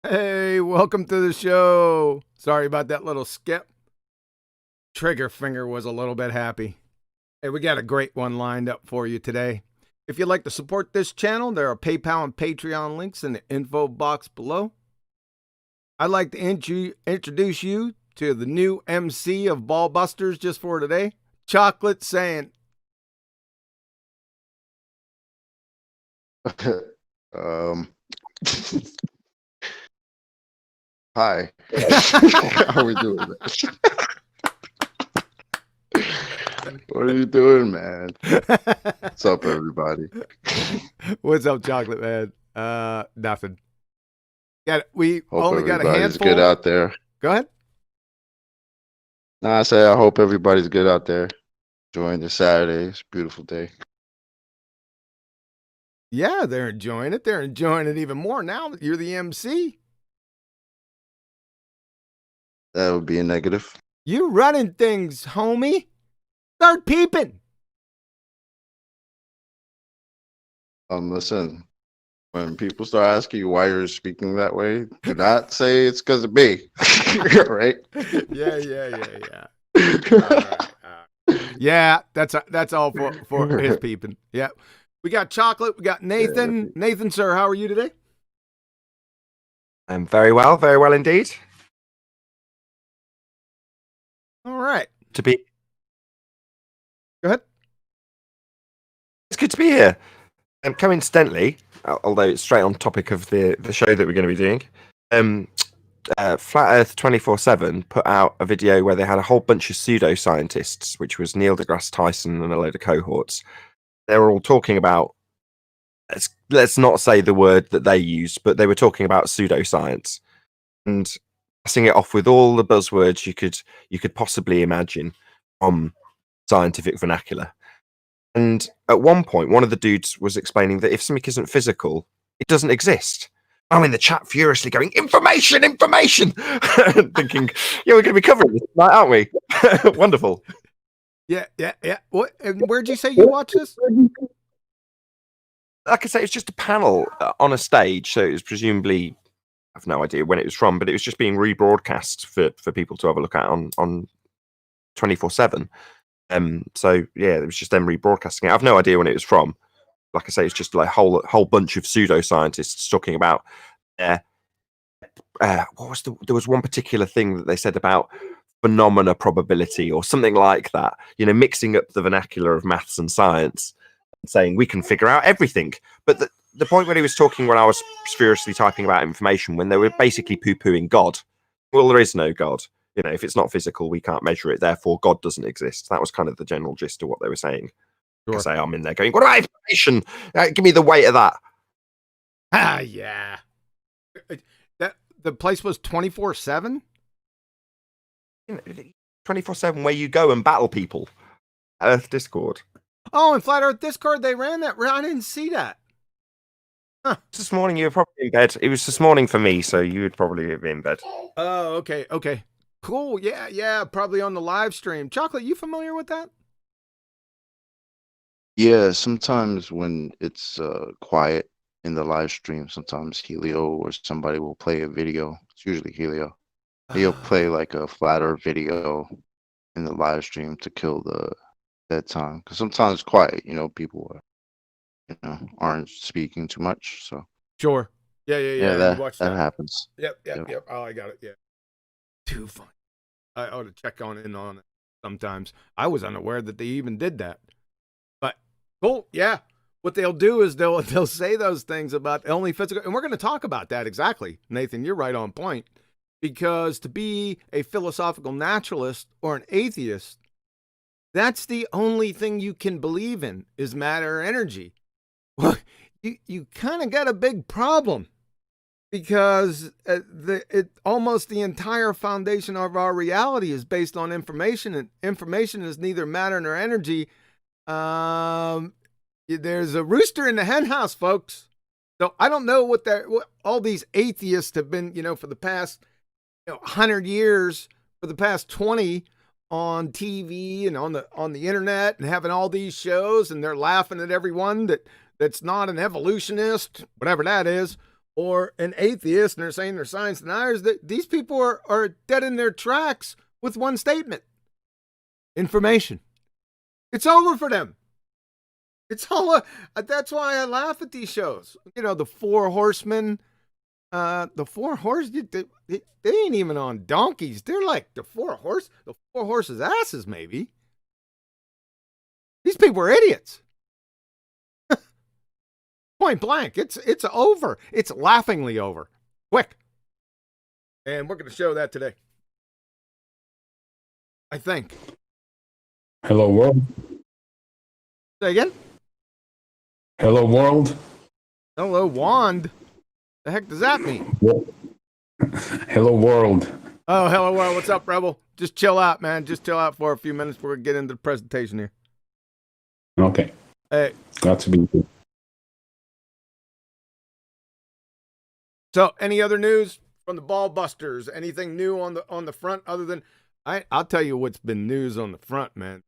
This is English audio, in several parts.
Hey, welcome to the show. Sorry about that little skip. Trigger finger was a little bit happy. Hey, we got a great one lined up for you today. If you'd like to support this channel, there are PayPal and Patreon links in the info box below. I'd like to introduce you to the new MC of BALLBUSTERS just for today, Chocolate saying, um, Hi. How we doing, man? What are you doing, man? What's up, everybody? What's up, Chocolate man? Nothing. We Hope only got a everybody's handful. good out there. Go ahead. I say I hope everybody's good out there. Enjoying the Saturday. It's a beautiful day. Yeah, they're enjoying it. They're enjoying it even more now that you're the MC. That would be a negative. You running things, homie. Start peeping. Listen, when people start asking you why you're speaking that way, do not say it's because of me. Right? Yeah. Yeah, that's all for his peeping. Yeah. We got Chocolate. We got Nathan. Yeah. Nathan, sir, how are you today? I'm very well indeed. All right. Go ahead. It's good to be here. Coincidentally, although it's straight on topic of the show that we're going to be doing, Flat Earth 24/7 put out a video where they had a whole bunch of pseudoscientists, which was Neil deGrasse Tyson and a load of cohorts. They were all talking about, let's not say the word that they used, but they were talking about pseudoscience and passing it off with all the buzzwords you could possibly imagine from scientific vernacular. And at one point, one of the dudes was explaining that if something isn't physical, it doesn't exist. I'm in the chat furiously going, information! Thinking, yeah, we're going to be covering this tonight, aren't we? Wonderful. Yeah. What? And where'd you say you watched this? Like I say, it's just a panel on a stage, so it was presumably, I have no idea when it was from, but it was just being rebroadcast for people to have a look at on 24/7. So yeah, it was just them rebroadcasting it. I have no idea when it was from. Like I say, it's just like a whole bunch of pseudoscientists talking about there was one particular thing that they said about phenomena probability or something like that, mixing up the vernacular of maths and science and saying we can figure out everything. But the point when he was talking, when I was furiously typing about information, when they were basically poo-pooing God, well, there is no God. If it's not physical, we can't measure it. Therefore, God doesn't exist. That was kind of the general gist of what they were saying. Sure. I say I'm in there going, what about information? Give me the weight of that. Yeah. The place was 24/7? 24/7 where you go and battle people. Earth Discord. Oh, in Flat Earth Discord, they ran that. I didn't see that. Huh. This morning you were probably in bed. It was this morning for me, so you would probably be in bed. Oh, okay. Cool. Yeah. Probably on the live stream. Chocolate, you familiar with that? Yeah, sometimes when it's quiet in the live stream, sometimes Helio or somebody will play a video. It's usually Helio. He'll play like a Flat Earth video in the live stream to kill that time. Because sometimes it's quiet, people aren't speaking too much. So sure. Yeah. That happens. Yep. Oh, I got it. Yeah. Too funny. I ought to check on it sometimes. I was unaware that they even did that. But cool, yeah. What they'll do is they'll say those things about only physical, and we're going to talk about that exactly. Nathan, you're right on point. Because to be a philosophical naturalist or an atheist, that's the only thing you can believe in is matter or energy. Well, you kind of got a big problem. Because almost the entire foundation of our reality is based on information, and information is neither matter nor energy. There's a rooster in the hen house, folks. So I don't know what all these atheists have been, for the past 100 years, for the past 20 on TV and on the internet, and having all these shows, and they're laughing at everyone that's not an evolutionist, whatever that is. or an atheist and they're saying they're science deniers, that these people are dead in their tracks with one statement. Information. It's over for them. It's all, that's why I laugh at these shows. You know, the Four Horsemen, the Four Horses, they ain't even on donkeys. They're like the Four Horses' asses, maybe. These people are idiots. Point blank. It's over. It's laughingly over. Quick. And we're going to show that today. I think. Hello, world. Say again? Hello, world. Hello, wand. The heck does that mean? Hello, world. Oh, hello, world. What's up, Rebel? Just chill out, man. Just chill out for a few minutes. We're going to get into the presentation here. Okay. Hey. Glad to be here. So, any other news from the BALLBUSTERS? Anything new on the front other than I'll tell you what's been news on the front, man.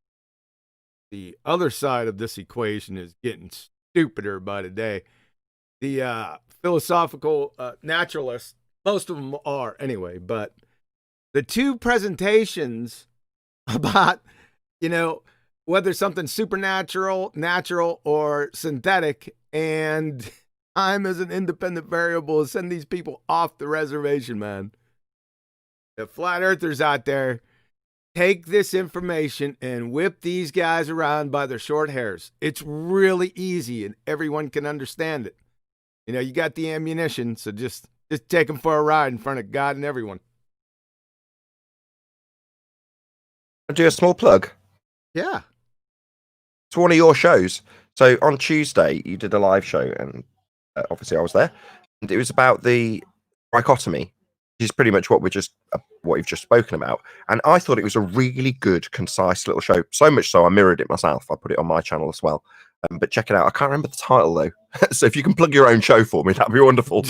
The other side of this equation is getting stupider by the day. The philosophical naturalists, most of them are anyway, but the two presentations about, you know, whether something's supernatural, natural, or synthetic, and time as an independent variable, send these people off the reservation, man. The flat earthers out there, take this information and whip these guys around by their short hairs. It's really easy and everyone can understand it. You know, you got the ammunition, so just take them for a ride in front of God and everyone. I'll do a small plug. Yeah. It's one of your shows. So on Tuesday, you did a live show, and obviously I was there. And it was about the trichotomy, which is pretty much what we've just spoken about. And I thought it was a really good, concise little show. So much so I mirrored it myself. I put it on my channel as well. But check it out. I can't remember the title though. So if you can plug your own show for me, that'd be wonderful.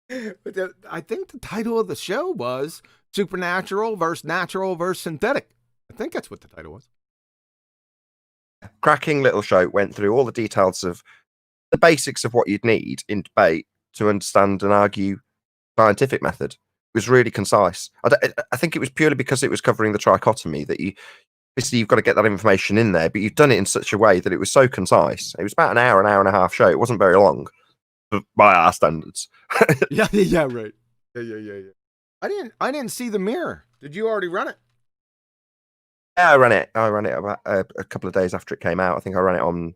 I think the title of the show was Supernatural versus Natural versus Synthetic. I think that's what the title was. Cracking little show. Went through all the details of the basics of what you'd need in debate to understand and argue scientific method. It was really concise. I think it was purely because it was covering the trichotomy that you've got to get that information in there, but you've done it in such a way that it was so concise. It was about an hour and a half show. It wasn't very long by our standards. Yeah, right. Yeah. I didn't see the mirror. Did you already run it? Yeah, I ran it about a couple of days after it came out. I think I ran it on,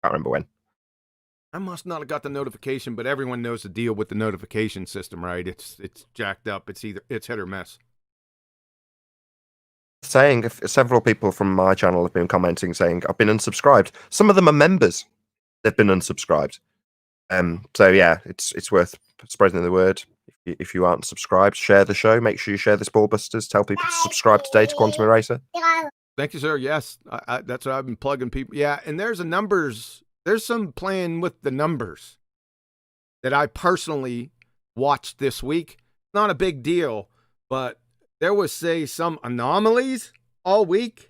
I can't remember when. I must not have got the notification, but everyone knows the deal with the notification system, right? It's jacked up. It's hit or miss. Saying several people from my channel have been commenting saying I've been unsubscribed. Some of them are members. They've been unsubscribed. So yeah, it's worth spreading the word. If you aren't subscribed, share the show. Make sure you share this BALLBUSTERS. Tell people to subscribe today to Quantum Eraser. Thank you, sir. Yes, that's what I've been plugging people. Yeah, and there's some playing with the numbers that I personally watched this week. Not a big deal, but there was, say, some anomalies all week.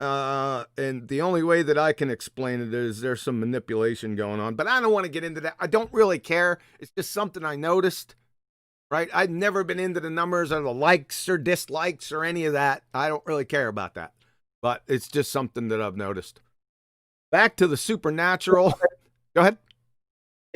And the only way that I can explain it is there's some manipulation going on, but I don't want to get into that. I don't really care. It's just something I noticed, right? I've never been into the numbers or the likes or dislikes or any of that. I don't really care about that, but it's just something that I've noticed. Back to the supernatural. Go ahead.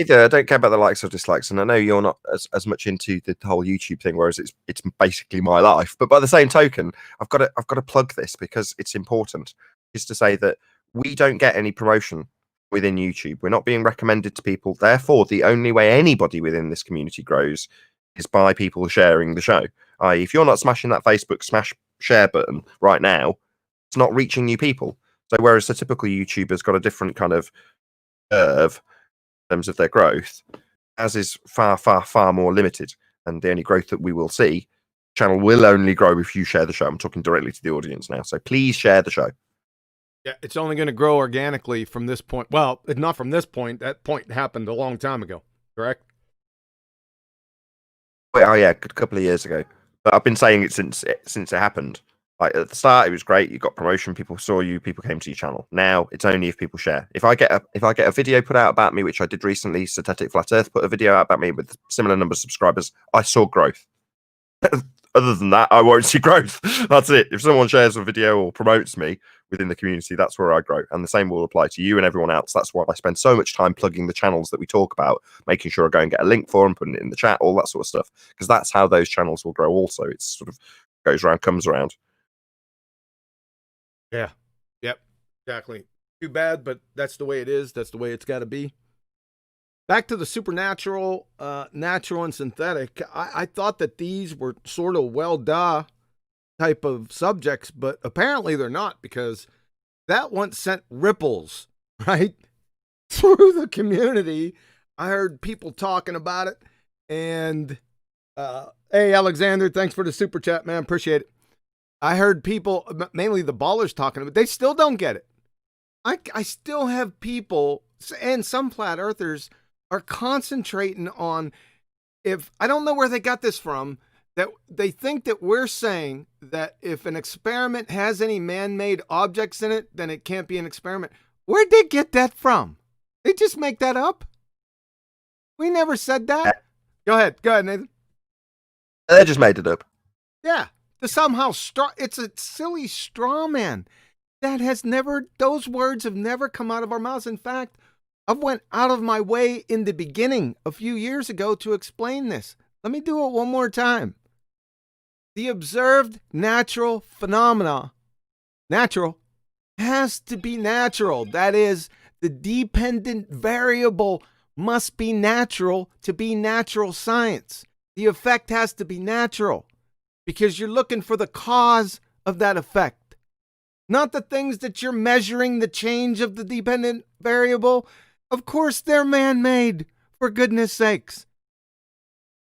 Either I don't care about the likes or dislikes, and I know you're not as much into the whole YouTube thing, whereas it's basically my life. But by the same token, I've got to plug this because it's important. Is to say that we don't get any promotion within YouTube. We're not being recommended to people. Therefore, the only way anybody within this community grows is by people sharing the show. If you're not smashing that Facebook smash share button right now, it's not reaching new people. So whereas the typical YouTuber's got a different kind of curve in terms of their growth, as is far more limited, and the only growth that we will see, the channel will only grow if you share the show. I'm talking directly to the audience now, so please share the show. Yeah, it's only going to grow organically from this point. Well, not from this point. That point happened a long time ago, correct? Oh yeah, a couple of years ago. But I've been saying it since it happened. Like at the start, it was great. You got promotion. People saw you. People came to your channel. Now it's only if people share. If I get a video put out about me, which I did recently, Synthetic Flat Earth put a video out about me with similar number of subscribers. I saw growth. Other than that, I won't see growth. That's it. If someone shares a video or promotes me within the community, that's where I grow. And the same will apply to you and everyone else. That's why I spend so much time plugging the channels that we talk about, making sure I go and get a link for them, putting it in the chat, all that sort of stuff. Because that's how those channels will grow also. It's sort of goes around, comes around. Yeah. Yep. Exactly. Too bad, but that's the way it is. That's the way it's got to be. Back to the supernatural, natural, and synthetic. I thought that these were sort of well-duh type of subjects, but apparently they're not, because that once sent ripples, right, through the community. I heard people talking about it, and hey, Alexander, thanks for the super chat, man. Appreciate it. I heard people, mainly the ballers, talking about it. They still don't get it. I still have people, and some flat earthers are concentrating on, if I don't know where they got this from, that they think that we're saying that if an experiment has any man-made objects in it, then it can't be an experiment. Where'd they get that from? They just make that up? We never said that. Go ahead, Nathan. They just made it up. Yeah. To somehow it's a silly straw man. That has never, those words have never come out of our mouths. In fact, I went out of my way in the beginning a few years ago to explain this. Let me do it one more time. The observed natural phenomena, natural, has to be natural. That is, the dependent variable must be natural to be natural science. The effect has to be natural, because you're looking for the cause of that effect, not the things that you're measuring, the change of the dependent variable. Of course, they're man-made, for goodness sakes.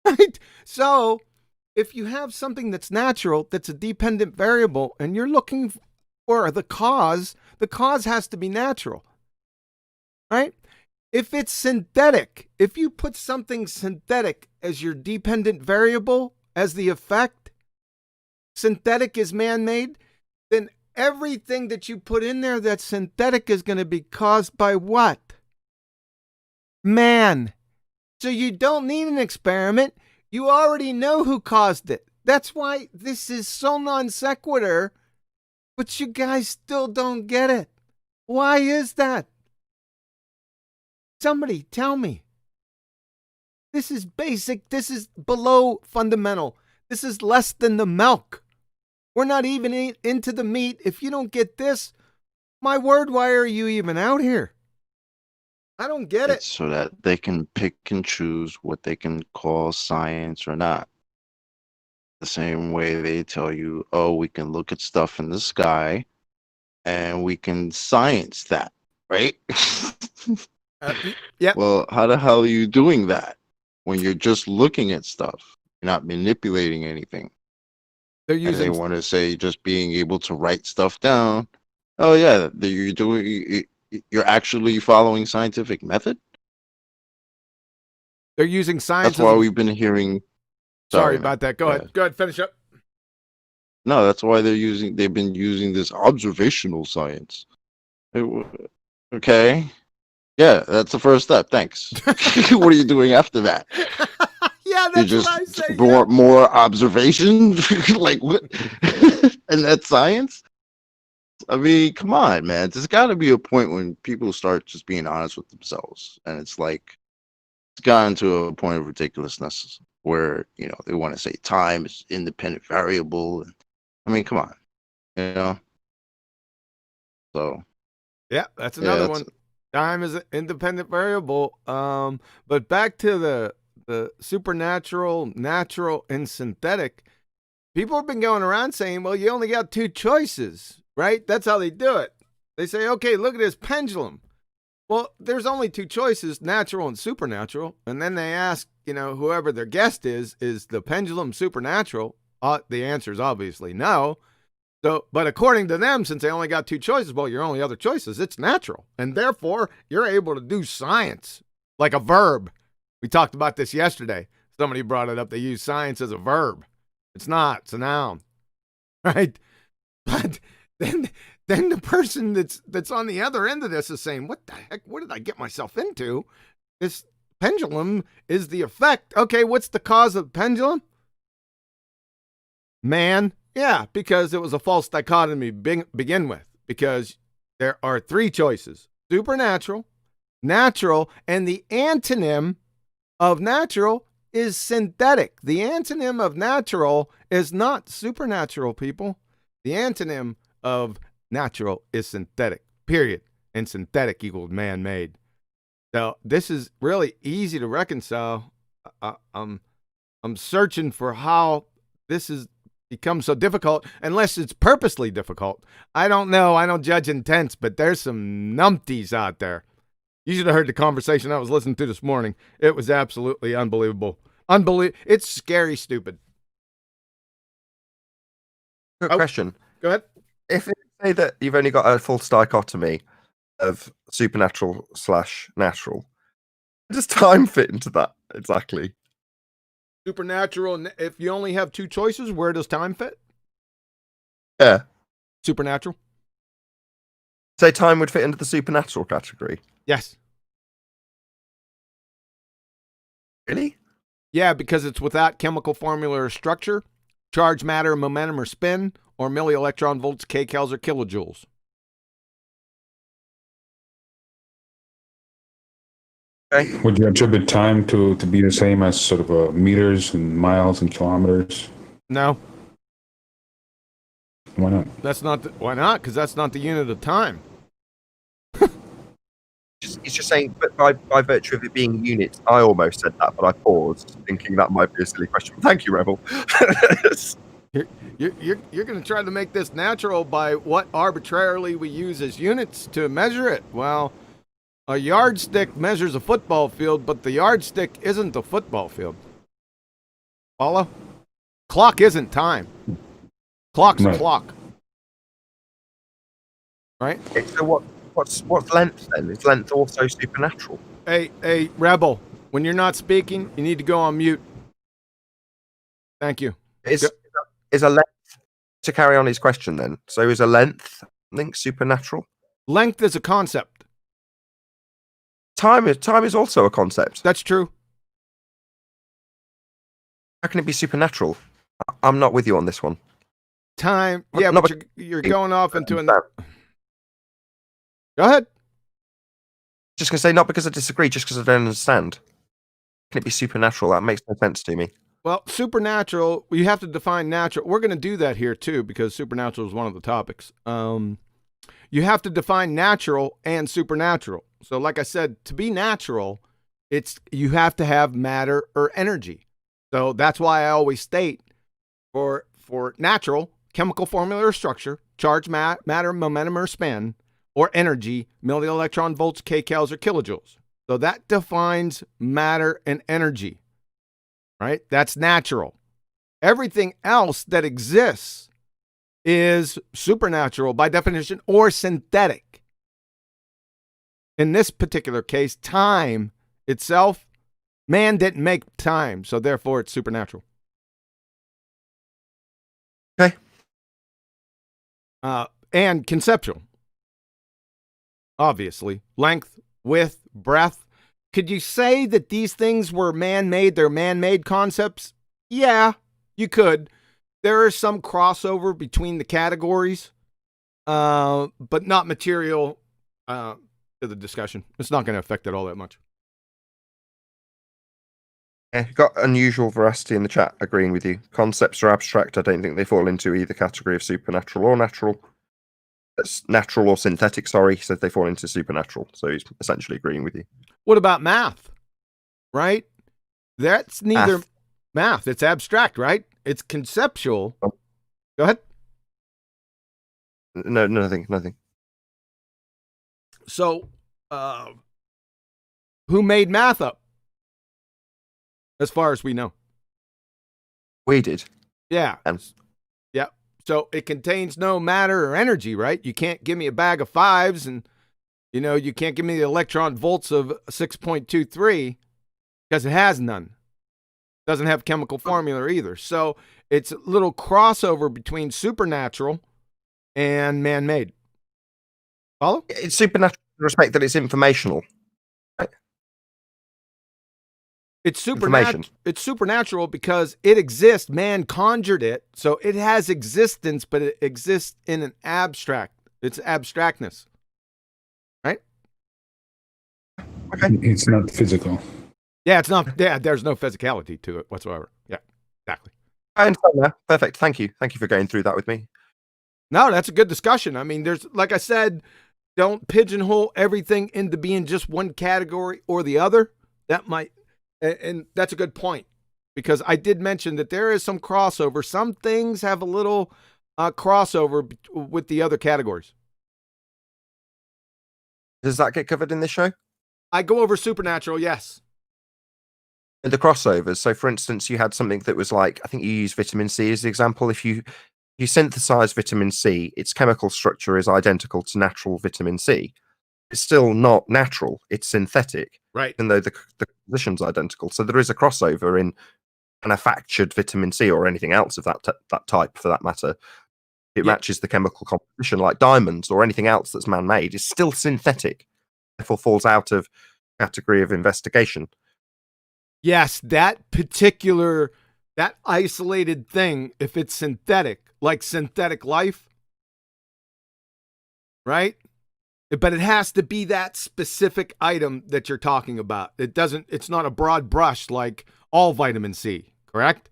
Right? So, if you have something that's natural, that's a dependent variable, and you're looking for the cause has to be natural. Right? If it's synthetic, if you put something synthetic as your dependent variable, as the effect, synthetic is man-made, then everything that you put in there that's synthetic is going to be caused by what? Man. So you don't need an experiment. You already know who caused it. That's why this is so non sequitur, but you guys still don't get it. Why is that? Somebody tell me. This is basic. This is below fundamental. This is less than the milk. We're not even into the meat. If you don't get this, my word, why are you even out here? I don't get it. So that they can pick and choose what they can call science or not. The same way they tell you, oh, we can look at stuff in the sky and we can science that, right? Yeah. Well, how the hell are you doing that when you're just looking at stuff? You're not manipulating anything. They're And using. they want to say just being able to write stuff down. Oh yeah, you're actually following scientific method. They're using science. That's why we've been hearing. Sorry about that. Go ahead. Go ahead. Finish up. No, that's why they've been using this observational science. Okay. Yeah, that's the first step. Thanks. What are you doing after that? Yeah, that's what I say. More observation? Like what? And that's science? I mean, come on, man. There's got to be a point when people start just being honest with themselves. And it's like, it's gotten to a point of ridiculousness where, they want to say time is independent variable. I mean, come on. So. Yeah, that's another one. Time is an independent variable. But back to the supernatural, natural, and synthetic. People have been going around saying, well, you only got two choices, right? That's how they do it. They say, okay, look at this pendulum. Well, there's only two choices, natural and supernatural. And then they ask, whoever their guest is the pendulum supernatural? The answer is obviously no. So, but according to them, since they only got two choices, well, your only other choices, it's natural. And therefore, you're able to do science like a verb. We talked about this yesterday. Somebody brought it up. They use science as a verb. It's not. It's a noun, right? But then the person that's on the other end of this is saying, what the heck? What did I get myself into? This pendulum is the effect. Okay, what's the cause of pendulum? Man. Yeah, because it was a false dichotomy begin with. Because there are three choices: supernatural, natural, and the antonym of natural is synthetic. The antonym of natural is not supernatural, people. The antonym of natural is synthetic, period. And synthetic equals man-made. So this is really easy to reconcile. I'm searching for how this has become so difficult, unless it's purposely difficult. I don't know. I don't judge intents, but there's some numpties out there. You should have heard the conversation I was listening to this morning. It was absolutely unbelievable. It's scary stupid. Good question. Go ahead. If you say that you've only got a false dichotomy of supernatural / natural, does time fit into that exactly? Supernatural, if you only have two choices, where does time fit? Yeah. Supernatural? Say time would fit into the supernatural category. Yes. Really? Yeah, because it's without chemical formula or structure, charge, matter, momentum, or spin, or milli-electron volts, kcals, or kilojoules. Okay. Would you attribute time to be the same as sort of meters and miles and kilometers? No. Why not? That's not. Why not? Because that's not the unit of time. It's just saying, but by virtue of it being units, I almost said that, but I paused, thinking that might be a silly question. Thank you, Rebel. You're going to try to make this natural by what arbitrarily we use as units to measure it. Well, a yardstick measures a football field, but the yardstick isn't a football field. Follow? Clock isn't time. Clock's a clock. Right? So what's length then? Is length also supernatural? Hey, Rebel, when you're not speaking, you need to go on mute. Thank you. Is a length, to carry on his question then, so is a length link supernatural? Length is a concept. Time is also a concept. That's true. How can it be supernatural? I'm not with you on this one. Time, yeah, No, but you're going off into another. Go ahead. Just gonna say, not because I disagree, just because I don't understand. Can it be supernatural? That makes no sense to me. Well, supernatural, you have to define natural. We're going to do that here too, because supernatural is one of the topics. You have to define natural and supernatural. So like I said, to be natural, you have to have matter or energy. So that's why I always state for natural, chemical formula or structure, charge, matter, momentum, or spin, or energy, milli-electron volts, kcals, or kilojoules. So that defines matter and energy, right? That's natural. Everything else that exists is supernatural by definition or synthetic. In this particular case, time itself, man didn't make time, so therefore it's supernatural. Okay. And conceptual. Obviously. Length, width, breadth. Could you say that these things were man-made? They're man-made concepts? Yeah, you could. There is some crossover between the categories, but not material to the discussion. It's not going to affect it all that much. Yeah, got unusual veracity in the chat, agreeing with you. Concepts are abstract. I don't think they fall into either category of supernatural or natural. That's natural or synthetic, sorry. He said they fall into supernatural. So he's essentially agreeing with you. What about math? Right? That's neither math. It's abstract, right? It's conceptual. Oh. Go ahead. No, nothing. So, who made math up? As far as we know. We did. Yeah. And yeah. So it contains no matter or energy, right? You can't give me a bag of fives and, you can't give me the electron volts of 6.23 because it has none. Doesn't have chemical formula either. So it's a little crossover between supernatural and man-made. Follow? It's supernatural in the respect that it's informational. Right? It's supernatural because it exists. Man conjured it, so it has existence, but it exists in an abstract. It's abstractness, right? Okay. It's not physical. Yeah, it's not. Yeah, there's no physicality to it whatsoever. Yeah, exactly. I understand that. Perfect. Thank you. Thank you for going through that with me. No, that's a good discussion. I mean, there's, like I said, don't pigeonhole everything into being just one category or the other. That might, and that's a good point, because I did mention that there is some crossover. Some things have a little crossover with the other categories. Does that get covered in this show? I go over supernatural, yes. And the crossovers. So, for instance, you had something that was like, I think you use vitamin C as the example. If you synthesize vitamin C, its chemical structure is identical to natural vitamin C. It's still not natural; it's synthetic, Right? Even though the composition's identical. So there is a crossover in manufactured vitamin C or anything else of that type, for that matter. It matches the chemical composition, like diamonds or anything else that's man-made. It's still synthetic, therefore falls out of category of investigation. Yes, that isolated thing, if it's synthetic, like synthetic life, right? But it has to be that specific item that you're talking about. It's not a broad brush like all vitamin C, correct?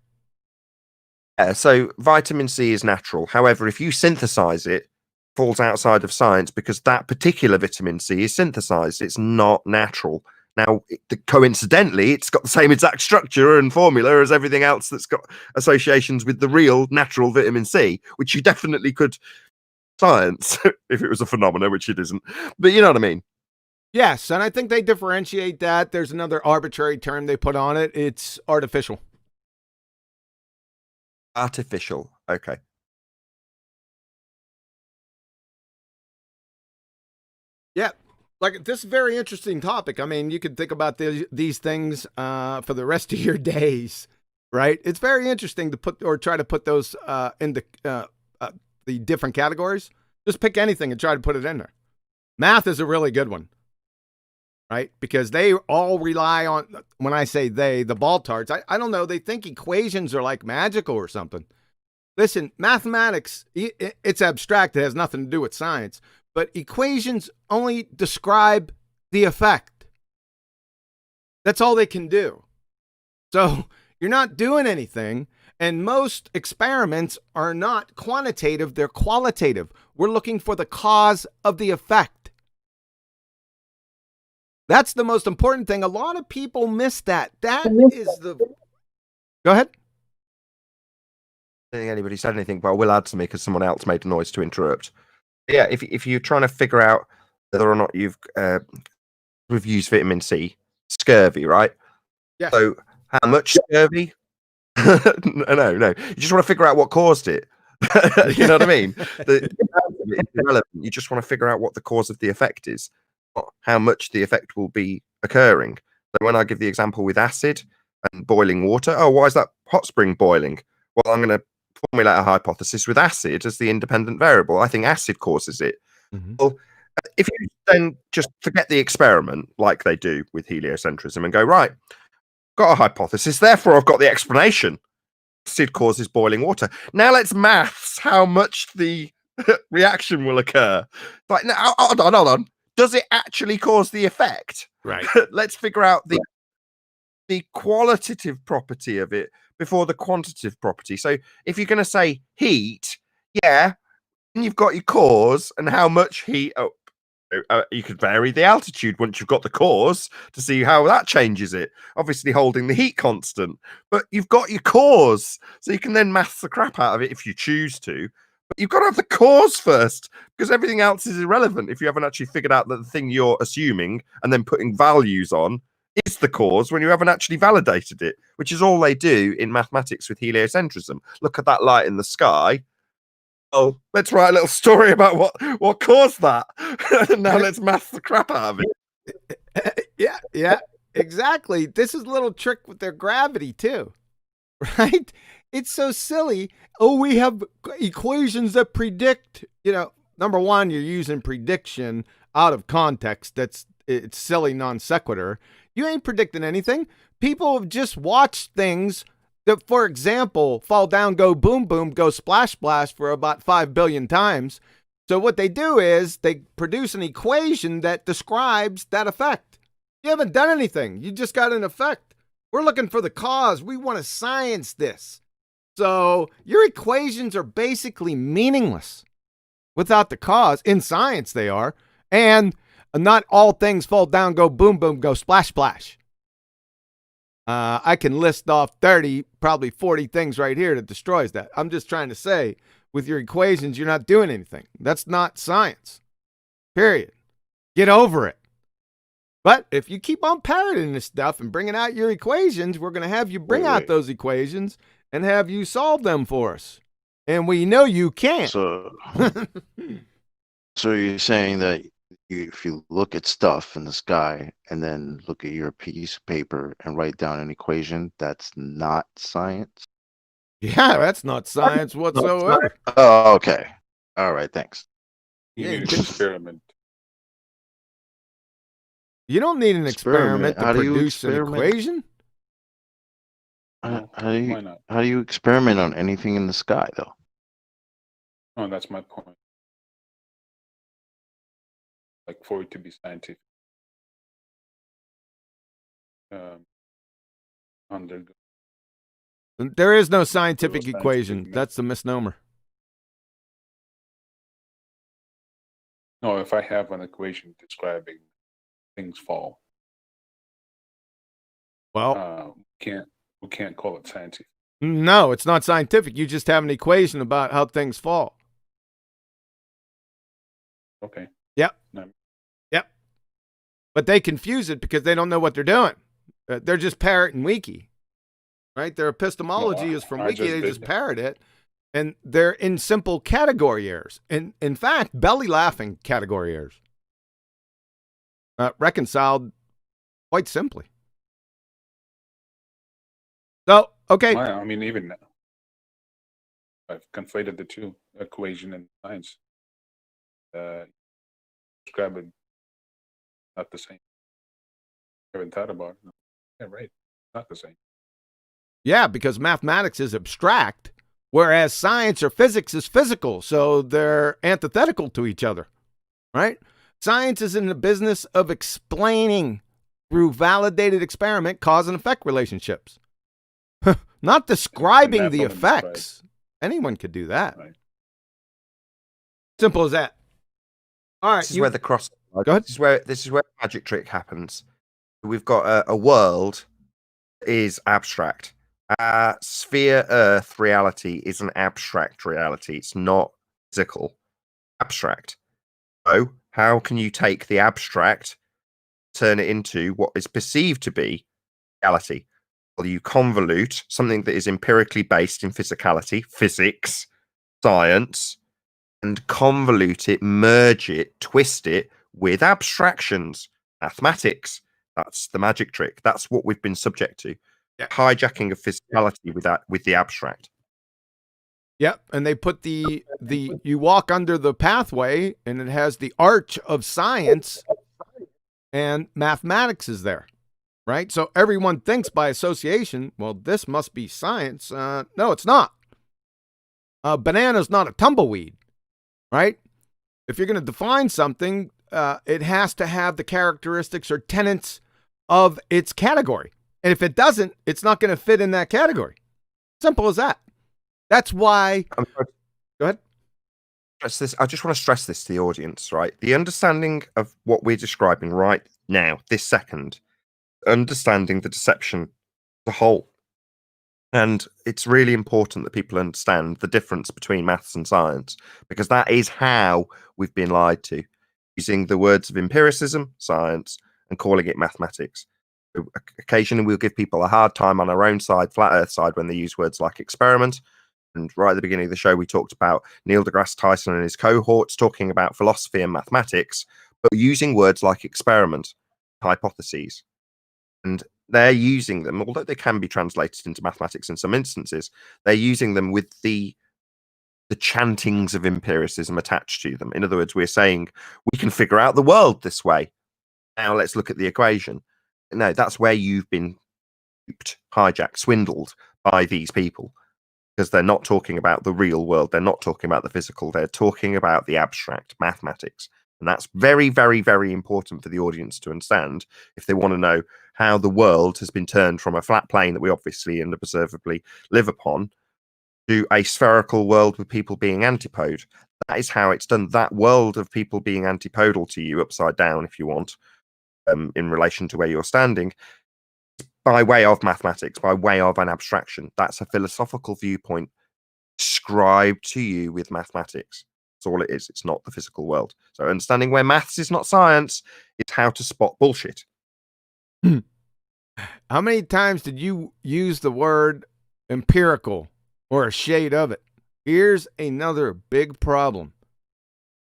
Yeah, so vitamin C is natural. However, if you synthesize it, it falls outside of science because that particular vitamin C is synthesized. It's not natural. Now, coincidentally, it's got the same exact structure and formula as everything else that's got associations with the real natural vitamin C, which you definitely could science if it was a phenomena, which it isn't. But you know what I mean? Yes, and I think they differentiate that. There's another arbitrary term they put on it. It's artificial. Artificial. Okay. Yeah. Like, this is a very interesting topic. I mean, you could think about these things for the rest of your days, right? It's very interesting to try to put those in the different categories. Just pick anything and try to put it in there. Math is a really good one, right? Because they all rely on, when I say they, the ball tarts, I don't know, they think equations are like magical or something. Listen, mathematics, it's abstract. It has nothing to do with science. But equations only describe the effect. That's all they can do. So you're not doing anything. And most experiments are not quantitative, they're qualitative. We're looking for the cause of the effect. That's the most important thing. A lot of people miss that. That is the... Go ahead. I don't think anybody said anything, but I will add something because someone else made a noise to interrupt. Yeah, if you're trying to figure out whether or not you've used vitamin C, scurvy, right? Yeah. So how much scurvy? No. You just want to figure out what caused it. You know what I mean? It's irrelevant. You just want to figure out what the cause of the effect is, not how much the effect will be occurring. So when I give the example with acid and boiling water, why is that hot spring boiling? Well, I'm going to formulate a hypothesis with acid as the independent variable. I think acid causes it. Mm-hmm. Well, if you then just forget the experiment like they do with heliocentrism and go, right, got a hypothesis, therefore I've got the explanation. Acid causes boiling water. Now let's maths how much the reaction will occur. Like, no, hold on. Does it actually cause the effect? Right. Let's figure out the qualitative property of it before the quantitative property. So if you're going to say heat, yeah, and you've got your cause and how much heat. You could vary the altitude once you've got the cause to see how that changes it. Obviously, holding the heat constant, but you've got your cause, so you can then maths the crap out of it if you choose to. But you've got to have the cause first, because everything else is irrelevant if you haven't actually figured out that the thing you're assuming and then putting values on is the cause when you haven't actually validated it, which is all they do in mathematics with heliocentrism. Look at that light in the sky. Oh, let's write a little story about what caused that. Now let's math the crap out of it. Yeah, exactly. This is a little trick with their gravity too. right? It's so silly. Oh, we have equations that predict, number one, you're using prediction out of context. It's silly non sequitur. You ain't predicting anything. People have just watched things that, for example, fall down, go boom, boom, go splash, splash for about 5 billion times. So what they do is they produce an equation that describes that effect. You haven't done anything. You just got an effect. We're looking for the cause. We want to science this. So your equations are basically meaningless without the cause. In science, they are. And not all things fall down, go boom, boom, go splash, splash. I can list off 30, probably 40 things right here that destroys that. I'm just trying to say, with your equations, you're not doing anything. That's not science. Period. Get over it. But if you keep on parroting this stuff and bringing out your equations, we're going to have you bring out those equations and have you solve them for us. And we know you can't. So you're saying that if you look at stuff in the sky and then look at your piece of paper and write down an equation, that's not science? Yeah, that's not science whatsoever. Oh, okay. All right, thanks. You need an experiment. You don't need an experiment to How do you produce an experiment? equation. How Why do not? you experiment on anything in the sky, though? Oh, that's my point. Like for it to be scientific. Under There is no scientific scientific equation. method. That's the misnomer. No, if I have an equation describing things fall, Well, we can't call it scientific. no, it's not scientific. You just have an equation about how things fall. Okay. Yep. No. Yep. But they confuse it because they don't know what they're doing. They're just parroting wiki, right? Their epistemology is from wiki. They just parrot it. And they're in simple category errors. And in fact, belly laughing category errors. Reconciled quite simply. So, okay. I mean, even now, I've conflated the two, equation and science. Describe it not the same. I haven't thought about it. Yeah, right. Not the same. Yeah, because mathematics is abstract, whereas science or physics is physical. So they're antithetical to each other, right? Science is in the business of explaining through validated experiment cause and effect relationships, not describing the effects. Anyone could do that. Right. Simple as that. All right. This is where the cross. Go ahead. This is where the magic trick happens. We've got a world that is abstract. Sphere Earth reality is an abstract reality. It's not physical. Abstract. So how can you take the abstract, turn it into what is perceived to be reality? Well, you convolute something that is empirically based in physicality, physics, science, and convolute it, merge it, twist it with abstractions, mathematics. That's the magic trick. That's what we've been subject to. Yeah. Hijacking of physicality with the abstract. Yep, and they put the you walk under the pathway and it has the arch of science and mathematics is there. Right? So everyone thinks by association, well, this must be science. No, it's not. Banana's not a tumbleweed. Right? If you're going to define something, it has to have the characteristics or tenets of its category. And if it doesn't, it's not going to fit in that category. Simple as that. That's why. Go ahead. I just want to stress this to the audience, right? The understanding of what we're describing right now, this second, understanding the deception as a whole. And it's really important that people understand the difference between maths and science, because that is how we've been lied to, using the words of empiricism, science, and calling it mathematics. Occasionally we'll give people a hard time on our own side, flat earth side, when they use words like experiment. And right at the beginning of the show, we talked about Neil deGrasse Tyson and his cohorts talking about philosophy and mathematics, but using words like experiment, hypotheses. And they're using them, although they can be translated into mathematics in some instances, they're using them with the chantings of empiricism attached to them. In other words, we're saying we can figure out the world this way. Now let's look at the equation. No, that's where you've been duped, hijacked, swindled by these people, because they're not talking about the real world. They're not talking about the physical. They're talking about the abstract mathematics. And that's very, very, very important for the audience to understand if they want to know how the world has been turned from a flat plane that we obviously and observably live upon to a spherical world with people being antipode. That is how it's done. That world of people being antipodal to you, upside down if you want, in relation to where you're standing, by way of mathematics, by way of an abstraction. That's a philosophical viewpoint described to you with mathematics. That's all it is. It's not the physical world. So understanding where maths is not science, it's how to spot bullshit. How many times did you use the word empirical or a shade of it? Here's another big problem.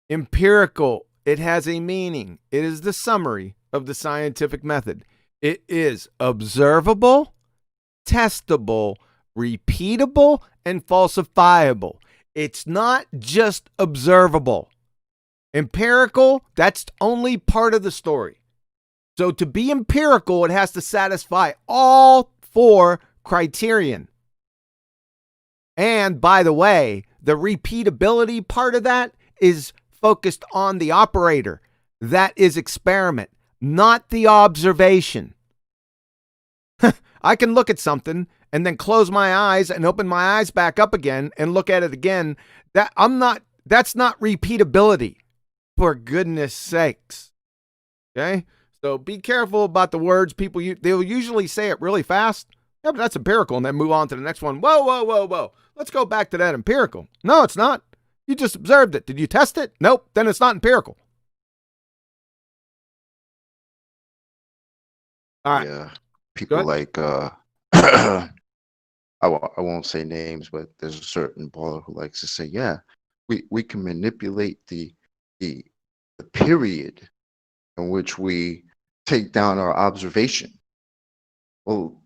Empirical, it has a meaning. It is the summary of the scientific method. It is observable, testable, repeatable, and falsifiable. It's not just observable. Empirical, that's only part of the story. So to be empirical, it has to satisfy all 4 criterion. And by the way, the repeatability part of that is focused on the operator. That is experiment, not the observation. I can look at something and then close my eyes and open my eyes back up again and look at it again. That's not repeatability, for goodness sakes. Okay? So be careful about the words people use. They'll usually say it really fast. Yeah, but that's empirical, and then move on to the next one. Whoa, whoa, whoa, whoa. Let's go back to that empirical. No, it's not. You just observed it. Did you test it? Nope. Then it's not empirical. All right. Yeah, people like I won't say names, but there's a certain baller who likes to say, yeah, we can manipulate the period in which we take down our observation. Well,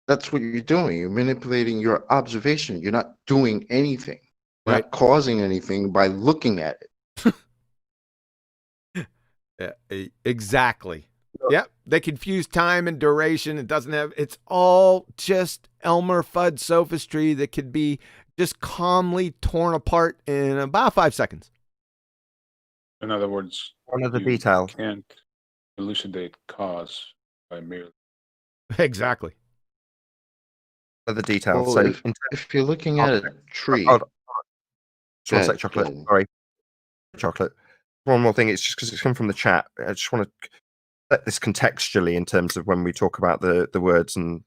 that's what you're doing. You're manipulating your observation. You're not doing anything. You're Right. not causing anything by looking at it. Yeah, exactly. Yep. They confuse time and duration. It doesn't have, it's all just Elmer Fudd sophistry that could be just calmly torn apart in about 5 seconds. In other words, One of the you details. can't elucidate cause by merely. Exactly. Of the details. Well, So if you're looking at a tree, hold on. Just one Go sec, ahead, chocolate. go ahead. Sorry. Chocolate. One more thing. It's just because it's come from the chat. I just want to set this contextually in terms of when we talk about the words and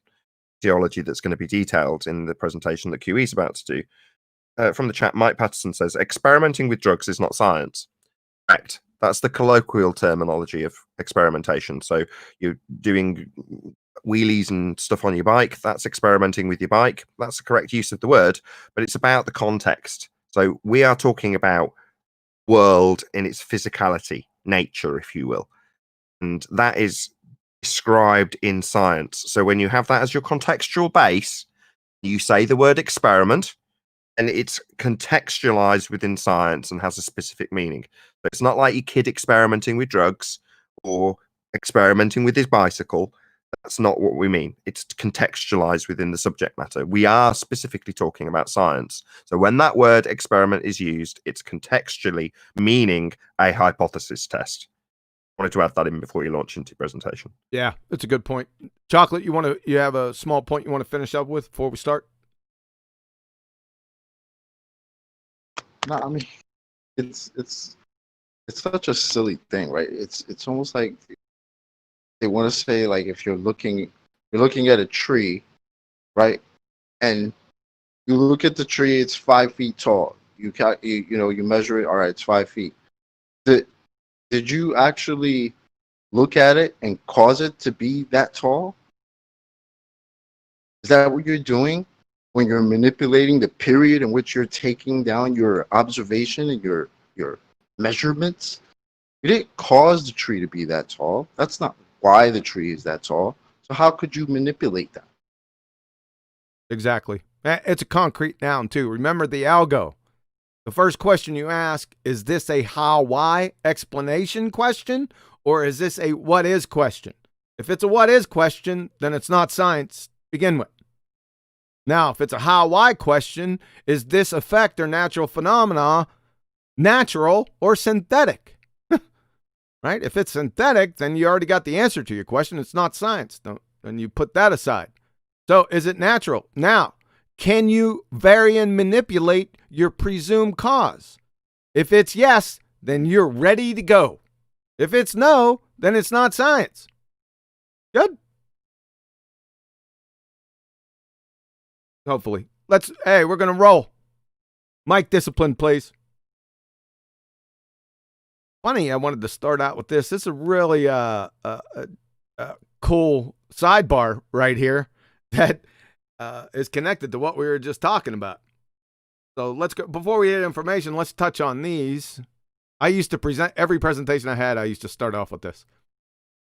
theology that's going to be detailed in the presentation that QE is about to do. From the chat, Mike Patterson says, experimenting with drugs is not science. Correct. That's the colloquial terminology of experimentation. So you're doing wheelies and stuff on your bike. That's experimenting with your bike. That's the correct use of the word, but it's about the context. So we are talking about world in its physicality, nature, if you will. And that is described in science. So when you have that as your contextual base, you say the word experiment, and it's contextualized within science and has a specific meaning. But it's not like your kid experimenting with drugs or experimenting with his bicycle. That's not what we mean. It's contextualized within the subject matter. We are specifically talking about science. So when that word experiment is used, it's contextually meaning a hypothesis test. I wanted to add that in before you launch into your presentation. Yeah, that's a good point. Chocolate, you have a small point you want to finish up with before we start? No, I mean, it's such a silly thing, right? It's almost like they want to say, like, if you're looking at a tree, right, and you look at the tree, it's 5 feet tall. You measure it. All right, it's 5 feet. Did you actually look at it and cause it to be that tall? Is that what you're doing when you're manipulating the period in which you're taking down your observation and your measurements? You didn't cause the tree to be that tall. That's not why the tree is that tall. So how could you manipulate that? Exactly. It's a concrete noun, too. Remember the algo. The first question you ask, is this a how, why explanation question, or is this a what is question? If it's a what is question, then it's not science to begin with. Now, if it's a how, why question, is this effect or natural phenomena natural or synthetic? Right? If it's synthetic, then you already got the answer to your question. It's not science. And you put that aside. So is it natural? Now, can you vary and manipulate your presumed cause? If it's yes, then you're ready to go. If it's no, then it's not science. Good? Hopefully. Hey, we're going to roll. Mic discipline, please. Funny, I wanted to start out with this. This is a really cool sidebar right here that is connected to what we were just talking about. So let's go. Before we get information, let's touch on these. I used to present every presentation I had. I used to start off with this.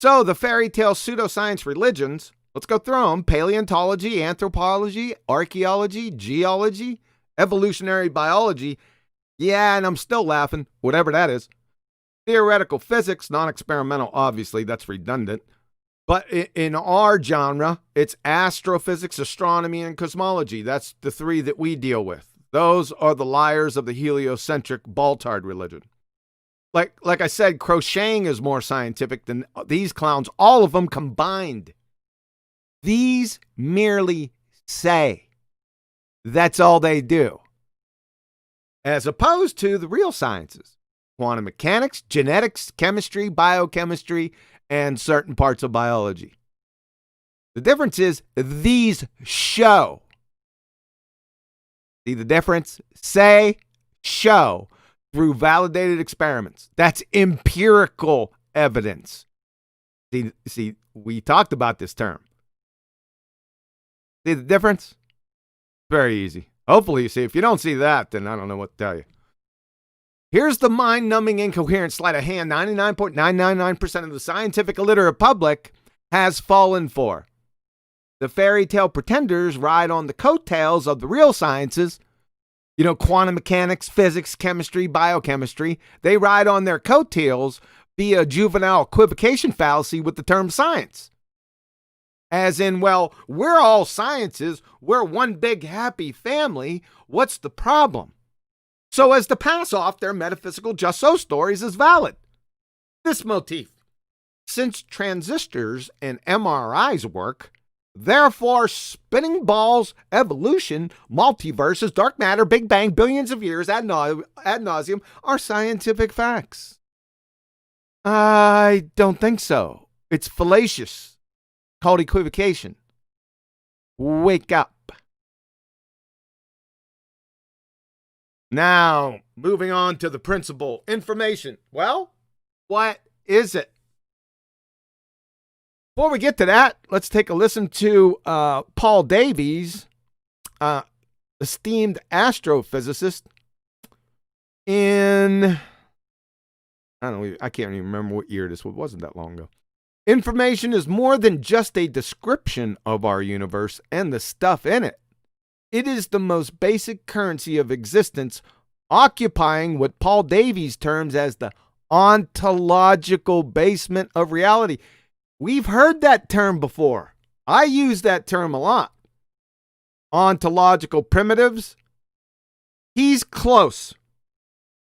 So the fairy tale pseudoscience religions. Let's go through them: paleontology, anthropology, archaeology, geology, evolutionary biology. Yeah, and I'm still laughing. Whatever that is. Theoretical physics, non-experimental. Obviously, that's redundant. But in our genre, it's astrophysics, astronomy, and cosmology. That's the three that we deal with. Those are the liars of the heliocentric Baltard religion. Like I said, crocheting is more scientific than these clowns, all of them combined. These merely say. That's all they do. As opposed to the real sciences. Quantum mechanics, genetics, chemistry, biochemistry, and certain parts of biology. The difference is these show. See the difference? Say, show through validated experiments. That's empirical evidence. See, we talked about this term. See the difference? Very easy. Hopefully you see. If you don't see that, then I don't know what to tell you. Here's the mind-numbing, incoherent sleight of hand 99.999% of the scientific illiterate public has fallen for. The fairy tale pretenders ride on the coattails of the real sciences. You know, quantum mechanics, physics, chemistry, biochemistry. They ride on their coattails via juvenile equivocation fallacy with the term science. As in, well, we're all sciences. We're one big happy family. What's the problem? So as to pass off their metaphysical just-so stories as valid. This motif. Since transistors and MRIs work, therefore spinning balls, evolution, multiverses, dark matter, Big Bang, billions of years ad nauseum are scientific facts. I don't think so. It's fallacious. Called equivocation. Wake up. Now, moving on to the principle. Information. Well, what is it? Before we get to that, let's take a listen to Paul Davies, esteemed astrophysicist, in, I can't even remember what year this was. It wasn't that long ago. Information is more than just a description of our universe and the stuff in it. It is the most basic currency of existence, occupying what Paul Davies terms as the ontological basement of reality. We've heard that term before. I use that term a lot. Ontological primitives. He's close.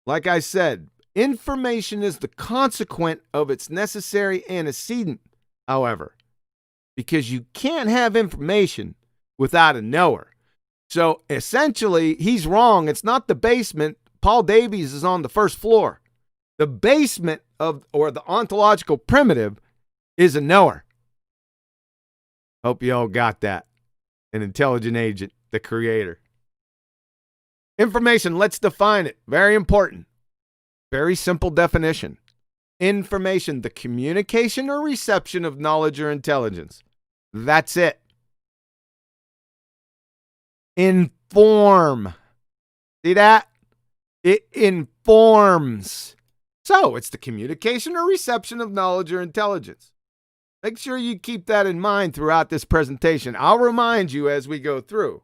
Like I said, information is the consequent of its necessary antecedent, however, because you can't have information without a knower. So essentially, he's wrong. It's not the basement. Paul Davies is on the first floor. The basement or the ontological primitive is a knower. Hope you all got that. An intelligent agent, the creator. Information, let's define it. Very important. Very simple definition. Information, the communication or reception of knowledge or intelligence. That's it. Inform. See that? It informs. So it's the communication or reception of knowledge or intelligence. Make sure you keep that in mind throughout this presentation. I'll remind you as we go through.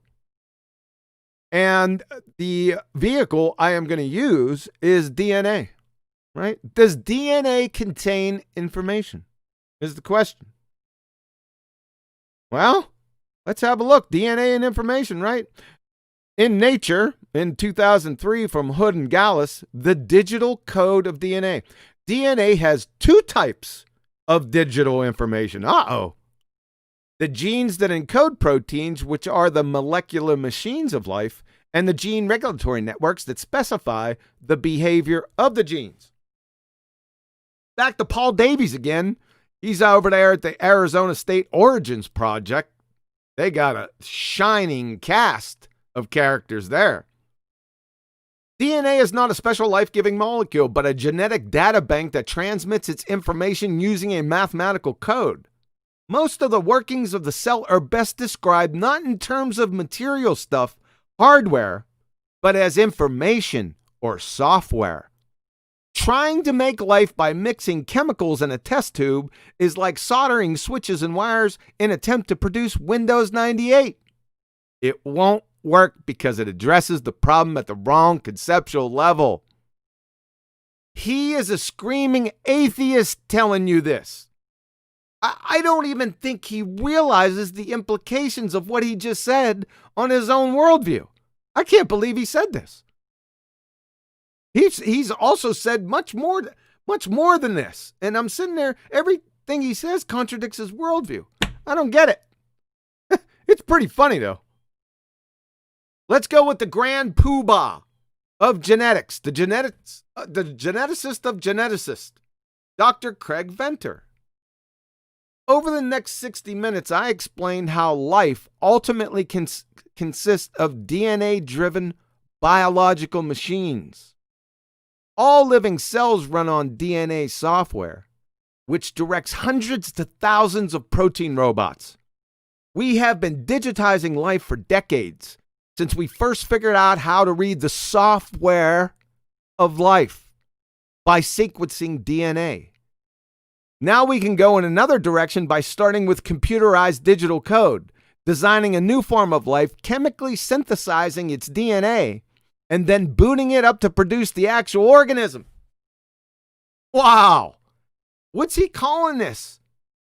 And the vehicle I am going to use is DNA, right? Does DNA contain information? Is the question. Well, let's have a look. DNA and information, right? In Nature, in 2003, from Hood and Gallus, the digital code of DNA. DNA has two types of digital information. Uh-oh. The genes that encode proteins, which are the molecular machines of life, and the gene regulatory networks that specify the behavior of the genes. Back to Paul Davies again. He's over there at the Arizona State Origins Project. They got a shining cast of characters there. DNA is not a special life-giving molecule, but a genetic data bank that transmits its information using a mathematical code. Most of the workings of the cell are best described not in terms of material stuff, hardware, but as information or software. Trying to make life by mixing chemicals in a test tube is like soldering switches and wires in an attempt to produce Windows 98. It won't work because it addresses the problem at the wrong conceptual level. He is a screaming atheist telling you this. I don't even think he realizes the implications of what he just said on his own worldview. I can't believe he said this. He's also said much more than this. And I'm sitting there, everything he says contradicts his worldview. I don't get it. It's pretty funny, though. Let's go with the grand poobah of genetics, the geneticist of geneticists, Dr. Craig Venter. Over the next 60 minutes, I explained how life ultimately consists of DNA-driven biological machines. All living cells run on DNA software, which directs hundreds to thousands of protein robots. We have been digitizing life for decades, since we first figured out how to read the software of life by sequencing DNA. Now we can go in another direction by starting with computerized digital code, designing a new form of life, chemically synthesizing its DNA, and then booting it up to produce the actual organism. Wow! What's he calling this?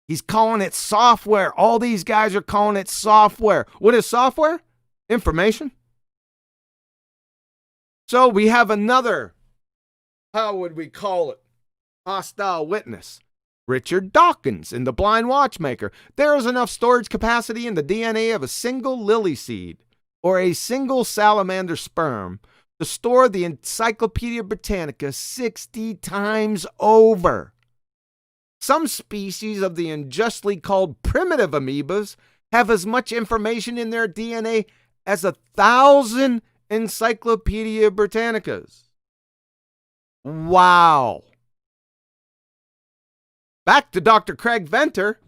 He's calling it software. All these guys are calling it software. What is software? Information. So we have another, how would we call it, hostile witness. Richard Dawkins in The Blind Watchmaker. There is enough storage capacity in the DNA of a single lily seed or a single salamander sperm to store the Encyclopedia Britannica 60 times over. Some species of the unjustly called primitive amoebas have as much information in their DNA as 1,000 Encyclopedia Britannicas. Wow. Back to Dr. Craig Venter.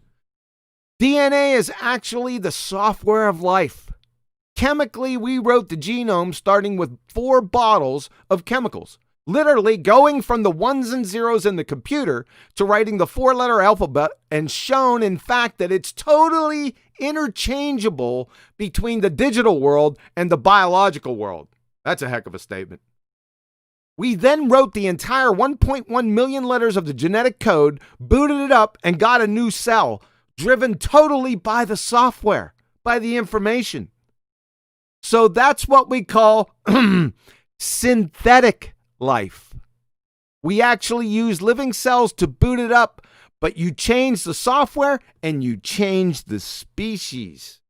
DNA is actually the software of life. Chemically, we wrote the genome starting with 4 bottles of chemicals, literally going from the ones and zeros in the computer to writing the 4-letter alphabet, and shown, in fact, that it's totally interchangeable between the digital world and the biological world. That's a heck of a statement. We then wrote the entire 1.1 million letters of the genetic code, booted it up, and got a new cell, driven totally by the software, by the information. So that's what we call synthetic life. We actually use living cells to boot it up, but you change the software and you change the species.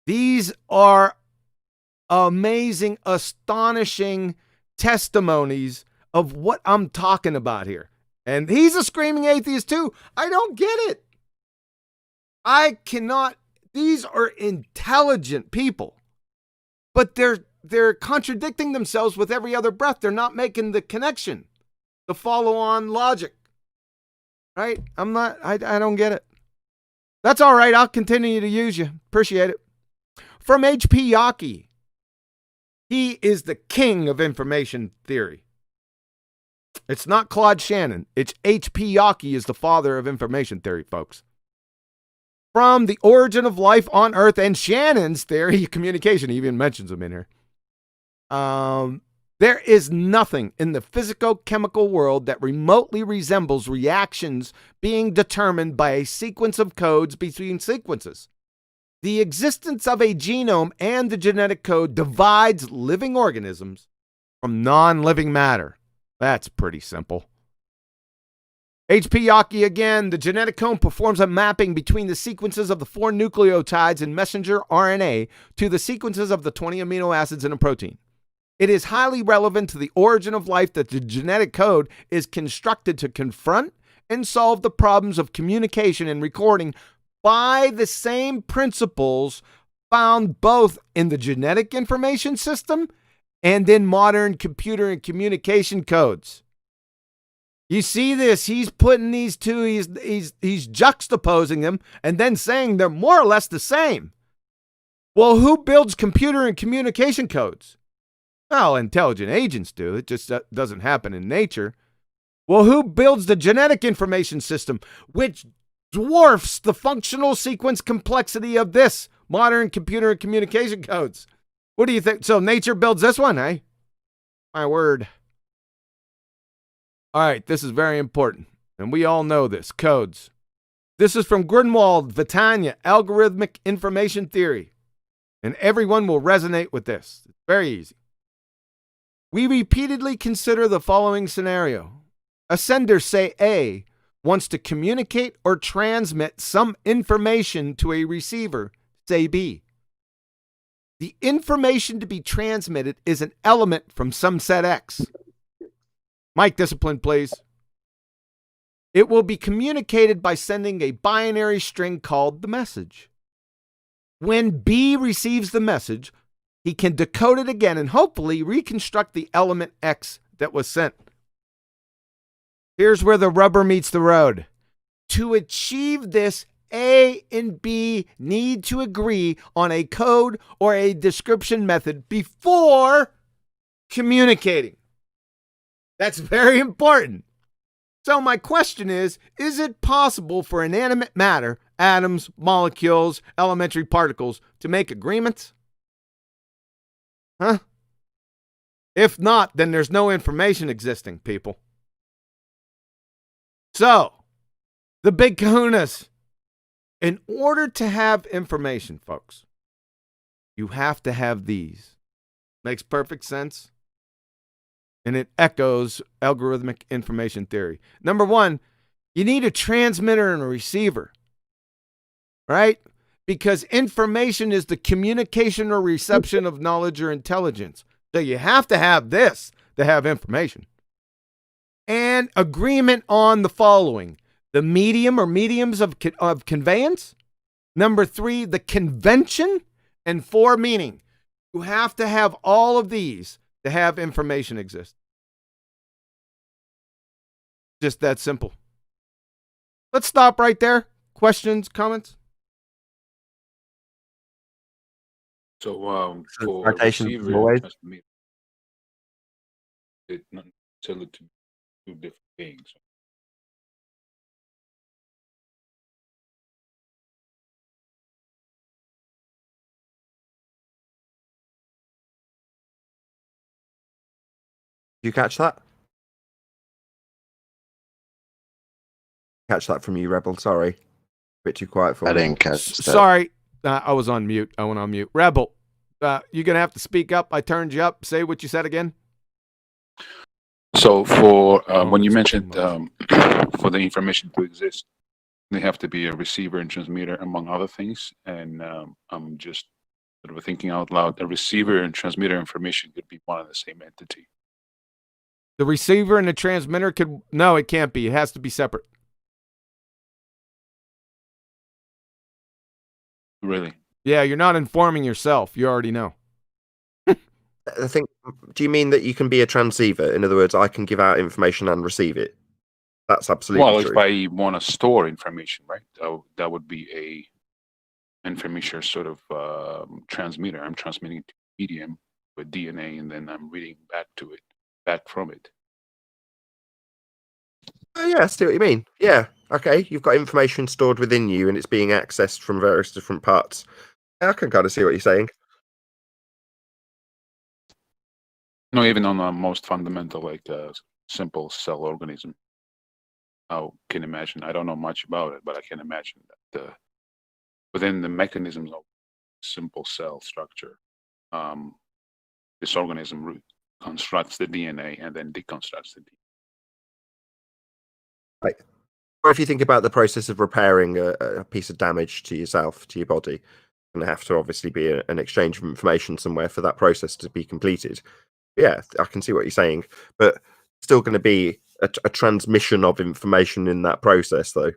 These are amazing, astonishing testimonies of what I'm talking about here. And he's a screaming atheist too. I don't get it. I cannot. These are intelligent people, but they're contradicting themselves with every other breath. They're not making the connection, the follow-on logic. Right? I don't get it. That's all right. I'll continue to use you. Appreciate it. From H.P. Yockey. He is the king of information theory. It's not Claude Shannon. It's H.P. Yockey is the father of information theory, folks. from the origin of life on Earth and Shannon's theory of communication. He even mentions them in here. There is nothing in the physico-chemical world that remotely resembles reactions being determined by a sequence of codes between sequences. The existence of a genome and the genetic code divides living organisms from non-living matter. That's pretty simple. H.P. Yaki again, the genetic code performs a mapping between the sequences of the 4 nucleotides in messenger RNA to the sequences of the 20 amino acids in a protein. It is highly relevant to the origin of life that the genetic code is constructed to confront and solve the problems of communication and recording by the same principles found both in the genetic information system and in modern computer and communication codes. You see this? He's putting these two, he's juxtaposing them and then saying they're more or less the same. Well, who builds computer and communication codes? Well, intelligent agents do. It just doesn't happen in nature. Well, who builds the genetic information system, which dwarfs the functional sequence complexity of this modern computer and communication codes? What do you think? So nature builds this one, eh? My word. All right, this is very important, and we all know this. Codes. This is from Grunwald, Vitania, Algorithmic Information Theory, and everyone will resonate with this. It's very easy. We repeatedly consider the following scenario. A sender, say A, wants to communicate or transmit some information to a receiver, say B. The information to be transmitted is an element from some set X. Mic discipline, please. It will be communicated by sending a binary string called the message. When B receives the message, he can decode it again and hopefully reconstruct the element X that was sent. Here's where the rubber meets the road. To achieve this, A and B need to agree on a code or a description method before communicating. That's very important. So my question is it possible for inanimate matter, atoms, molecules, elementary particles, to make agreements? Huh? If not, then there's no information existing, people. So, the big kahunas. In order to have information, folks, you have to have these. Makes perfect sense. And it echoes algorithmic information theory. Number one, you need a transmitter and a receiver, right? Because information is the communication or reception of knowledge or intelligence. So you have to have this to have information. And agreement on the following: the medium or mediums of conveyance. Number 3, the convention. And 4, meaning. You have to have all of these to have information exist. Just that simple. Let's stop right there. Questions, comments? So for Citation receiver always. and transmitter, it's not necessarily to be 2 different things. Did you catch that? Catch that from you, Rebel. Sorry. A bit too quiet for I me. didn't catch that. Sorry, I was on mute. I went on mute. Rebel, you're going to have to speak up. I turned you up. Say what you said again. So for when you it's mentioned too for the information to exist, they have to be a receiver and transmitter, among other things. And I'm just sort of thinking out loud. A receiver and transmitter information could be one and the same entity. The receiver and the transmitter could... No, it can't be. It has to be separate. Really? Yeah, you're not informing yourself. You already know. I think. Do you mean that you can be a transceiver? In other words, I can give out information and receive it. That's absolutely Well, true. if I want to store information, right, that would be a information sort of transmitter. I'm transmitting to medium with DNA, and then I'm reading back from it. Oh, yeah, I see what you mean. Yeah, okay. You've got information stored within you, and it's being accessed from various different parts. I can kind of see what you're saying. No, even on a most fundamental, like simple cell organism, I can imagine. I don't know much about it, but I can imagine that within the mechanisms of simple cell structure, this organism constructs the DNA and then deconstructs the DNA. Right. Or if you think about the process of repairing a piece of damage to yourself, to your body, going to have to obviously be an exchange of information somewhere for that process to be completed. Yeah, I can see what you're saying, but still going to be a transmission of information in that process, though.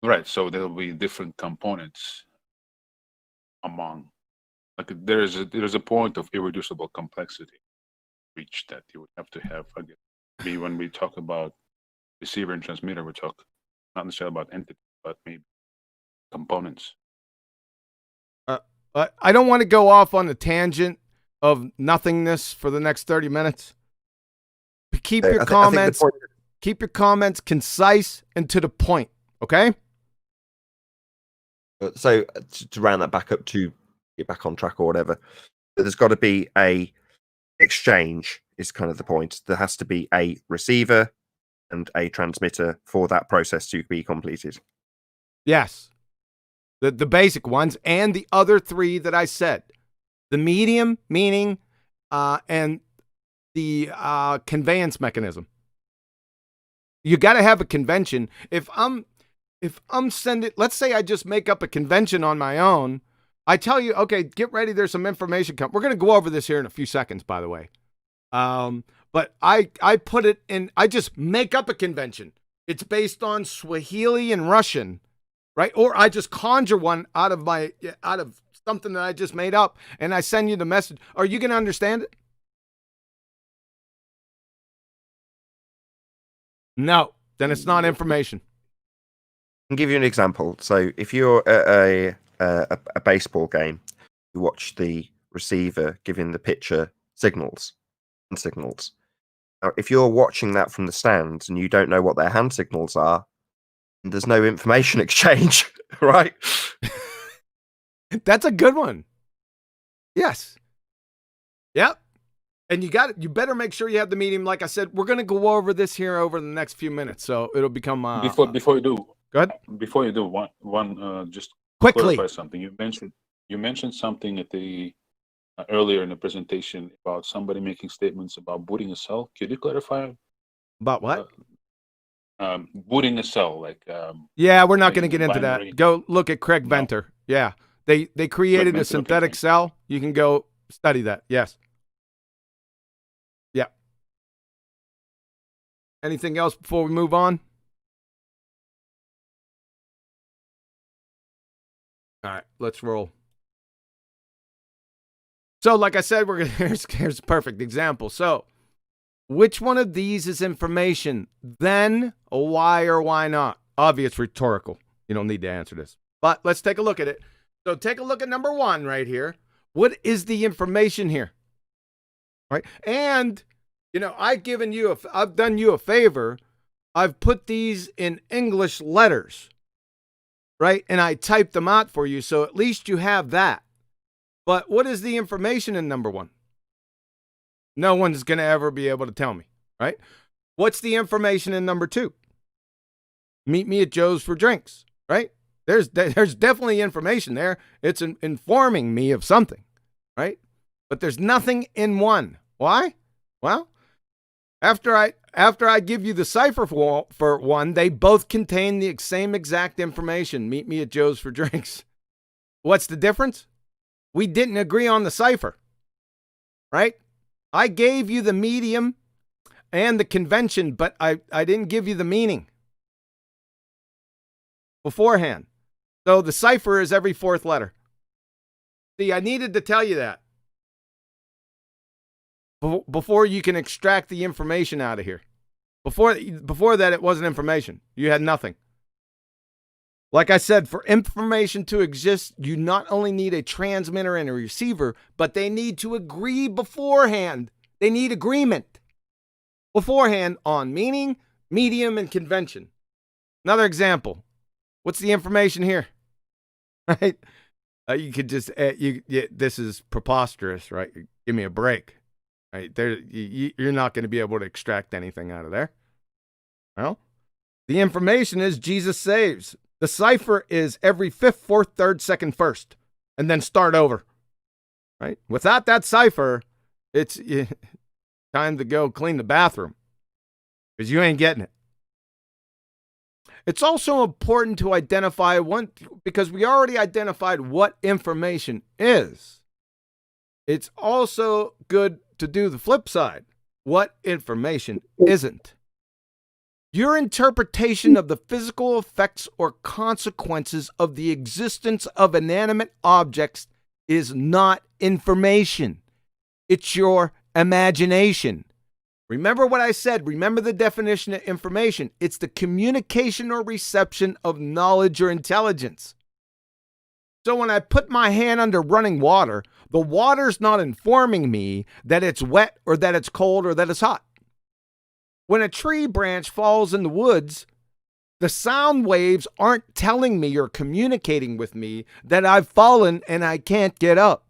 Right. So there will be different components among, like there's a point of irreducible complexity reached that you would have to have. Again, when we talk about receiver and transmitter, we talk not necessarily about entity, but maybe components. I don't want to go off on a tangent of nothingness for the next 30 minutes. Keep your comments concise and to the point, okay? So to round that back up to get back on track or whatever, there's got to be a exchange is kind of the point. There has to be a receiver and a transmitter for that process to be completed. Yes. The basic ones and the other three that I said. The medium, meaning, and the conveyance mechanism. You got to have a convention. If I'm sending, let's say I just make up a convention on my own. I tell you, okay, get ready. There's some information coming. We're going to go over this here in a few seconds, by the way. But I put it in, I just make up a convention. It's based on Swahili and Russian, right? Or I just conjure one out of something that I just made up, and I send you the message. Are you going to understand it? No, then it's not information. I can give you an example. So if you're at a baseball game, you watch the receiver giving the pitcher signals. Now, if you're watching that from the stands and you don't know what their hand signals are, there's no information exchange, right? That's a good one. Yes. Yep. And you better make sure you have the medium. Like I said, we're going to go over this here over the next few minutes, so it'll become before you do. Go ahead. Before you do, one just quickly clarify something. You mentioned something at the earlier in the presentation about somebody making statements about booting a cell. Could you clarify? About what? Booting a cell, like. Yeah, we're not going to get into that. Go look at Craig Venter. Yeah, they created a synthetic cell. You can go study that. Yes. Yeah. Anything else before we move on? All right, let's roll. So, like I said, here's a perfect example. So, which one of these is information? Then, why or why not? Obvious rhetorical. You don't need to answer this. But let's take a look at it. So, take a look at number one right here. What is the information here? Right? And, I've done you a favor. I've put these in English letters. Right? And I typed them out for you, so at least you have that. But what is the information in number one? No one's going to ever be able to tell me, right? What's the information in number two? Meet me at Joe's for drinks, right? There's definitely information there. It's informing me of something, right? But there's nothing in one. Why? Well, after I give you the cipher for one, they both contain the same exact information. Meet me at Joe's for drinks. What's the difference? We didn't agree on the cipher, right? I gave you the medium and the convention, but I didn't give you the meaning beforehand. So the cipher is every fourth letter. See, I needed to tell you that before you can extract the information out of here. Before that, it wasn't information. You had nothing. Like I said, for information to exist, you not only need a transmitter and a receiver, but they need to agree beforehand. They need agreement. beforehand on meaning, medium, and convention. Another example. What's the information here? Right? You could just, this is preposterous, right? Give me a break. Right? You're not going to be able to extract anything out of there. Well, the information is Jesus saves. The cipher is every 5th, 4th, 3rd, 2nd, 1st, and then start over. Right? Without that cipher, it's time to go clean the bathroom because you ain't getting it. It's also important to identify one, because we already identified what information is. It's also good to do the flip side. What information isn't. Your interpretation of the physical effects or consequences of the existence of inanimate objects is not information. It's your imagination. Remember what I said. Remember the definition of information. It's the communication or reception of knowledge or intelligence. So when I put my hand under running water, the water's not informing me that it's wet or that it's cold or that it's hot. When a tree branch falls in the woods, the sound waves aren't telling me or communicating with me that I've fallen and I can't get up.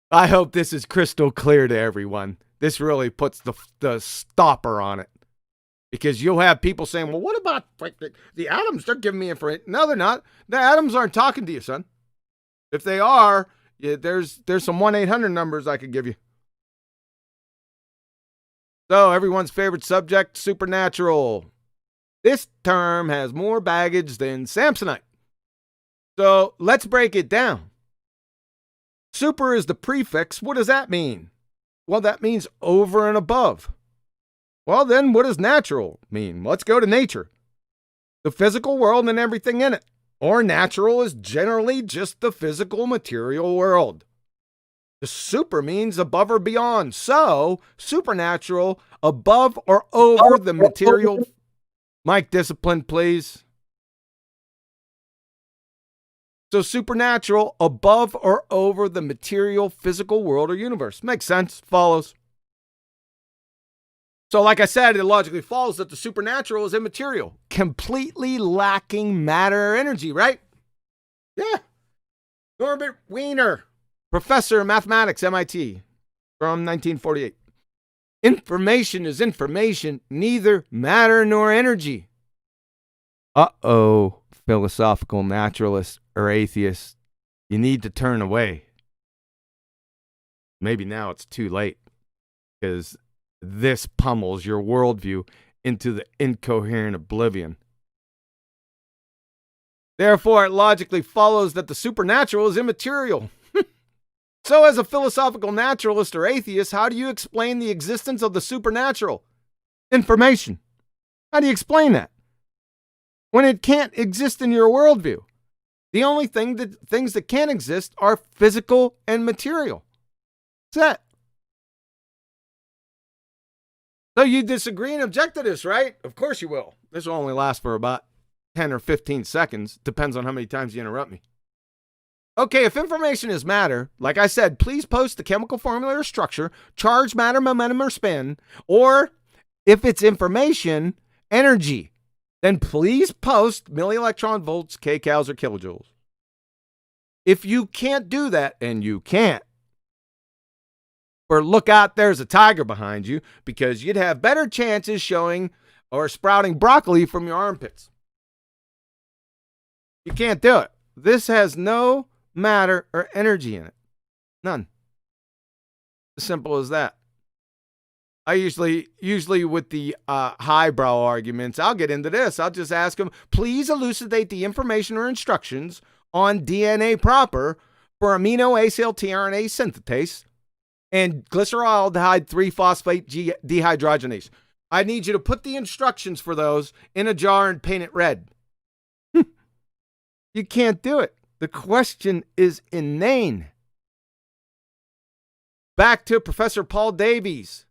I hope this is crystal clear to everyone. This really puts the stopper on it. Because you'll have people saying, well, what about the atoms? They're giving me information. No, they're not. The atoms aren't talking to you, son. If they are, there's some 1-800 numbers I could give you. So, everyone's favorite subject, supernatural. This term has more baggage than Samsonite. So, let's break it down. Super is the prefix. What does that mean? Well, that means over and above. Well, then what does natural mean? Let's go to nature. The physical world and everything in it. Or natural is generally just the physical material world. The super means above or beyond. So, supernatural, above or over the material. Mike, discipline, please. So supernatural, above or over the material, physical world or universe. Makes sense. Follows. So like I said, it logically follows that the supernatural is immaterial, completely lacking matter or energy, right? Yeah. Norbert Wiener, professor of mathematics, MIT, from 1948. Information is information, neither matter nor energy. Uh-oh, philosophical naturalists or atheists, you need to turn away. Maybe now it's too late, because this pummels your worldview into the incoherent oblivion. Therefore, it logically follows that the supernatural is immaterial. So as a philosophical naturalist or atheist, how do you explain the existence of the supernatural? Information. How do you explain that? When it can't exist in your worldview. The only things that can exist are physical and material. That's it. So you disagree and object to this, right? Of course you will. This will only last for about 10 or 15 seconds. Depends on how many times you interrupt me. Okay, if information is matter, like I said, please post the chemical formula or structure, charge, matter, momentum, or spin. Or if it's information, energy, then please post millielectron volts, kcals, or kilojoules. If you can't do that, and you can't, or look out, there's a tiger behind you, because you'd have better chances showing or sprouting broccoli from your armpits. You can't do it. This has no matter or energy in it. None. As simple as that. I usually with the highbrow arguments, I'll get into this. I'll just ask them, please elucidate the information or instructions on DNA proper for amino acyl tRNA synthetase and glyceraldehyde 3-phosphate dehydrogenase. I need you to put the instructions for those in a jar and paint it red. You can't do it. The question is inane. Back to Professor Paul Davies.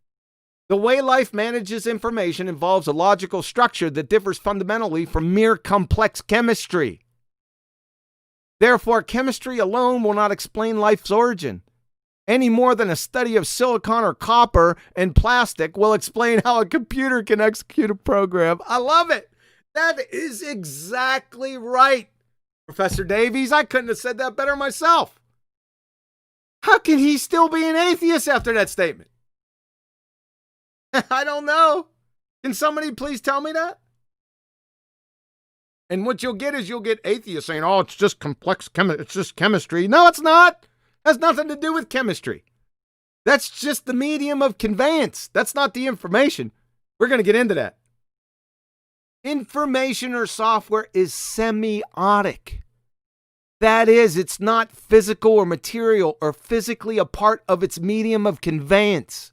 The way life manages information involves a logical structure that differs fundamentally from mere complex chemistry. Therefore, chemistry alone will not explain life's origin. any more than a study of silicon or copper and plastic will explain how a computer can execute a program. I love it. That is exactly right, Professor Davies. I couldn't have said that better myself. How can he still be an atheist after that statement? I don't know. Can somebody please tell me that? And what you'll get is you'll get atheists saying, oh, it's just complex it's just chemistry. No, it's not. It has nothing to do with chemistry. That's just the medium of conveyance. That's not the information. We're going to get into that. Information or software is semiotic. That is, it's not physical or material or physically a part of its medium of conveyance.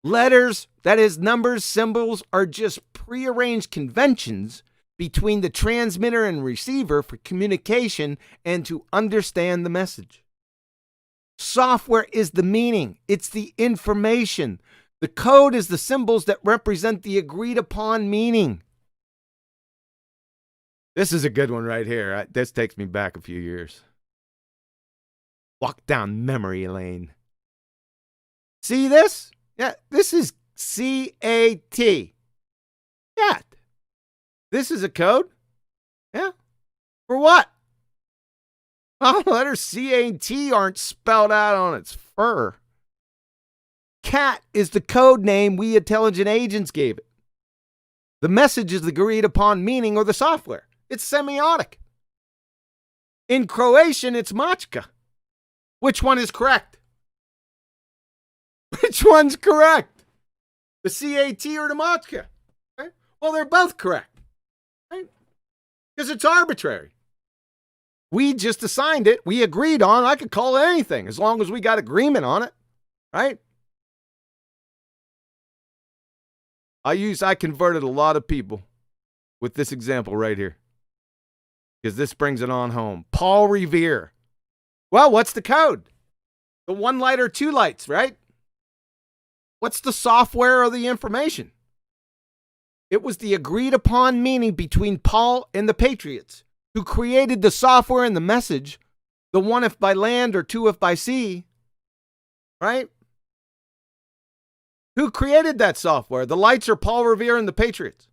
Letters, that is, numbers, symbols, are just prearranged conventions between the transmitter and receiver for communication and to understand the message. Software is the meaning. It's the information. The code is the symbols that represent the agreed upon meaning. This is a good one right here. This takes me back a few years. Walk down memory lane. See this? Yeah, this is CAT. Cat. This is a code? Yeah. For what? Well, the letters C, A, and T aren't spelled out on its fur. Cat is the code name we intelligent agents gave it. The message is the agreed upon meaning or the software. It's semiotic. In Croatian, it's Mačka. Which one is correct? Which one's correct? The CAT or the Mačka? Right? Well, they're both correct. Right? Because it's arbitrary. We just assigned it. We agreed on. I could call it anything as long as we got agreement on it. Right? I converted a lot of people with this example right here. Because this brings it on home. Paul Revere. Well, what's the code? The 1 light or 2 lights, right? What's the software or the information? It was the agreed upon meaning between Paul and the Patriots, who created the software and the message, the 1 if by land or 2 if by sea, right? Who created that software? The lights are Paul Revere and the Patriots.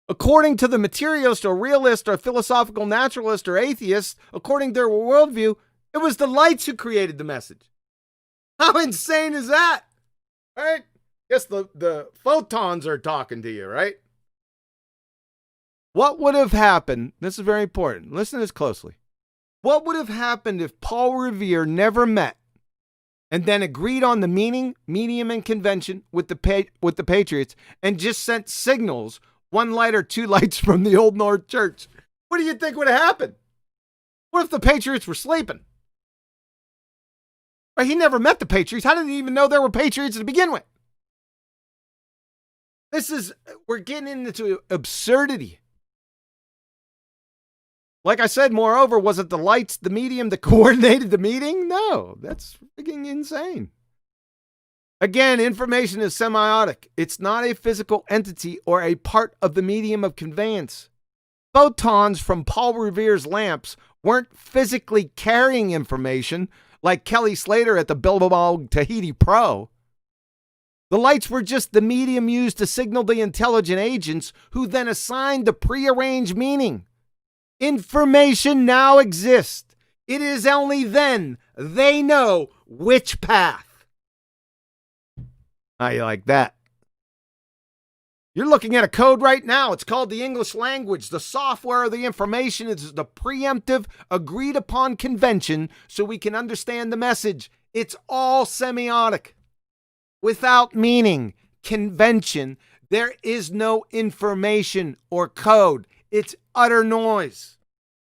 According to the materialist or realist or philosophical naturalist or atheist, according to their worldview, it was the lights who created the message. How insane is that? Right? Guess the photons are talking to you, right? What would have happened? This is very important. Listen to this closely. What would have happened if Paul Revere never met and then agreed on the meaning, medium, and convention with the Patriots and just sent signals, 1 light or 2 lights from the Old North Church? What do you think would have happened? What if the Patriots were sleeping? Or he never met the Patriots. How did he even know there were Patriots to begin with? We're getting into absurdity. Like I said, moreover, was it the lights, the medium that coordinated the meeting? No, that's freaking insane. Again, information is semiotic. It's not a physical entity or a part of the medium of conveyance. Photons from Paul Revere's lamps weren't physically carrying information like Kelly Slater at the Bilbao Tahiti Pro. The lights were just the medium used to signal the intelligent agents who then assigned the prearranged meaning. Information now exists. It is only then they know which path. How you like that? You're looking at a code right now. It's called the English language. The software of the information is the preemptive, agreed upon convention so we can understand the message. It's all semiotic. Without meaning, convention, there is no information or code. It's utter noise.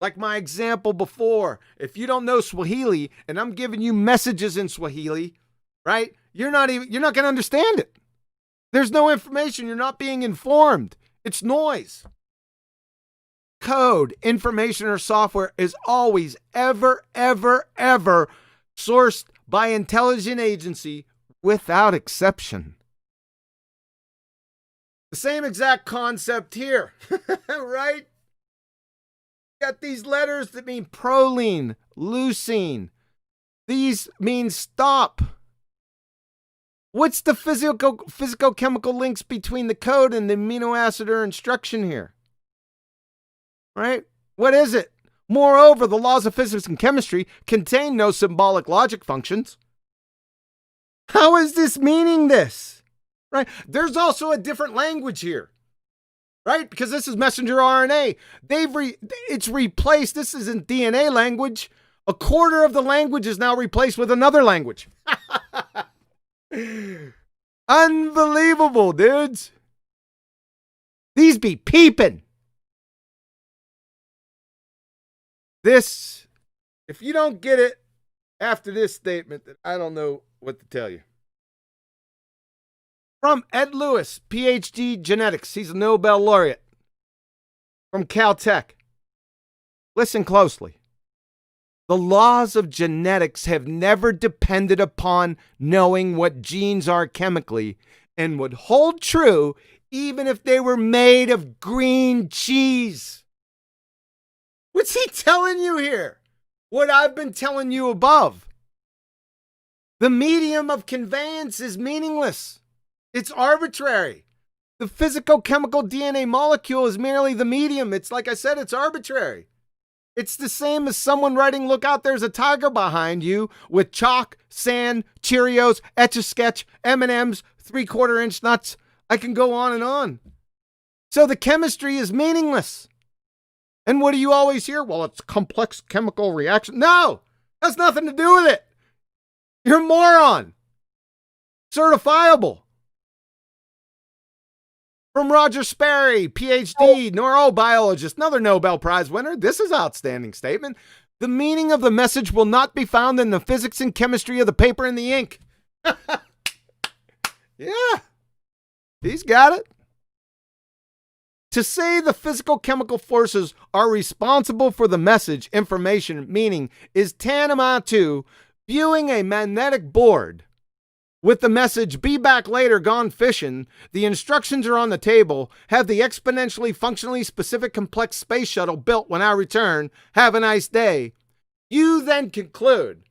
Like my example before, if you don't know Swahili and I'm giving you messages in Swahili, right? You're not going to understand it. There's no information. You're not being informed. It's noise. Code, information, or software is always, ever, ever, ever sourced by intelligent agency without exception. The same exact concept here, right? Got these letters that mean proline, leucine, These mean stop. What's the physicochemical links between the code and the amino acid or instruction here? Right? What is it? Moreover, the laws of physics and chemistry contain no symbolic logic functions. How is this meaning this? Right? There's also a different language here. Right? Because this is messenger RNA. It's replaced. This isn't DNA language. A quarter of the language is now replaced with another language. Unbelievable, dudes. These be peeping. This, if you don't get it after this statement, then I don't know what to tell you. From Ed Lewis, PhD genetics. He's a Nobel laureate from Caltech. Listen closely. The laws of genetics have never depended upon knowing what genes are chemically and would hold true even if they were made of green cheese. What's he telling you here? What I've been telling you above. The medium of conveyance is meaningless. It's arbitrary. The physicochemical DNA molecule is merely the medium. It's like I said, it's arbitrary. It's the same as someone writing, look out, there's a tiger behind you with chalk, sand, Cheerios, Etch-a-Sketch, M&Ms, 3/4 inch nuts. I can go on and on. So the chemistry is meaningless. And what do you always hear? Well, it's complex chemical reaction. No, that's nothing to do with it. You're a moron. Certifiable. From Roger Sperry, PhD, neurobiologist, another Nobel Prize winner. This is an outstanding statement. The meaning of the message will not be found in the physics and chemistry of the paper and the ink. Yeah, he's got it. To say the physical chemical forces are responsible for the message, information, meaning is tantamount to viewing a magnetic board with the message, be back later, gone fishing, the instructions are on the table, have the exponentially functionally specific complex space shuttle built when I return, have a nice day. You then conclude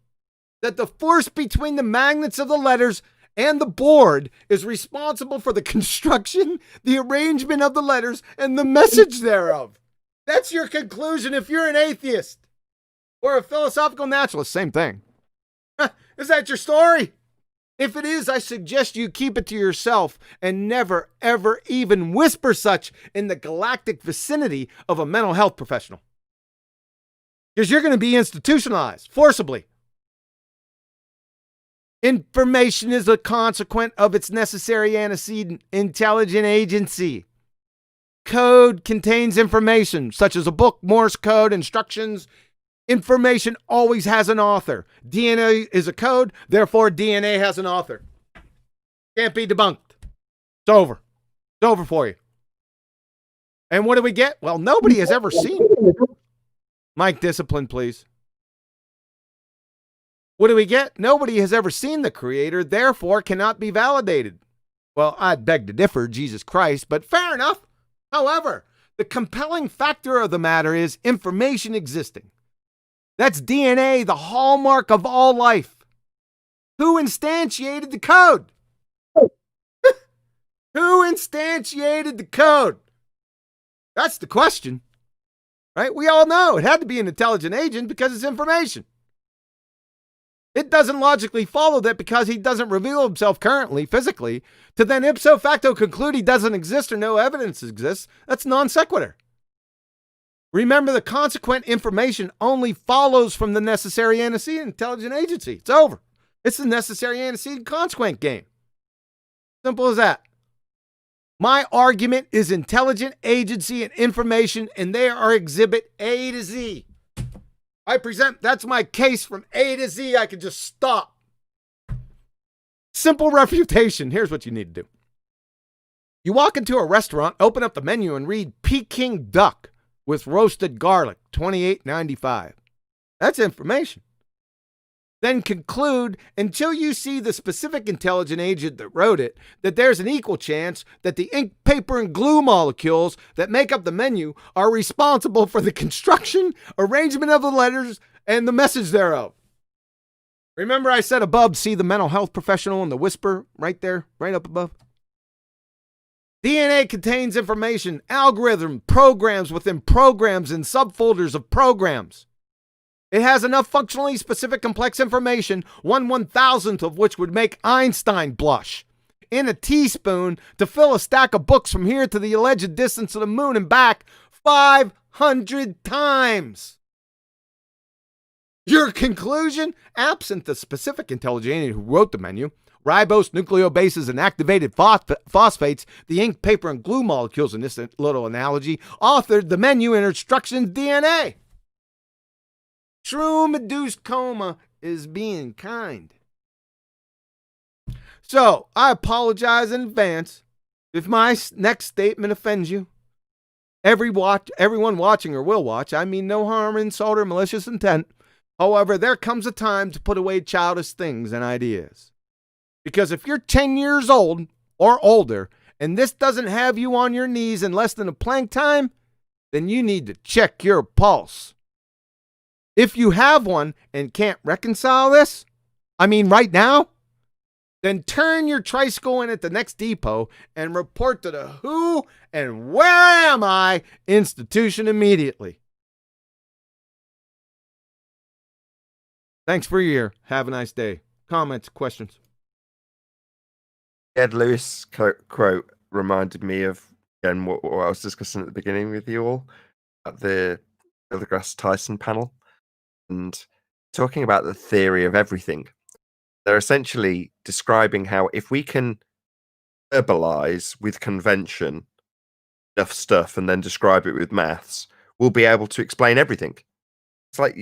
that the force between the magnets of the letters and the board is responsible for the construction, the arrangement of the letters, and the message thereof. That's your conclusion if you're an atheist or a philosophical naturalist. Same thing. Is that your story? If it is, I suggest you keep it to yourself and never, ever even whisper such in the galactic vicinity of a mental health professional. Because you're going to be institutionalized forcibly. Information is a consequent of its necessary antecedent, intelligent agency. Code contains information, such as a book, Morse code, instructions. Information always has an author. DNA is a code, therefore DNA has an author. Can't be debunked. It's over. It's over for you. And what do we get? Well, nobody has ever seen. Mike, discipline, please. What do we get? Nobody has ever seen the Creator, therefore cannot be validated. Well, I'd beg to differ, Jesus Christ, but fair enough. However, the compelling factor of the matter is information existing. That's DNA, the hallmark of all life. Who instantiated the code? Who instantiated the code? That's the question, right? We all know it had to be an intelligent agent because it's information. It doesn't logically follow that because he doesn't reveal himself currently, physically, to then ipso facto conclude he doesn't exist or no evidence exists. That's non sequitur. Remember, the consequent information only follows from the necessary antecedent intelligent agency. It's over. It's the necessary antecedent consequent game. Simple as that. My argument is intelligent agency and information, and they are exhibit A to Z. I present, that's my case from A to Z. I can just stop. Simple refutation. Here's what you need to do. You walk into a restaurant, open up the menu, and read Peking duck with roasted garlic, $28.95. That's information. Then conclude, until you see the specific intelligent agent that wrote it, that there's an equal chance that the ink, paper, and glue molecules that make up the menu are responsible for the construction, arrangement of the letters, and the message thereof. Remember I said above, see the mental health professional and the whisper right there, right up above? DNA contains information, algorithm, programs within programs and subfolders of programs. It has enough functionally specific complex information, 1/1000th of which would make Einstein blush, in a teaspoon to fill a stack of books from here to the alleged distance of the moon and back 500 times. Your conclusion? Absent the specific intelligent alien who wrote the menu, ribose, nucleobases, and activated phosphates, the ink, paper, and glue molecules in this little analogy, authored the menu and instructions DNA. Shroom-induced coma is being kind. So, I apologize in advance if my next statement offends you. Everyone watching or will watch, I mean no harm, insult, or malicious intent. However, there comes a time to put away childish things and ideas. Because if you're 10 years old or older, and this doesn't have you on your knees in less than a plank time, then you need to check your pulse. If you have one and can't reconcile this, I mean right now, then turn your tricycle in at the next depot and report to the Who and Where Am I institution immediately. Thanks for your ear. Have a nice day. Comments, questions? Ed Lewis quote reminded me of, again, what I was discussing at the beginning with you all at the Neil deGrasse Tyson panel, and talking about the theory of everything. They're essentially describing how if we can verbalize with convention enough stuff and then describe it with maths, we'll be able to explain everything. It's like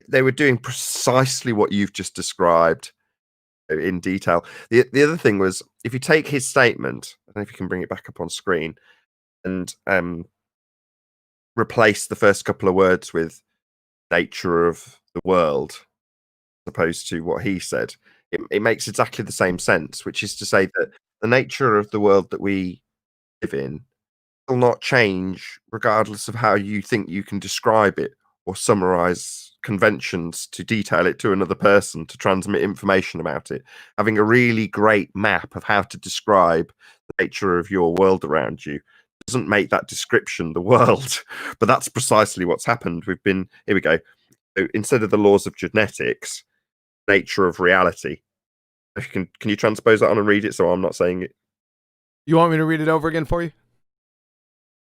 they were doing precisely what you've just described in detail. The other thing was, if you take his statement, I don't know if you can bring it back up on screen, and replace the first couple of words with nature of the world, as opposed to what he said, it makes exactly the same sense, which is to say that the nature of the world that we live in will not change regardless of how you think you can describe it or summarize conventions to detail it to another person to transmit information about it. Having a really great map of how to describe the nature of your world around you doesn't make that description the world. But that's precisely what's happened. Here we go. So instead of the laws of genetics, nature of reality. If you can you transpose that on and read it so I'm not saying it? You want me to read it over again for you?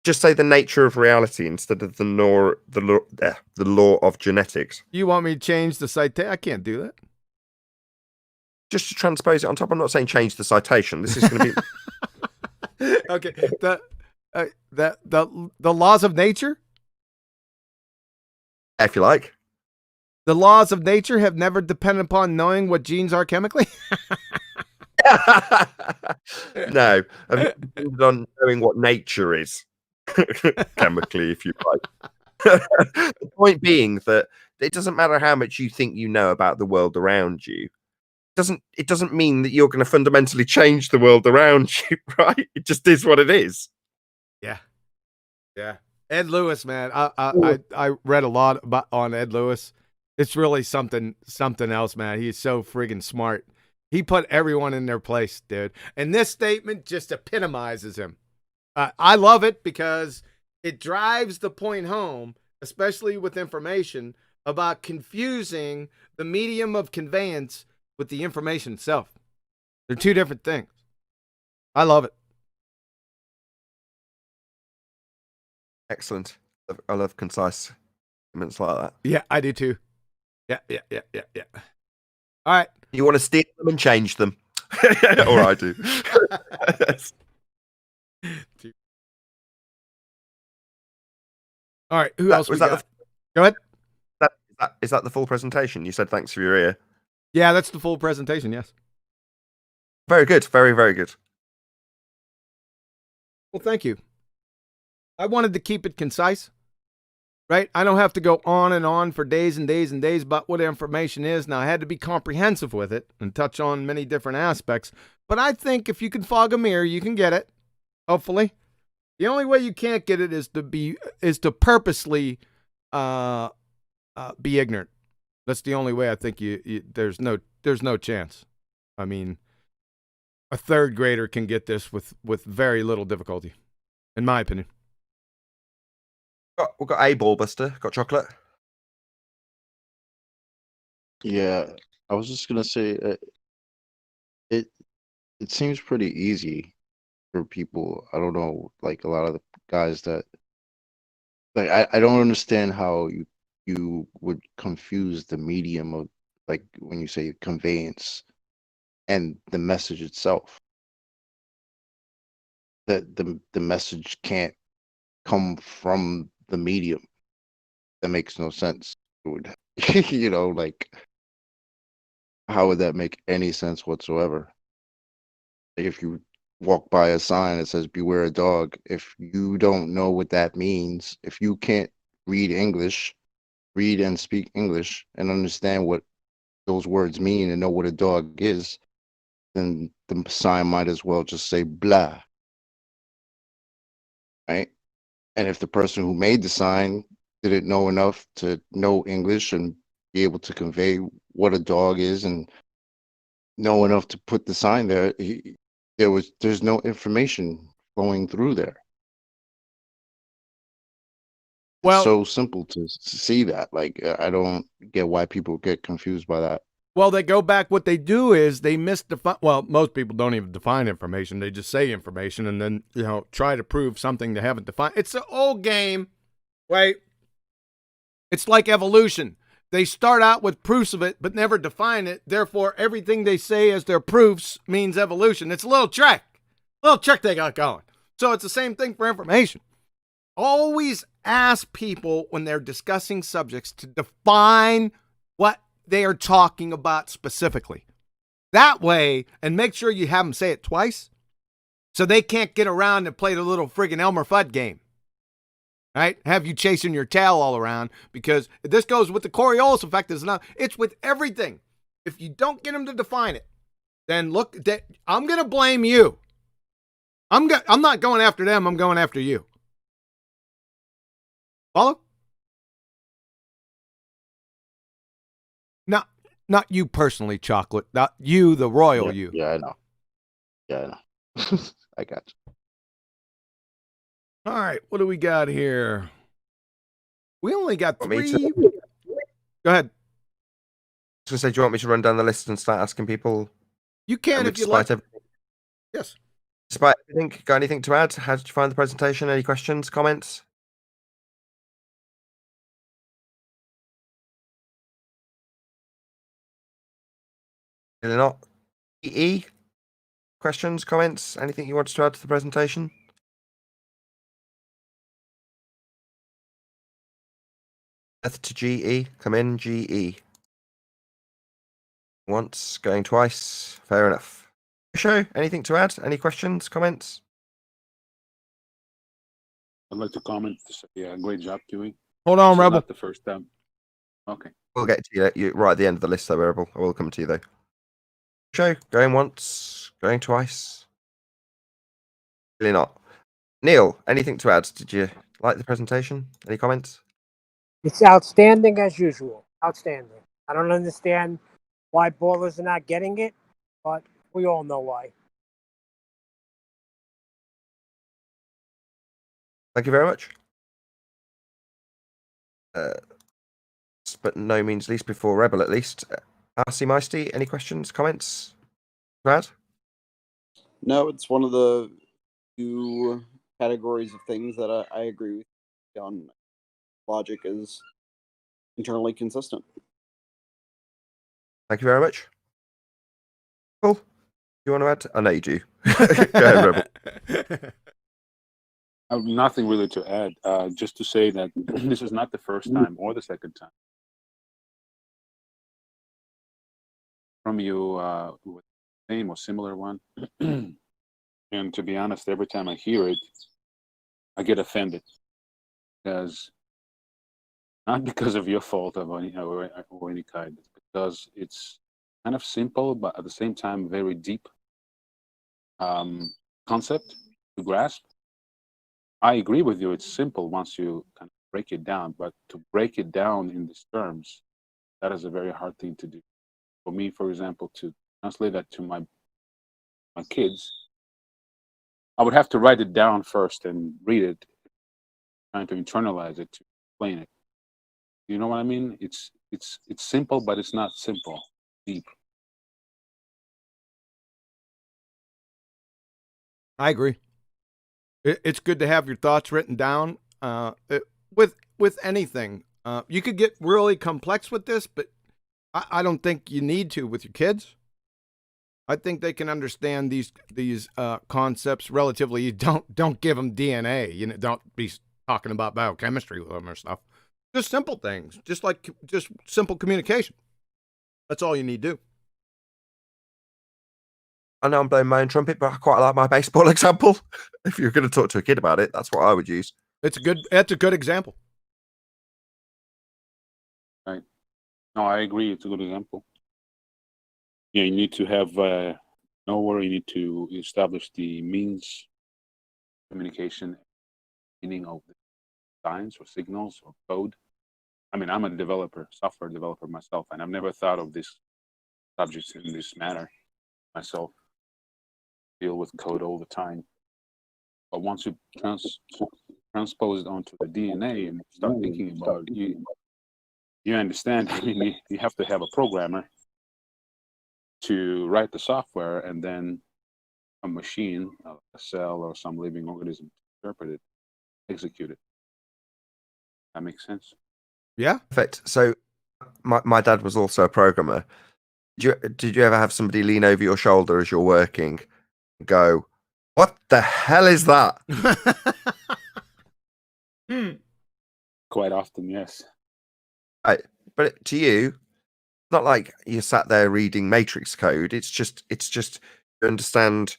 Just say the nature of reality instead of the law of genetics. You want me to change the citation? I can't do that. Just to transpose it on top. I'm not saying change the citation. This is going to be okay. The laws of nature. If you like. The laws of nature have never depended upon knowing what genes are chemically. No, I've depended on knowing what nature is. Chemically, if you like. The point being that it doesn't matter how much you think you know about the world around you. It doesn't mean that you're going to fundamentally change the world around you, right? It just is what it is. Yeah. Ed Lewis, man. I read a lot on Ed Lewis. It's really something else, man. He's so friggin' smart. He put everyone in their place, dude. And this statement just epitomizes him. I love it because it drives the point home, especially with information, about confusing the medium of conveyance with the information itself. They're two different things. I love it. Excellent. I love concise statements like that. Yeah, I do too. Yeah. All right. You want to steal them and change them. Or I do. All right, who else we got? Go ahead. Is that the full presentation? You said thanks for your ear. Yeah, that's the full presentation, yes. Very good. Very, very good. Well, thank you. I wanted to keep it concise, right? I don't have to go on and on for days and days and days about what information is. Now, I had to be comprehensive with it and touch on many different aspects. But I think if you can fog a mirror, you can get it, hopefully. The only way you can't get it is to purposely be ignorant. That's the only way I think there's no chance. I mean, a third grader can get this with very little difficulty, in my opinion. We've got a ballbuster. Got chocolate. Yeah, I was just gonna say it seems pretty easy for people. I don't know, like a lot of the guys that like I don't understand how you would confuse the medium of like when you say conveyance and the message itself. That the message can't come from the medium. That makes no sense. It would you know, like how would that make any sense whatsoever? Like if you walk by a sign that says beware a dog, if you don't know what that means, if you can't read English, read and speak English and understand what those words mean and know what a dog is, then the sign might as well just say blah. Right? And if the person who made the sign didn't know enough to know English and be able to convey what a dog is and know enough to put the sign there, there's no information flowing through there. It's Well, so simple to see that. Like I don't get why people get confused by that. Well, they go back. What they do is they misdefine. Well, most people don't even define information. They just say information and then, try to prove something they haven't defined. It's an old game, right? It's like evolution. They start out with proofs of it, but never define it. Therefore, everything they say as their proofs means evolution. It's a little trick they got going. So it's the same thing for information. Always ask people when they're discussing subjects to define what they are talking about specifically. That way, and make sure you have them say it twice so they can't get around and play the little friggin' Elmer Fudd game. Right? Have you chasing your tail all around, because this goes with the Coriolis effect. It's with everything. If you don't get them to define it, then look, I'm going to blame you. I'm not going after them. I'm going after you. Follow? Not you personally, Chocolate. Not you, the royal you. Yeah, I know. Yeah, I know. I got you. All right, what do we got here? We only got 3. Go ahead. I was going to say, do you want me to run down the list and start asking people? You can if you like. Yes. Despite everything, got anything to add? How did you find the presentation? Any questions, comments? Really not. EE? Questions, comments? Anything you wanted to add to the presentation? F to GE. Come in, GE. Once, going twice. Fair enough. Show, anything to add? Any questions, comments? I'd like to comment. Yeah, great job, Dewey. Hold on, Rebel. Not the first time. Okay. We'll get to you right at the end of the list, though, Rebel. I will come to you, though. Show, going once, going twice. Really not. Neil, anything to add? Did you like the presentation? Any comments? It's outstanding as usual. Outstanding. I don't understand why ballers are not getting it, but we all know why. Thank you very much. But no means least before Rebel, at least. RC Meisty, any questions, comments? Brad? No, it's one of the few categories of things that I agree with you on. Logic is internally consistent. Thank you very much. Cool. Do you want to add? I know you do. Go ahead, Rebel. I have nothing really to add. Just to say that this is not the first time or the second time from you with the same or similar one. And to be honest, every time I hear it, I get offended, because not because of your fault or any kind, because it's kind of simple, but at the same time very deep concept to grasp. I agree with you. It's simple once you kind of break it down, but to break it down in these terms That is a very hard thing to do. For me, for example, to translate that to my kids, I would have to write it down first and read it, trying to internalize it to explain it. You know what I mean? It's simple, but it's not simple. Deep. I agree. It's good to have your thoughts written down. With anything, you could get really complex with this, but I don't think you need to with your kids. I think they can understand these concepts relatively. You don't give them DNA. You know, don't be talking about biochemistry with them or stuff. Just simple things, just simple communication. That's all you need to do. I know I'm blowing my own trumpet, but I quite like my baseball example. If you're going to talk to a kid about it, that's what I would use. That's a good example. Right. No, I agree. It's a good example. Yeah, you need to have know where you need to establish the means, communication, meaning of the signs or signals or code. I mean, I'm a developer, software developer myself, and I've never thought of these subjects in this manner myself. Deal with code all the time. But once you transpose it onto the DNA and start thinking about it, you understand. I mean, you have to have a programmer to write the software, and then a machine, a cell or some living organism, to interpret it, execute it. That makes sense? Yeah. Perfect. So my dad was also a programmer. Did you ever have somebody lean over your shoulder as you're working and go, "What the hell is that?" Quite often, yes. Right. But to you, it's not like you sat there reading matrix code. It's just you understand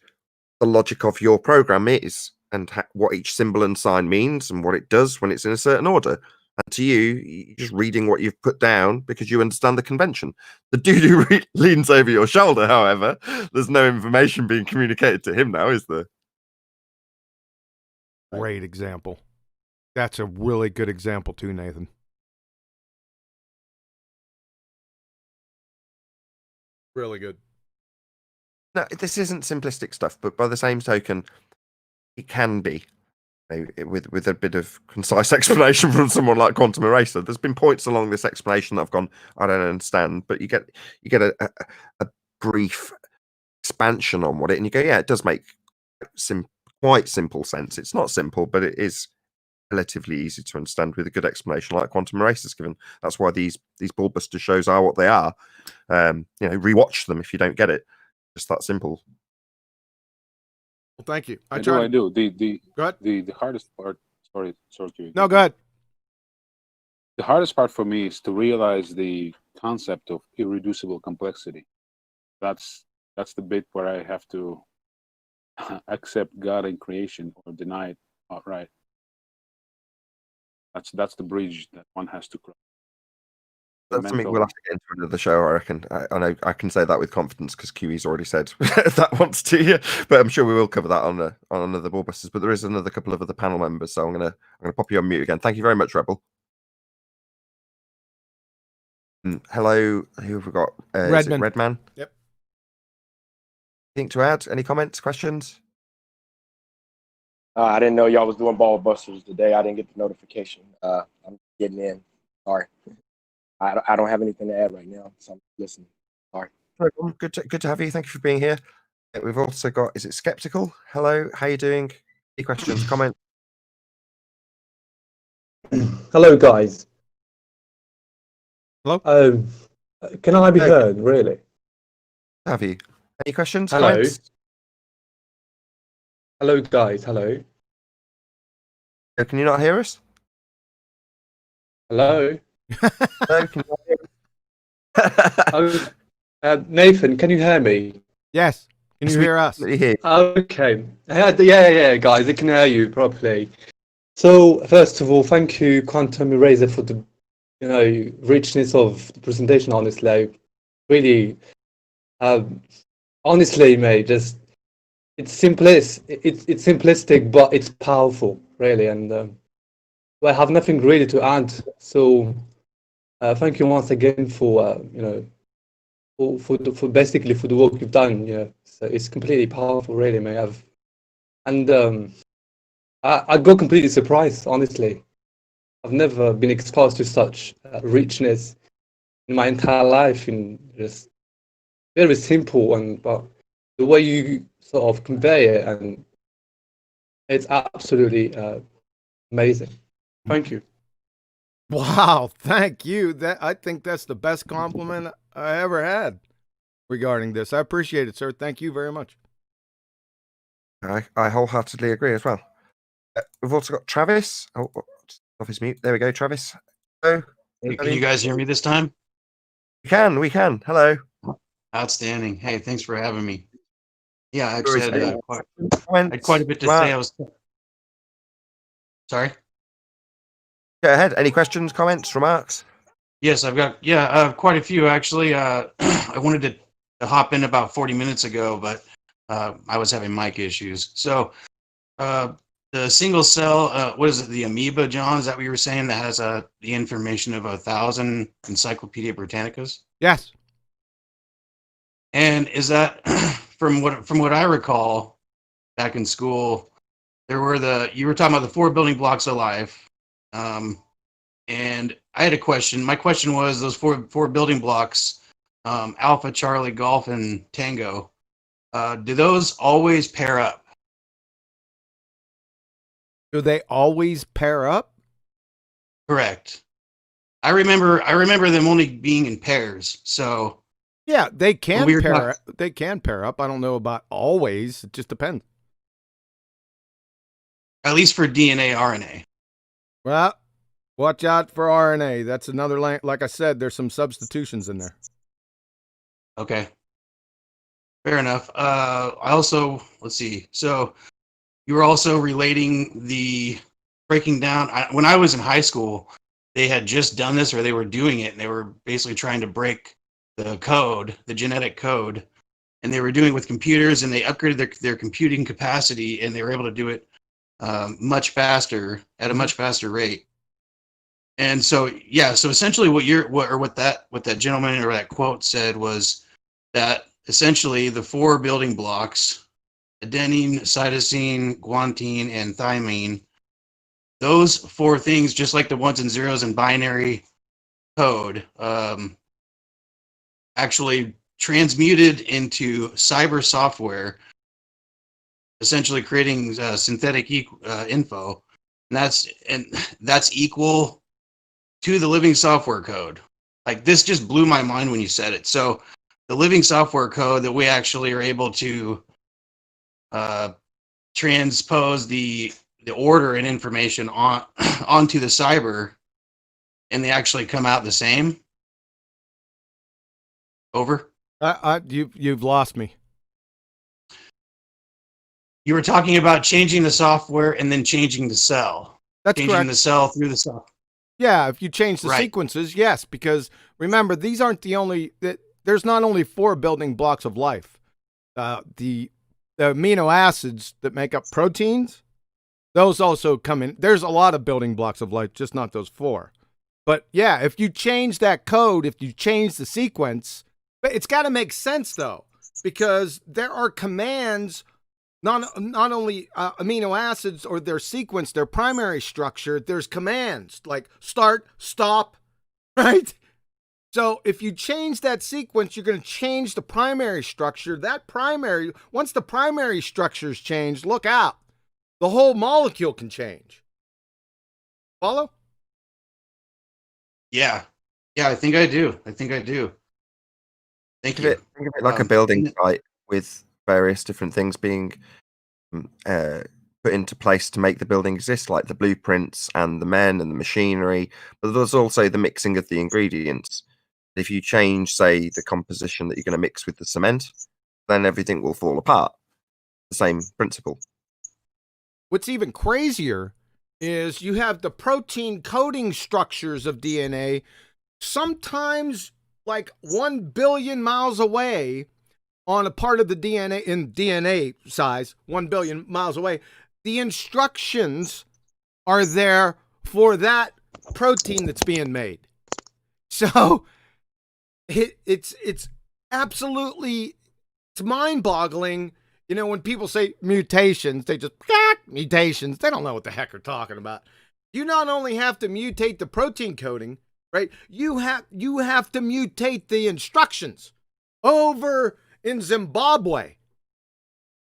the logic of your program is, and what each symbol and sign means, and what it does when it's in a certain order. And to you, you're just reading what you've put down because you understand the convention. The dude who leans over your shoulder, however, there's no information being communicated to him now, is there? Great example. That's a really good example too, Nathan. Really good. No, this isn't simplistic stuff, but by the same token, it can be. With a bit of concise explanation from someone like Quantum Eraser. There's been points along this explanation that I've gone, I don't understand, but you get a brief expansion on what it, and you go, yeah, it does make quite simple sense. It's not simple, but it is relatively easy to understand with a good explanation like Quantum Eraser's given. That's why these BALLBUSTERS shows are what they are. Rewatch them if you don't get it. Just that simple. Well, thank you. I do. The hardest part. Sorry. No, go ahead. The hardest part for me is to realize the concept of irreducible complexity. That's the bit where I have to accept God and creation or deny it outright. That's the bridge that one has to cross. That's something we'll have to get into another show, I reckon. I know I can say that with confidence because QE's already said that once to you, but I'm sure we will cover that on another BALLBUSTERS. But there is another couple of other panel members, so I'm gonna pop you on mute again. Thank you very much, Rebel. Hello, who have we got? Redman. Redman. Yep. Anything to add? Any comments, questions? I didn't know y'all was doing BALLBUSTERS today. I didn't get the notification. I'm getting in. Sorry. I don't have anything to add right now, so I'm listening. Sorry. Good to have you. Thank you for being here. We've also got, is it Skeptical? Hello, how you doing? Any questions, comments? Hello, guys. Hello. Can I be heard, really? Have you? Any questions, Hello. comments? Hello, guys. Hello. Can you not hear us? Hello. Hello, can you not hear us? Nathan, can you hear me? Yes. Can you hear us? Okay. Yeah, guys, I can hear you properly. So, first of all, thank you, Quantum Eraser, for the richness of the presentation. Honestly, really, honestly, mate, just it's simplistic, but it's powerful, really, and I have nothing really to add. So, Thank you once again for for basically for the work you've done. So it's completely powerful, really, man. I got completely surprised, honestly. I've never been exposed to such richness in my entire life, in just very simple, but the way you sort of convey it, and it's absolutely amazing. Thank you. Wow, thank you. I think that's the best compliment I ever had regarding this. I appreciate it, sir. Thank you very much. I wholeheartedly agree as well. We've also got Travis. Oh, just off his mute. There we go, Travis. Hello. Hey, can you guys hear me this time? We can. Hello. Outstanding. Hey, thanks for having me. Yeah, I Sure, actually had comments, quite a bit to say. I was sorry. Go ahead. Any questions, comments, remarks? Yes, I've got quite a few actually. I wanted to hop in about 40 minutes ago, but I was having mic issues. So the single cell, what is it? The amoeba, John? Is that what you were saying? That has the information of 1,000 Encyclopedia Britannicas? Yes. And is that from what I recall back in school, you were talking about the 4 building blocks of life. And I had a question. My question was those four building blocks, Alpha, Charlie, Golf, and Tango. Do those always pair up? Do they always pair up? Correct. I remember them only being in pairs. So yeah, they can pair. talking, they can pair up. I don't know about always. It just depends. At least for DNA, RNA. Well, watch out for RNA. That's another like I said. There's some substitutions in there. Okay. Fair enough. I also let's see. So you were also relating the breaking down. When I was in high school, they had just done this, or they were doing it, and they were basically trying to break the code, the genetic code, and they were doing it with computers, and they upgraded their computing capacity, and they were able to do it much faster at a much faster rate. And so, yeah, so essentially what that gentleman or that quote said was that essentially the 4 building blocks, adenine, cytosine, guanine, and thymine, those 4 things, just like the ones and zeros in binary code, actually transmuted into cyber software, essentially creating synthetic info, and that's equal to the living software code. Like, this just blew my mind when you said it. So the living software code that we actually are able to transpose the order and information onto the cyber, and they actually come out the same. Over. You've lost me. You were talking about changing the software and then changing the cell. That's changing correct. The cell through the cell. Yeah, if you change the right. sequences, yes, because remember, these aren't the only. There's not only 4 building blocks of life. The amino acids that make up proteins, those also come in. There's a lot of building blocks of life, just not those 4. But yeah, if you change that code, if you change the sequence, but it's got to make sense though, because there are commands. Not only amino acids or their sequence, their primary structure, there's commands like start, stop, right? So if you change that sequence, you're going to change the primary structure. Once the primary structure is changed, look out. The whole molecule can change. Follow? Yeah, I think I do. Thank you. Think of it like a building site with various different things being put into place to make the building exist, like the blueprints and the men and the machinery, but there's also the mixing of the ingredients. If you change, say, the composition that you're going to mix with the cement, then everything will fall apart. The same principle. What's even crazier is you have the protein coding structures of DNA, sometimes like 1 billion miles away on a part of the DNA, in DNA size, 1 billion miles away. The instructions are there for that protein that's being made. So it's absolutely, it's mind-boggling. You know, when people say mutations, they just mutations. They don't know what the heck they're talking about. You not only have to mutate the protein coding, right? You have to mutate the instructions over in Zimbabwe,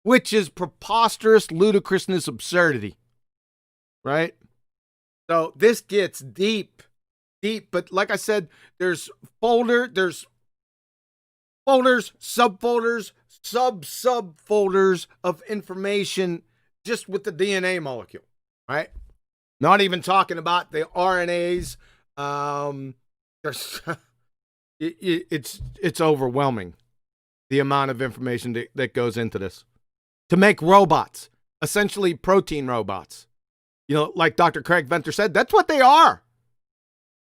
which is preposterous, ludicrousness, absurdity, right? So this gets deep, but like I said, there's folders, subfolders, subfolders of information just with the DNA molecule, right? Not even talking about the RNAs. There's it's overwhelming, the amount of information that goes into this to make robots, essentially protein robots. You know, like Dr. Craig Venter said, that's what they are.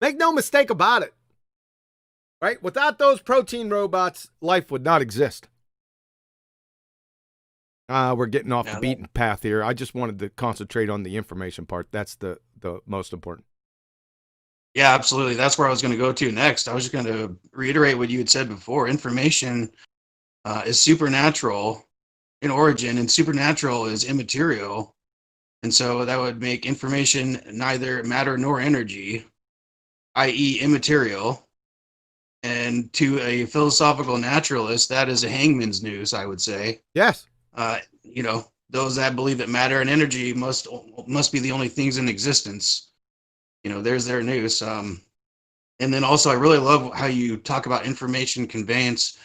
Make no mistake about it. Right? Without those protein robots, life would not exist. We're getting off the beaten path here. I just wanted to concentrate on the information part. That's the most important. Yeah, absolutely. That's where I was going to go to next. I was just going to reiterate what you had said before. Information is supernatural in origin, and supernatural is immaterial. And so that would make information neither matter nor energy, i.e. immaterial. And to a philosophical naturalist, that is a hangman's noose, I would say. Yes. You know, those that believe that matter and energy must be the only things in existence. You know, there's their noose. And then also, I really love how you talk about information conveyance,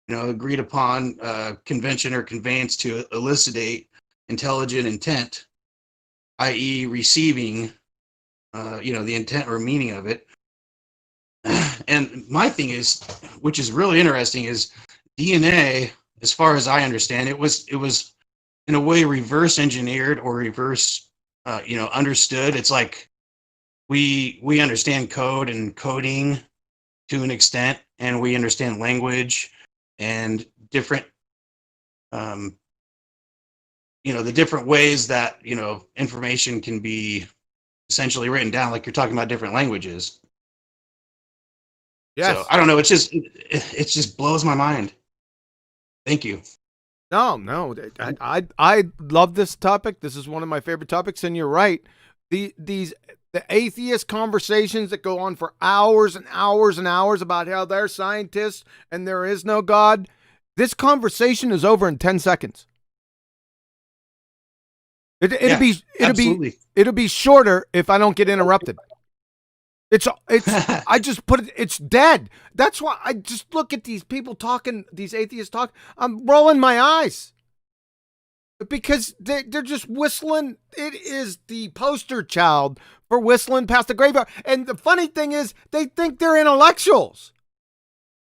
you know, agreed upon convention or conveyance to elucidate intelligent intent, i.e. receiving, you know, the intent or meaning of it. And my thing is, which is really interesting, is DNA, as far as I understand, it was in a way reverse engineered or reverse, you know, understood. It's like we understand code and coding to an extent, and we understand language and different, you know, the different ways that, you know, information can be essentially written down, like you're talking about different languages. Yes. So I don't know. It just blows my mind. Thank you. No. I love this topic. This is one of my favorite topics, and you're right. The atheist conversations that go on for hours and hours and hours about how they're scientists and there is no God. This conversation is over in 10 seconds. It'll be shorter if I don't get interrupted. I just put it, it's dead. That's why I just look at these people talking, these atheists talk. I'm rolling my eyes because they're just whistling. It is the poster child for whistling past the graveyard. And the funny thing is, they think they're intellectuals.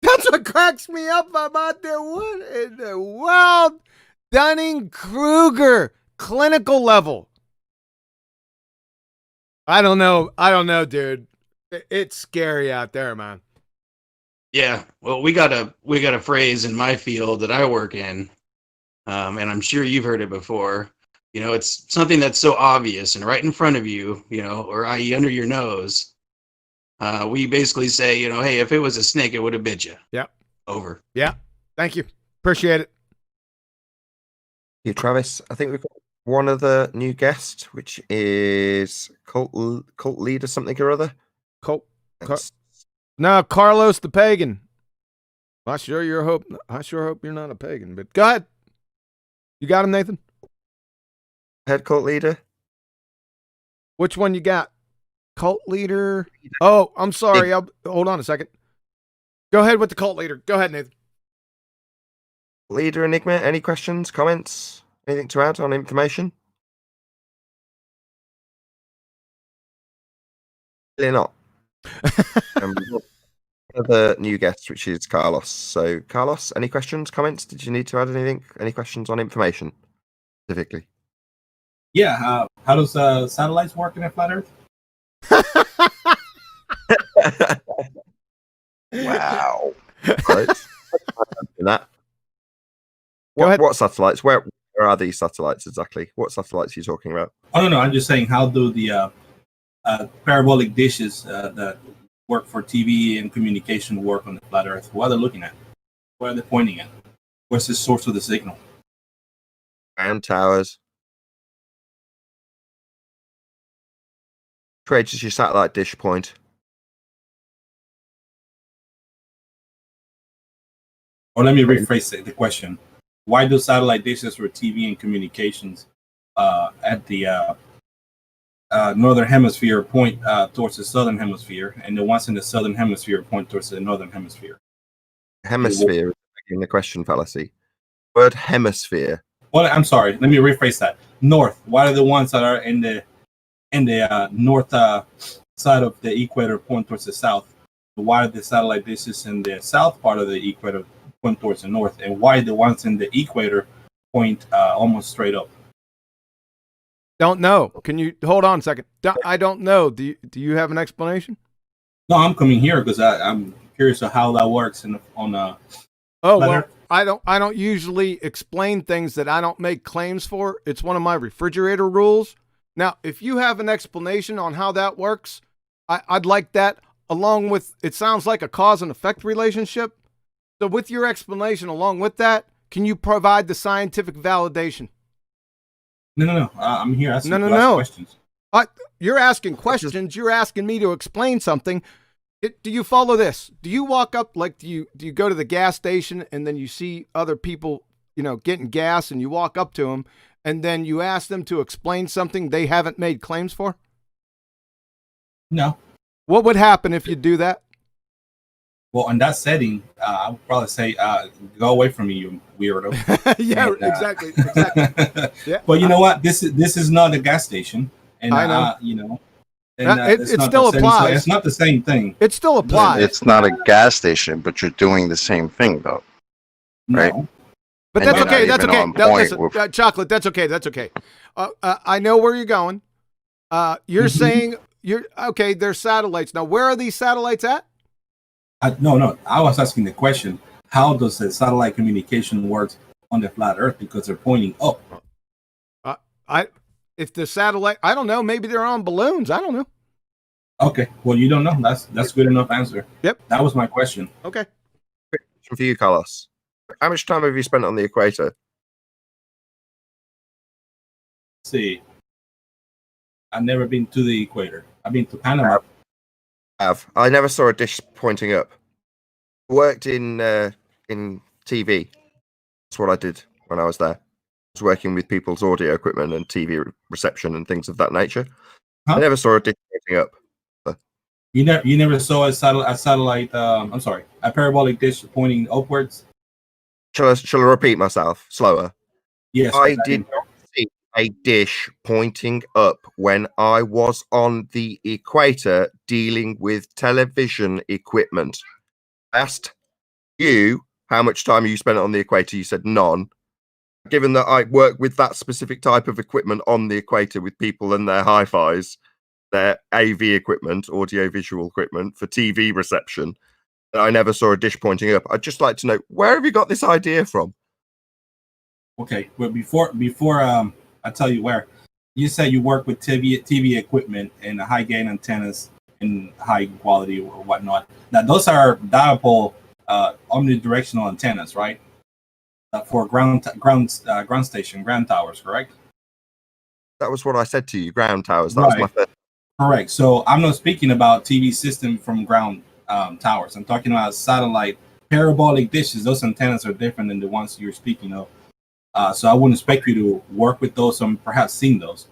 That's what cracks me up about their what in the world? Dunning-Kruger clinical level. I don't know, dude. It's scary out there, man. Yeah, well, we got a phrase in my field that I work in, and I'm sure you've heard it before. You know, it's something that's so obvious and right in front of you, you know, or i.e. under your nose. We basically say, you know, hey, if it was a snake, it would have bit you. Yep. Over. Yeah. Thank you. Appreciate it. Thank you, Travis. I think we've got one other new guest, which is cult leader something or other. No, Carlos the pagan. I sure hope you're not a pagan, but go ahead. You got him, Nathan? Head cult leader. Which one you got? Cult leader. Oh, I'm sorry. Hold on a second. Go ahead with the cult leader. Go ahead, Nathan. Leader Enigma, any questions, comments, anything to add on information? Clearly not. Another new guest, which is Carlos. So, Carlos, any questions, comments? Did you need to add anything? Any questions on information specifically? Yeah. How does satellites work in a flat Earth? Wow. Right. That. What satellites? Where are these satellites exactly? What satellites are you talking about? Oh no, I'm just saying, how do the parabolic dishes that work for TV and communication work on the flat Earth? What are they looking at? What are they pointing at? Where's the source of the signal? Ground towers. Creates your satellite dish point. Or let me rephrase the question. Why do satellite dishes for TV and communications at the northern hemisphere point towards the southern hemisphere, and the ones in the southern hemisphere point towards the northern hemisphere? Hemisphere is the question fallacy. Word hemisphere. Well, I'm sorry. Let me rephrase that. North. Why are the ones that are in the north side of the equator point towards the south? Why are the satellite dishes in the south part of the equator point towards the north? And why the ones in the equator point almost straight up? Don't know. Can you hold on a second? I don't know. Do you have an explanation? No, I'm coming here because I'm curious of how that works on well, I don't usually explain things that I don't make claims for. It's one of my refrigerator rules. Now, if you have an explanation on how that works, I'd like that, along with, it sounds like a cause and effect relationship. So with your explanation along with that, can you provide the scientific validation? No. I'm here asking questions. You're asking questions. You're asking me to explain something. Do you follow this? Do you walk up, like, do you go to the gas station and then you see other people, getting gas, and you walk up to them and then you ask them to explain something they haven't made claims for? No. What would happen if you do that? Well, in that setting, I would probably say, go away from me, you weirdo. Yeah, and, exactly. Yeah. But you know what? This is not a gas station. And, I know. And, it still applies. It's not the same thing. It still applies. It's not a gas station, but you're doing the same thing, though. Right? No. But And that's you're okay. not That's even okay. on point Listen, Chocolate, that's okay. That's okay. I know where you're going. You're saying you're okay. There's satellites. Now, where are these satellites at? No. I was asking the question: how does the satellite communication work on the flat Earth? Because they're pointing up. If the satellite, I don't know. Maybe they're on balloons. I don't know. Okay. Well, you don't know. That's good enough answer. Yep. That was my question. Okay. Question for you, Carlos. How much time have you spent on the equator? Let's see. I've never been to the equator. I've been to Panama. I never saw a dish pointing up. I worked in TV. That's what I did when I was there. I was working with people's audio equipment and TV reception and things of that nature. Huh? I never saw a dish pointing up. You never saw a satellite. A parabolic dish pointing upwards. Shall I repeat myself slower? Yes. I did not see a dish pointing up when I was on the equator dealing with television equipment. I asked you how much time you spent on the equator. You said none. Given that I work with that specific type of equipment on the equator with people and their hi-fis, their AV equipment, audio-visual equipment for TV reception, I never saw a dish pointing up. I'd just like to know, where have you got this idea from? Okay, well, before I tell you where, you said you work with TV equipment and high gain antennas and high quality or whatnot. Now, those are dipole omnidirectional antennas, right? For ground station, ground towers, correct? That was what I said to you, ground towers. That was my first. Correct. So I'm not speaking about TV system from ground towers. I'm talking about satellite parabolic dishes. Those antennas are different than the ones you're speaking of. So I wouldn't expect you to work with those or perhaps seen those.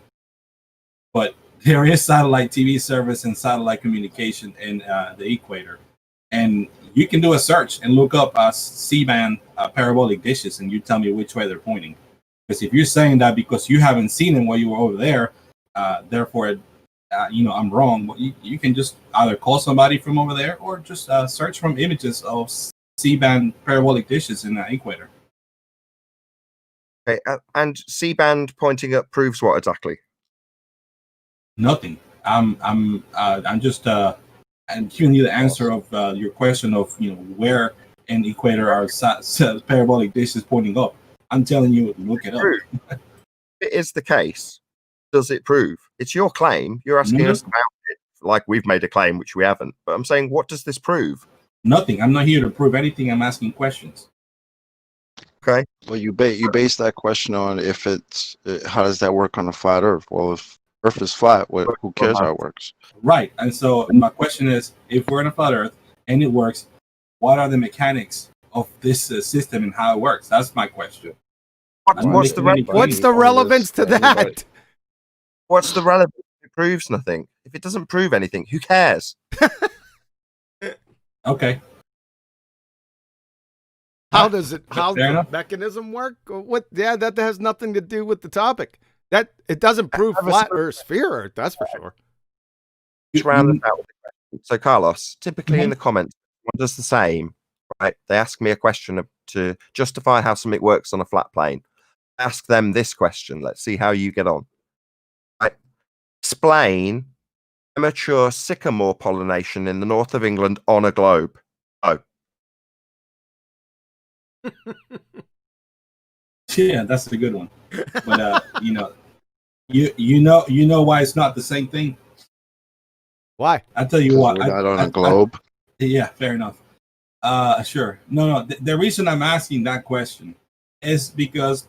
But there is satellite TV service and satellite communication in the equator. And you can do a search and look up C-band parabolic dishes, and you tell me which way they're pointing. Because if you're saying that because you haven't seen them while you were over there, therefore, I'm wrong. You can just either call somebody from over there or just search from images of C-band parabolic dishes in the equator. Okay, and C-band pointing up proves what exactly? Nothing. I'm just I'm giving you the answer of your question of where in the equator are parabolic dishes pointing up. I'm telling you, look it up. If it is the case, does it prove? It's your claim. You're asking us about it like we've made a claim, which we haven't. But I'm saying, what does this prove? Nothing. I'm not here to prove anything. I'm asking questions. Okay. Well, you base that question on if it's how does that work on a flat Earth? Well, if Earth is flat, who cares how it works? Right. And so my question is, if we're in a flat Earth and it works, what are the mechanics of this system and how it works? That's my question. What's the relevance to that? What's the relevance? It proves nothing. If it doesn't prove anything, who cares? Okay. How does it? How Fair the enough. mechanism work? Or what? Yeah, that has nothing to do with the topic. That it doesn't prove flat or sphere Earth. That's for sure. Just round this out with the question. So, Carlos, typically in the comments, one does the same, right? They ask me a question to justify how something works on a flat plane. I ask them this question. Let's see how you get on. Right? Explain immature sycamore pollination in the north of England on a globe. Oh. Yeah, that's a good one. But you know why it's not the same thing. Why? I tell you what. We're not on a globe. Yeah, fair enough. Sure. No. The reason I'm asking that question is because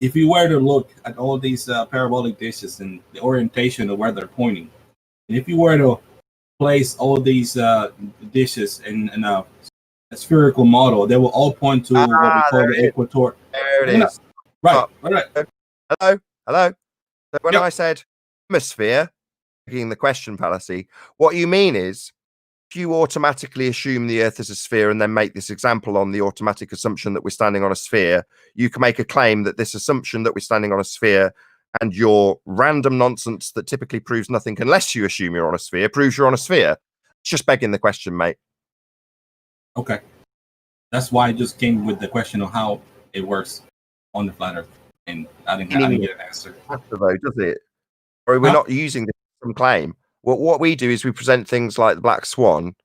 if you were to look at all these parabolic dishes and the orientation of where they're pointing, and if you were to place all these dishes in a spherical model, they will all point to what we call the equator. There it is. Right. Right. Hello. So when I said hemisphere, the question fallacy, what you mean is if you automatically assume the Earth is a sphere and then make this example on the automatic assumption that we're standing on a sphere, you can make a claim that this assumption that we're standing on a sphere and your random nonsense that typically proves nothing unless you assume you're on a sphere proves you're on a sphere. It's just begging the question, mate. Okay. That's why I just came with the question of how it works on the flat Earth, and I didn't get an answer. Though, does it? Or we're not using this as some claim. What we do is we present things like the black swan,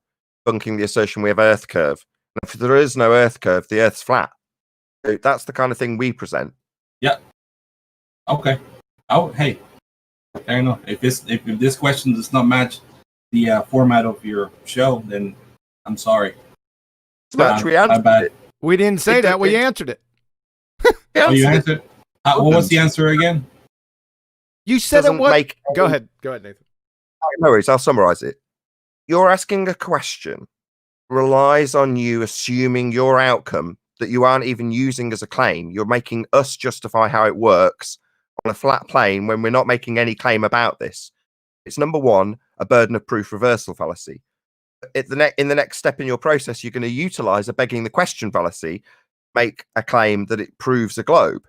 bunking the assertion we have Earth curve. And if there is no Earth curve, the Earth's flat. So that's the kind of thing we present. Yeah. Okay. Oh, hey. Fair enough. If this question does not match the format of your show, then I'm sorry. We didn't say that. We answered it. Oh, you answered? What was the answer again? You said it was. Go ahead, Nathan. No worries. I'll summarize it. You're asking a question relies on you assuming your outcome that you aren't even using as a claim. You're making us justify how it works on a flat plane when we're not making any claim about this. It's number one, a burden of proof reversal fallacy. In the next step in your process, you're going to utilize a begging the question fallacy, make a claim that it proves a globe.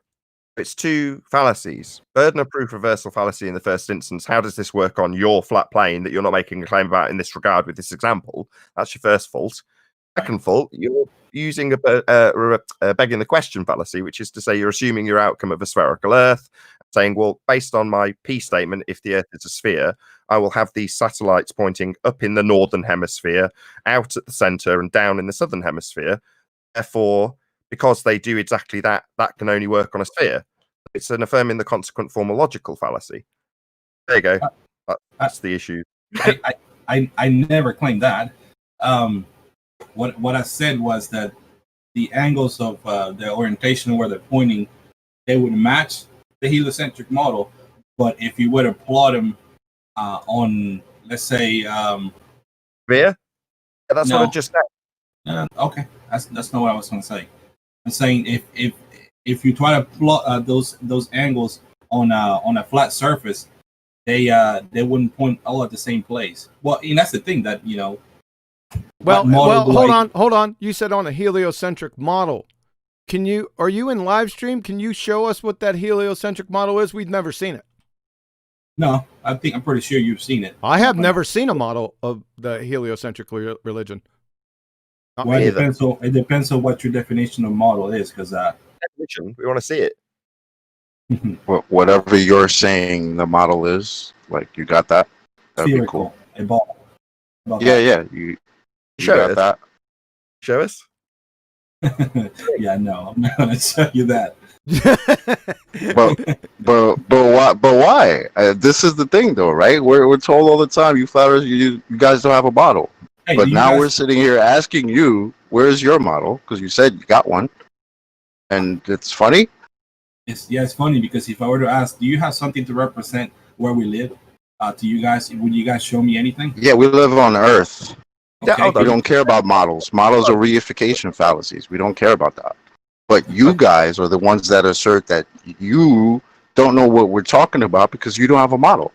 It's two fallacies. Burden of proof reversal fallacy in the first instance. How does this work on your flat plane that you're not making a claim about in this regard with this example? That's your first fault. Second fault, you're using a begging the question fallacy, which is to say you're assuming your outcome of a spherical Earth, saying, well, based on my P statement, if the Earth is a sphere, I will have these satellites pointing up in the northern hemisphere, out at the center, and down in the southern hemisphere. Therefore, because they do exactly that, that can only work on a sphere. It's an affirming the consequent formological fallacy. There you go. That's the issue. I never claimed that. What I said was that the angles of the orientation where they're pointing, they would match the heliocentric model, but if you were to plot them on, let's say, sphere. Yeah, that's what I just said. Okay, that's not what I was going to say. I'm saying if you try to plot those angles on a flat surface, they wouldn't point all at the same place. Well, and that's the thing that Well, hold on. You said on a heliocentric model. Are you in live stream? Can you show us what that heliocentric model is? We've never seen it. No, I'm pretty sure you've seen it. I have never seen a model of the heliocentric religion. Well, it depends on what your definition of model is, because we want to see it. Whatever you're saying the model is, like you got that. That'd be cool. A ball. Yeah. You got that. Show us. Yeah, no, I'm not going to tell you that. But why? But why? This is the thing, though, right? We're told all the time, you flat earthers, you guys don't have a model. Hey, But do you now guys- we're sitting here asking you, where's your model? Because you said you got one, and it's funny. It's funny because if I were to ask, do you have something to represent where we live? To you guys, would you guys show me anything? Yeah, we live on Earth. Yeah, Okay. hold We on. don't care about models. Models are reification fallacies. We don't care about that. But you guys are the ones that assert that you don't know what we're talking about because you don't have a model.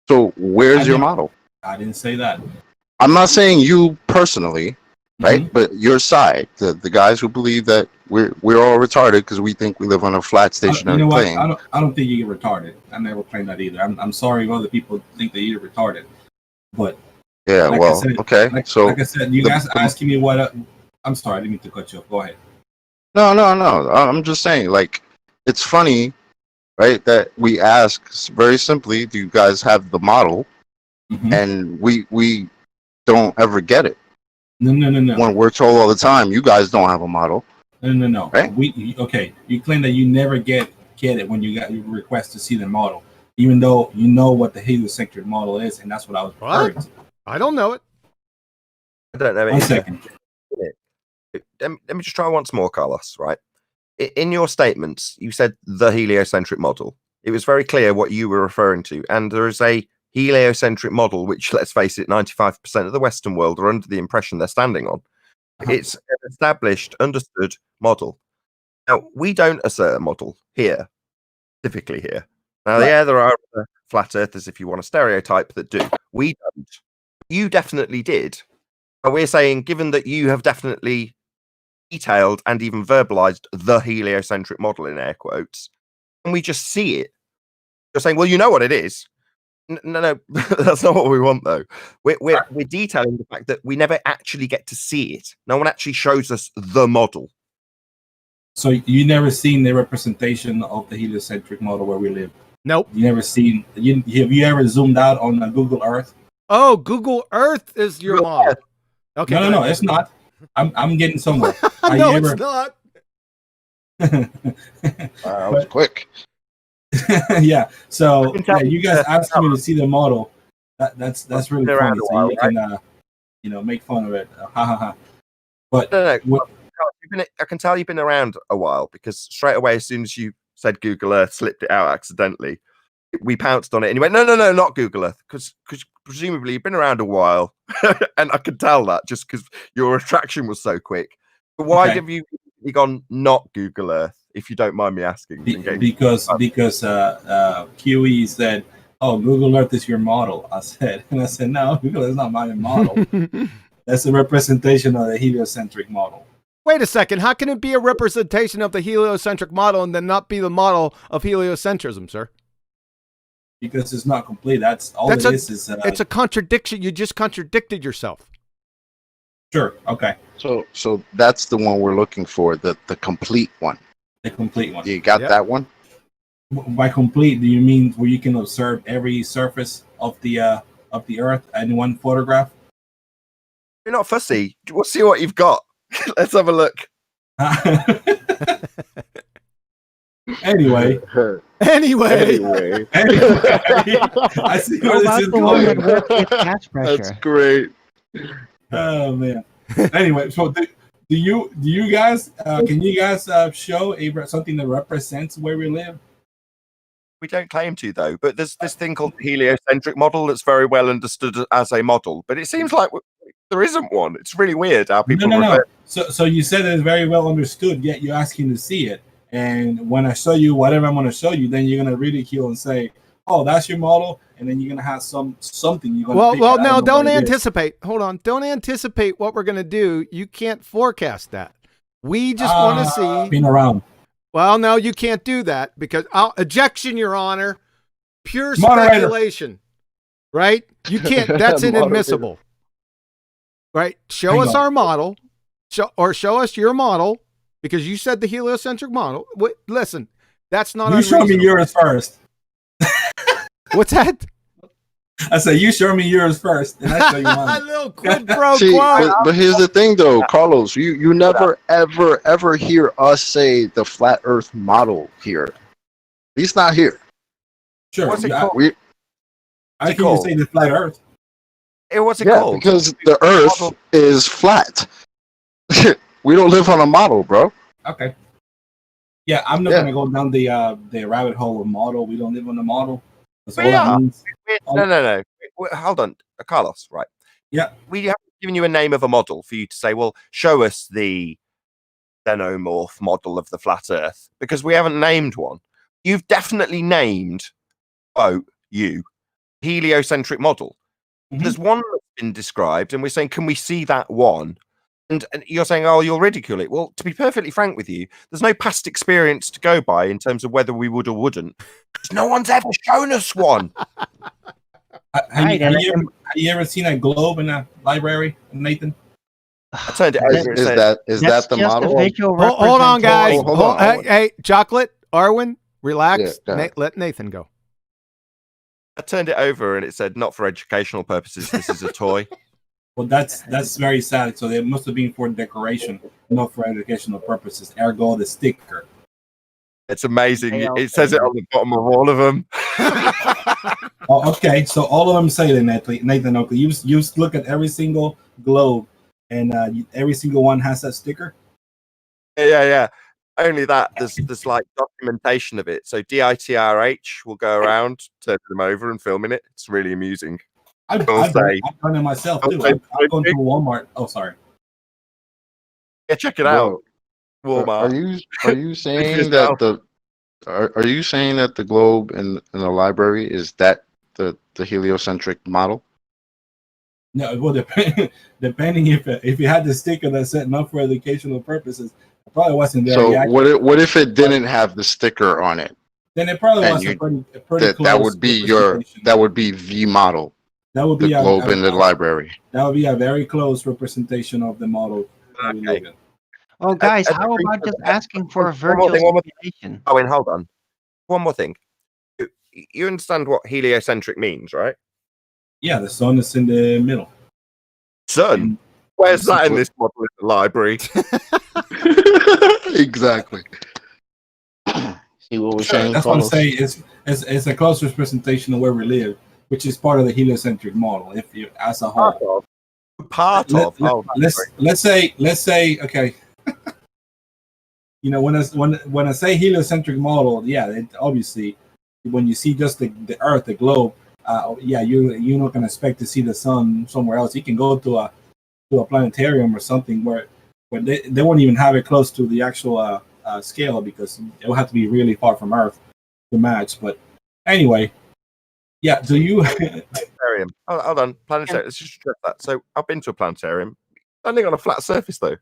So where's your model? I didn't say that. I'm not saying you personally, right? Mhm. But your side, the guys who believe that we're all retarded because we think we live on a flat You stationary know what? plane. I don't think you get retarded. I never claimed that either. I'm sorry if other people think that you're retarded, but Yeah, like I well, said- okay. like I said, you the- guys asking me what? I'm sorry, I didn't mean to cut you off. Go ahead. No. I'm just saying, like, it's funny, right? That we ask very simply, do you guys have the model? Mhm. And we don't ever get it. No. When we're told all the time, you guys don't have a model. No. Right? Okay. You claim that you never get it when you got your request to see the model, even though you know what the heliocentric model is, and that's what I was referring to. I don't know it. I don't know. One second. Let me just try once more, Carlos. Right. In your statements, you said the heliocentric model. It was very clear what you were referring to, and there is a heliocentric model, which, let's face it, 95% of the Western world are under the impression they're standing on. It's an established, understood model. Now, we don't assert a model here, specifically here. Now, Right. yeah, there are other flat earthers, if you want to stereotype, that do. We don't. You definitely did. But we're saying, given that you have definitely detailed and even verbalized the heliocentric model in air quotes, and we just see it, you're saying, well, you know what it is. No, that's not what we want, though. We're detailing the fact that we never actually get to see it. No one actually shows us the model. So you never seen the representation of the heliocentric model where we live? Nope. You never seen? Have you ever zoomed out on Google Earth? Oh, Google Earth is your Google model. Earth. Okay. No, it's not. I'm getting somewhere. Have No, you it's ever- not. That was quick. Yeah. So I can tell you guys asked me to see the model. That's really been around funny. a So while, you can make fun of it. Ha ha ha. But No. what- I can tell you've been around a while because straight away, as soon as you said Google Earth, slipped it out accidentally, we pounced on it and you went, no, not Google Earth, because presumably you've been around a while, and I could tell that just because your attraction was so quick. But why Okay. have you gone not Google Earth, if you don't mind me asking? because QE said, "Oh, Google Earth is your model." I said, "No, Google is not my model. That's a representation of the heliocentric model." Wait a second. How can it be a representation of the heliocentric model and then not be the model of heliocentrism, sir? Because it's not complete. That's all That's it is. It's a contradiction. You just contradicted yourself. Sure. Okay. So that's the one we're looking for, the complete one. The complete one. You got Yep. that one? By complete, do you mean where you can observe every surface of the Earth in one photograph? You're not fussy. We'll see what you've got. Let's have a look. Anyway, Anyway. I see where this is going. Catch pressure. That's great. Oh man. Anyway, so do you guys can you guys show something that represents where we live? We don't claim to, though, but there's this thing called the heliocentric model that's very well understood as a model, but it seems like there isn't one. It's really weird how people No. refer. So you said it's very well understood, yet you're asking to see it. And when I show you whatever I'm going to show you, then you're going to ridicule and say, "Oh, that's your model," and then you're going to have something you're going to. Well, now don't anticipate. Hold on. Don't anticipate what we're going to do. You can't forecast that. We just want to see. Been around. Well, no, you can't do that because ejection, Your Honor. Pure Moderator. speculation. Right? You can't. That's inadmissible. Right? Show Hang us on. our model. Show us your model because you said the heliocentric model. Listen, that's not You show me unreasonable. yours first. What's that? I said, you show me yours first, and I show you mine. A little quid pro See, quo. but here's the thing, though, Carlos. You never ever hear us say the flat Earth model here. At least not here. Sure. What's it I, called? I think you say the flat Earth. What's it Yeah, called? because the Earth is flat. We don't live on a model, bro. Okay. Yeah, I'm not gonna go down the rabbit hole of model. We don't live on a model. That's all that means. No. Hold on, Carlos. Right. Yeah. We haven't given you a name of a model for you to say, well, show us the xenomorph model of the flat Earth, because we haven't named one. You've definitely named, heliocentric model. Mm-hmm. There's one that's been described, and we're saying, can we see that one? And you're saying, oh, you'll ridicule it. Well, to be perfectly frank with you, there's no past experience to go by in terms of whether we would or wouldn't. No one's ever shown us one. Have you ever seen a globe in a library, Nathan? I turned it over. Is that the model? Hold on, guys. Hold on. Hey, Chocolate, Arwen, relax. Yeah, let Nathan go. I turned it over and it said, not for educational purposes. This is a toy. Well, that's very sad. So it must have been for decoration, not for educational purposes. Ergo, the sticker. It's amazing. It says it on the bottom of all of them. Oh, okay. So all of them say that, Nathan. Okay, you look at every single globe, and every single one has that sticker. Yeah. Only that there's like documentation of it. So DITRH will go around, turn them over, and filming it. It's really amusing. I've done it myself too. I've gone to Walmart. Oh, sorry. Yeah, check it out. Walmart. Are you saying that are you saying that the globe in the library is that the heliocentric model? No, well, depending if you had the sticker that said not for educational purposes, it probably wasn't very So accurate. what if it didn't have the sticker on it? Then it probably was a pretty close. That would be the model. That would be the globe in the library. That would be a very close representation of the model. Okay. Oh, guys, how about just asking for a virtual simulation? Oh, and hold on. One more thing. You understand what heliocentric means, right? Yeah, the sun is in the middle. Sun? Where's that in this model in the library? Exactly. See what we're saying? That's what I'm saying. It's a close representation of where we live, which is part of the heliocentric model. If you, as a whole, let's say, okay. You know, when I say heliocentric model, yeah, obviously, when you see just the Earth, the globe, you're not gonna expect to see the sun somewhere else. You can go to a planetarium or something where they won't even have it close to the actual scale, because it will have to be really far from Earth to match. But anyway, yeah. Do you? Planetarium. Hold on, planetarium. Let's just address that. So I've been to a planetarium, standing on a flat surface though.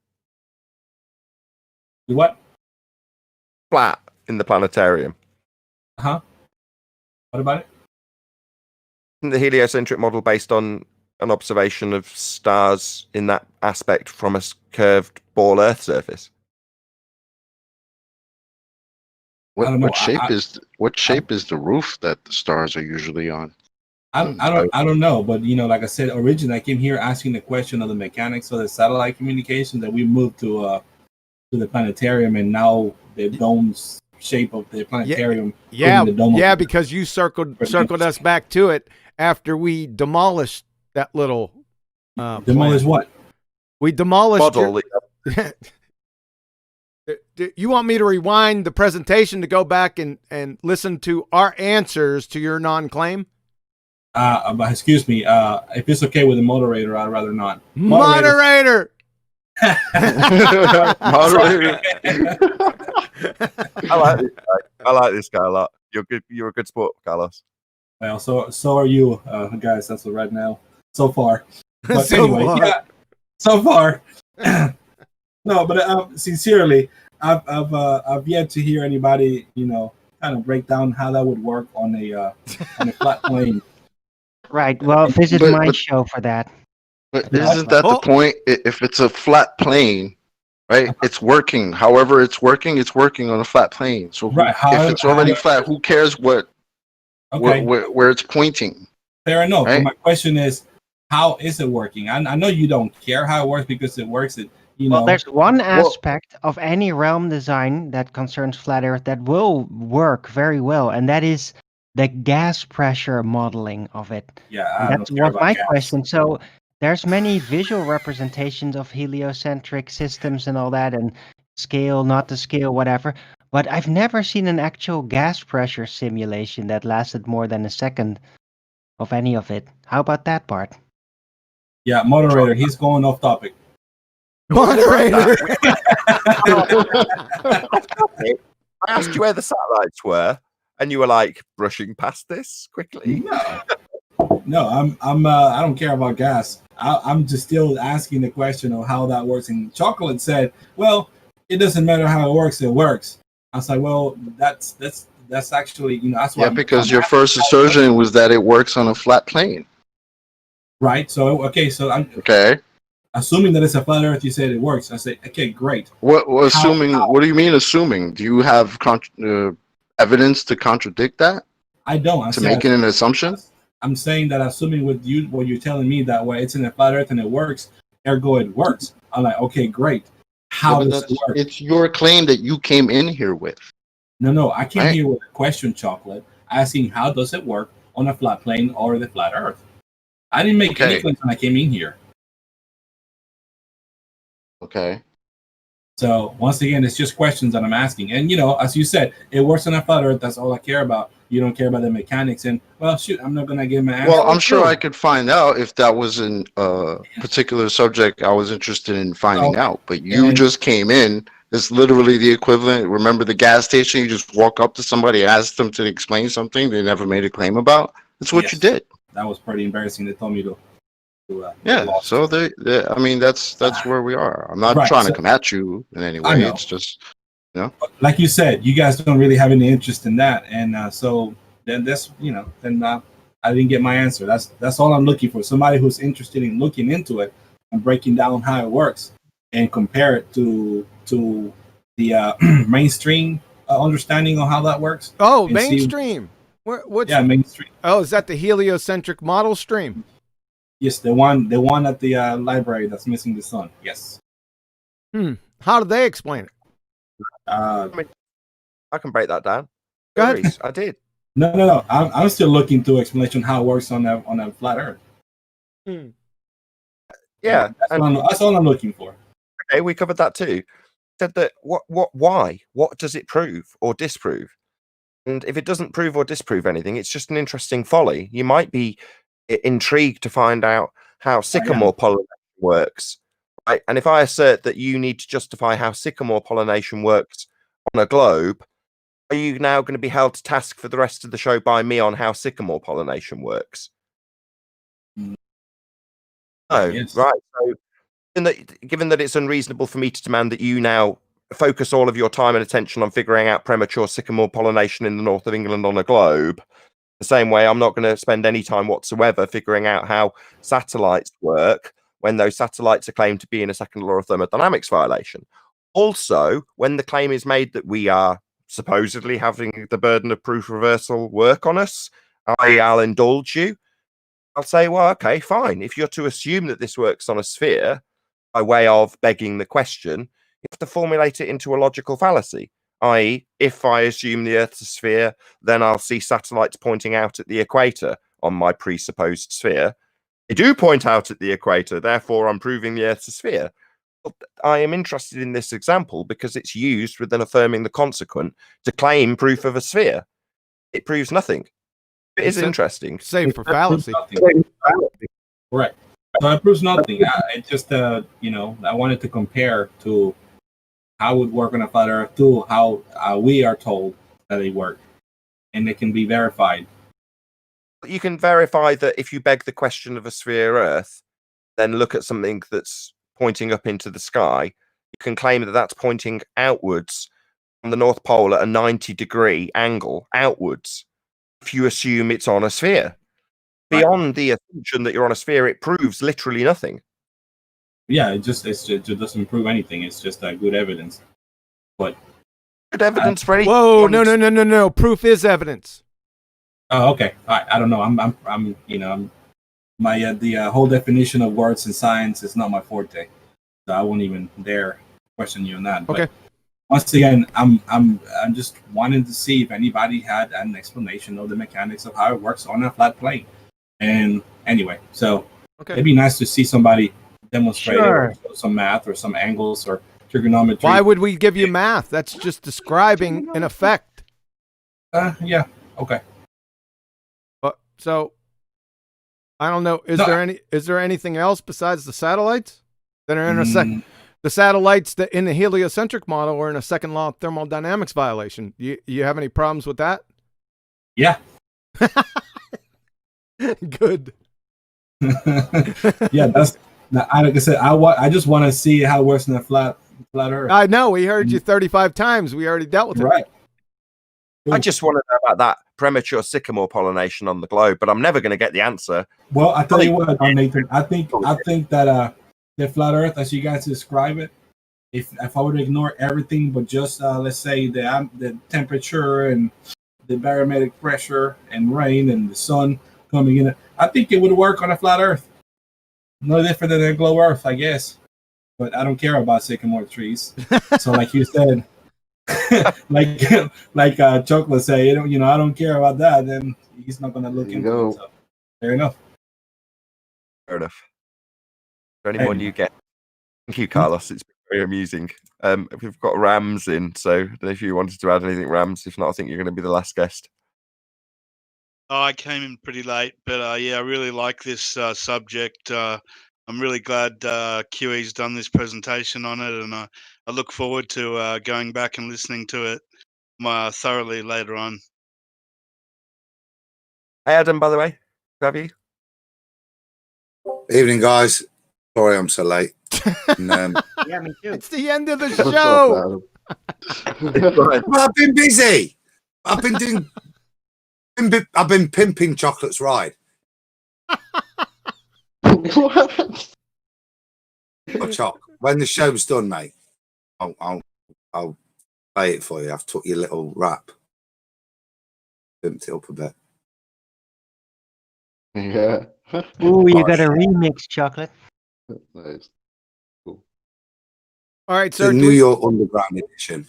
What? Flat in the planetarium. What about it? The heliocentric model based on an observation of stars in that aspect from a curved ball Earth surface. What shape is the roof that the stars are usually on? I don't know, but you know, like I said, originally I came here asking the question of the mechanics of the satellite communication, that we moved to the planetarium, and now the dome's shape of the planetarium. Yeah, because you circled us back to it after we demolished that little. Demolish what? We demolished. You want me to rewind the presentation to go back and listen to our answers to your non-claim? But excuse me. If it's okay with the moderator, I'd rather not. Moderator. Moderator. I like this guy a lot. You're a good sport, Carlos. Well, so are you, guys. That's what right now. So far. But So anyway, far. yeah. So far. No, but sincerely, I've yet to hear anybody, you know, kind of break down how that would work on a flat plane. Right. Well, this is my show for that. But isn't that the point? If it's a flat plane, right? It's working. However, it's working on a flat plane. So if it's already flat, who cares where it's pointing? Fair enough. Right. But my question is, how is it working? I know you don't care how it works because it works. Well, there's one aspect of any realm design that concerns flat Earth that will work very well, and that is the gas pressure modeling of it. Yeah, And I that's don't care what about my gas. question. So there's many visual representations of heliocentric systems and all that, and scale, not to scale, whatever. But I've never seen an actual gas pressure simulation that lasted more than a second of any of it. How about that part? Yeah, moderator, he's going off topic. Moderator. I asked you where the satellites were, and you were like brushing past this quickly. No, I don't care about gas. I'm just still asking the question of how that works. And Chocolate said, "Well, it doesn't matter how it works. It works." I was like, "Well, that's actually, that's why." Yeah, because your first assertion was that it works on a flat plane. Right. So I'm Okay. assuming that it's a flat Earth. You said it works. I say, okay, great. What do you mean assuming? Do you have evidence to contradict that? I don't. Making an assumption? I'm saying that assuming what you're telling me that way it's in a flat Earth and it works, ergo it works. I'm like, okay, great. How does it work? It's your claim that you came in here with. No, I came here with a question, Chocolate, asking how does it work on a flat plane or the flat Earth. I didn't make any claims when I came in here. Okay. So once again, it's just questions that I'm asking. And as you said, it works on a flat Earth. That's all I care about. You don't care about the mechanics. And well, shoot, I'm not gonna give my answer. Well, I'm sure I could find out if that was a particular subject I was interested in finding out. But you just came in. It's literally the equivalent. Remember the gas station? You just walk up to somebody, ask them to explain something they never made a claim about. That's what you did. That was pretty embarrassing. They told me to yeah. So I mean, that's where we are. I'm not trying to come at you in any way. It's just, like you said, you guys don't really have any interest in that, and so then I didn't get my answer. That's all I'm looking for. Somebody who's interested in looking into it and breaking down how it works and compare it to the mainstream understanding of how that works. Oh, mainstream. What's mainstream. Oh, is that the heliocentric model stream? Yes, the one at the library that's missing the sun. Yes. How do they explain it? I can break that down. Go ahead. I did. No. I'm still looking to explanation how it works on a flat Earth. Yeah, that's all I'm looking for. Okay, we covered that too. Said that why? What does it prove or disprove? And if it doesn't prove or disprove anything, it's just an interesting folly. You might be intrigued to find out how sycamore pollination works, right? And if I assert that you need to justify how sycamore pollination works on a globe, are you now going to be held to task for the rest of the show by me on how sycamore pollination works? No, right. So given that it's unreasonable for me to demand that you now focus all of your time and attention on figuring out premature sycamore pollination in the north of England on a globe, the same way I'm not going to spend any time whatsoever figuring out how satellites work when those satellites are claimed to be in a second law of thermodynamics violation. Also, when the claim is made that we are supposedly having the burden of proof reversal work on us, I'll indulge you. I'll say, well, okay, fine. If you're to assume that this works on a sphere by way of begging the question, you have to formulate it into a logical fallacy, i.e., if I assume the Earth's a sphere, then I'll see satellites pointing out at the equator on my presupposed sphere. They do point out at the equator, therefore I'm proving the Earth's a sphere. But I am interested in this example because it's used within affirming the consequent to claim proof of a sphere. It proves nothing. It is interesting. Save for fallacy. Right. So it proves nothing. It just, I wanted to compare to how it would work on a flat Earth to how we are told that they work, and it can be verified. You can verify that if you beg the question of a sphere Earth, then look at something that's pointing up into the sky. You can claim that that's pointing outwards from the North Pole at a 90-degree angle outwards. If you assume it's on a sphere, beyond the assumption that you're on a sphere, it proves literally nothing. Yeah, it just doesn't prove anything. It's just good evidence. But good evidence for anything. Whoa, no. Proof is evidence. Oh, okay. All right. I don't know. I'm you know, my the whole definition of words in science is not my forte, so I won't even dare question you on that. Okay. But once again, I'm just wanting to see if anybody had an explanation of the mechanics of how it works on a flat plane. And anyway, so it'd be nice to see somebody demonstrate it, or show some math or some angles or trigonometry. Why would we give you math? That's just describing an effect. Yeah. Okay. But so I don't know. Is there anything else besides the satellites that are in a second? The satellites that in the heliocentric model are in a second law of thermodynamics violation. You have any problems with that? Yeah. Good. Yeah, that's like I said. I just want to see how it works in a flat Earth. I know. We heard you 35 times. We already dealt with it. Right. I just want to know about that premature sycamore pollination on the globe, but I'm never going to get the answer. Well, I tell you what, Nathan. I think that the flat Earth, as you guys describe it, if I were to ignore everything but just let's say the temperature and the barometric pressure and rain and the sun coming in, I think it would work on a flat Earth. No different than a globe Earth, I guess. But I don't care about sycamore trees. So, like you said, like Chocolate say, I don't care about that. Then he's not going to look into it. So, fair enough. Fair enough. Is there any more you get? Thank you, Carlos. It's been very amusing. We've got Rams in, so I don't know if you wanted to add anything, Rams. If not, I think you're going to be the last guest. Oh, I came in pretty late, but yeah, I really like this subject. I'm really glad QE's done this presentation on it, and I look forward to going back and listening to it thoroughly later on. Hey, Adam, by the way, have you? Evening, guys. Sorry I'm so late. And, Yeah, me too. It's the end of the show. well, I've been busy. I've been doing. I've been pimping Chocolate's ride. What? Oh, Choc, when the show's done, mate, I'll play it for you. I've took your little rap, pimped it up a bit. Yeah. Ooh, you got a remix, Chocolate. Nice. Cool. All right, It's sir. the New York Underground edition.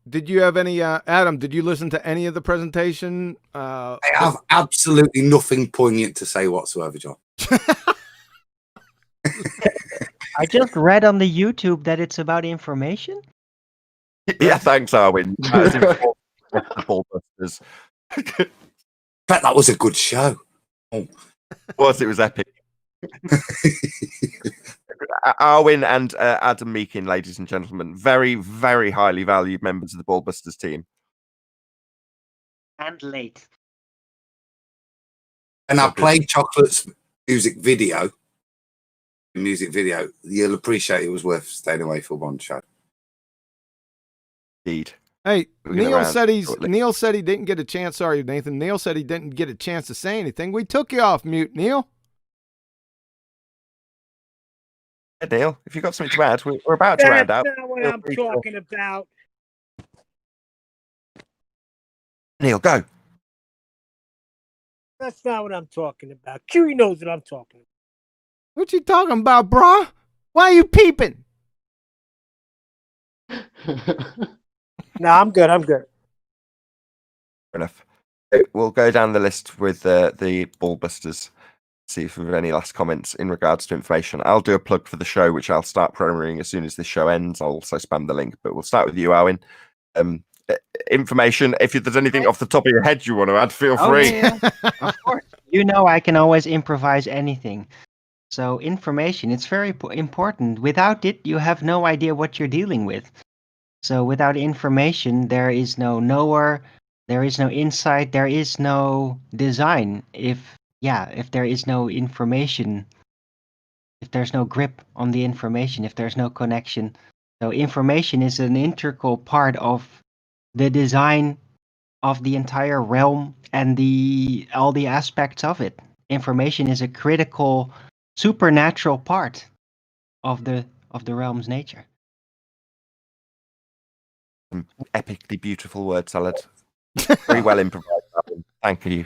Did you have any, Adam? Did you listen to any of the presentation? I have absolutely nothing poignant to say whatsoever, John. I just read on the YouTube that it's about information. Yeah, thanks, Arwin. That was In fact, that was a good show. Oh. It was epic. Arwin and Adam Meakin, ladies and gentlemen, very, very highly valued members of the BALLBUSTERS team. And late. And I played Chocolate's music video. You'll appreciate it was worth staying away for one show. Indeed. Hey, Neil Neil said he didn't get a chance. Sorry, Nathan. Neil said he didn't get a chance to say anything. We took you off mute, Neil. Hey, Neil, if you've got something to add, we're about to round out. That's not what I'm talking about. Neil, go. That's not what I'm talking about. QE knows what I'm talking about. What you talking about, brah? Why are you peeping? No, I'm good. Fair enough. We'll go down the list with the BALLBUSTERS. See if we have any last comments in regards to information. I'll do a plug for the show, which I'll start promoting as soon as this show ends. I'll also spam the link, but we'll start with you, Owen. Information. If there's anything off the top of your head you want to add, feel free. Yeah. Of course. You know I can always improvise anything. So information, it's very important. Without it, you have no idea what you're dealing with. So without information, there is no knower, there is no insight, there is no design. If there is no information, if there's no grip on the information, if there's no connection. So information is an integral part of the design of the entire realm and all the aspects of it. Information is a critical supernatural part of the realm's nature. Epically beautiful word salad. Very well improvised. Thank you.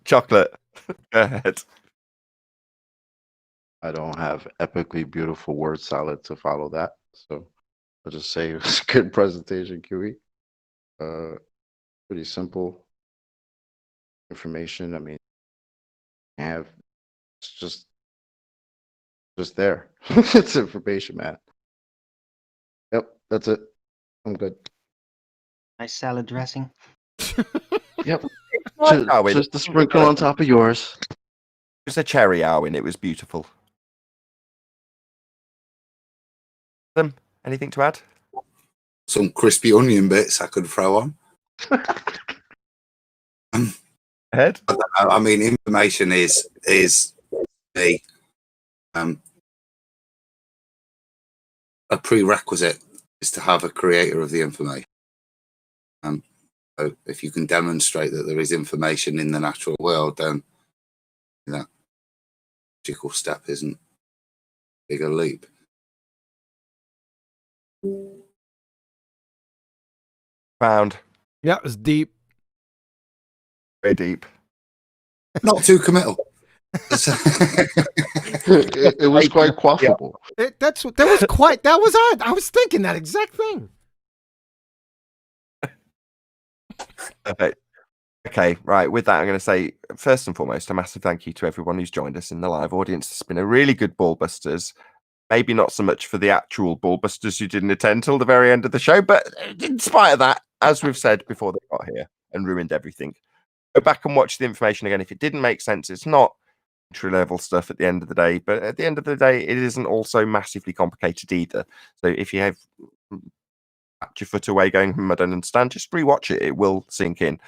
Chocolate, go ahead. I don't have epically beautiful word salad to follow that, so I'll just say it was a good presentation, QE. Pretty simple information. I mean, it's just there. It's information, man. Yep, that's it. I'm good. Nice salad dressing. Yep. Arwin. Just the sprinkle on top of yours. It was a cherry, Arwin. It was beautiful. Anything to add? Some crispy onion bits I could throw on. Head. I mean, information is a prerequisite is to have a creator of the information. So if you can demonstrate that there is information in the natural world, then that logical step isn't a bigger leap. Found. Yeah, it was deep. Very deep. Not too committal. It was quite quaffable. That was odd. I was thinking that exact thing. Perfect. Okay, right. With that, I'm going to say, first and foremost, a massive thank you to everyone who's joined us in the live audience. It's been a really good Ballbusters. Maybe not so much for the actual Ballbusters who didn't attend till the very end of the show, but in spite of that, as we've said before they got here and ruined everything, go back and watch the information again. If it didn't make sense, it's not entry level stuff at the end of the day, but at the end of the day, it isn't also massively complicated either. So if you have your foot away going, I don't understand, just rewatch it. It will sink in.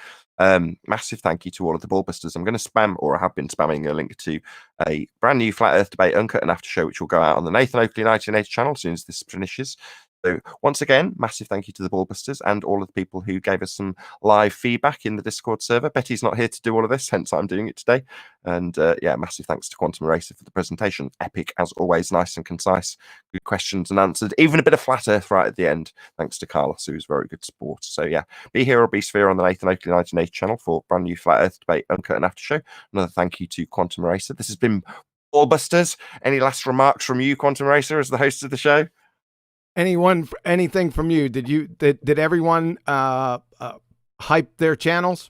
Massive thank you to all of the Ballbusters. I'm going to spam, or I have been spamming, a link to a brand new Flat Earth Debate Uncut and After Show, which will go out on the Nathan Oakley 1980 channel as soon as this finishes. So once again, massive thank you to the Ballbusters and all of the people who gave us some live feedback in the Discord server. Betty's not here to do all of this, hence I'm doing it today. And yeah, massive thanks to Quantum Eraser for the presentation. Epic, as always, nice and concise, good questions and answered. Even a bit of Flat Earth right at the end, thanks to Carlos, who was very good sport. So yeah, be here or be sphere on the Nathan Oakley 1980 channel for brand new Flat Earth Debate Uncut and After Show. Another thank you to Quantum Eraser. This has been Ballbusters. Any last remarks from you, Quantum Eraser, as the host of the show? Anything from you? Did everyone hype their channels?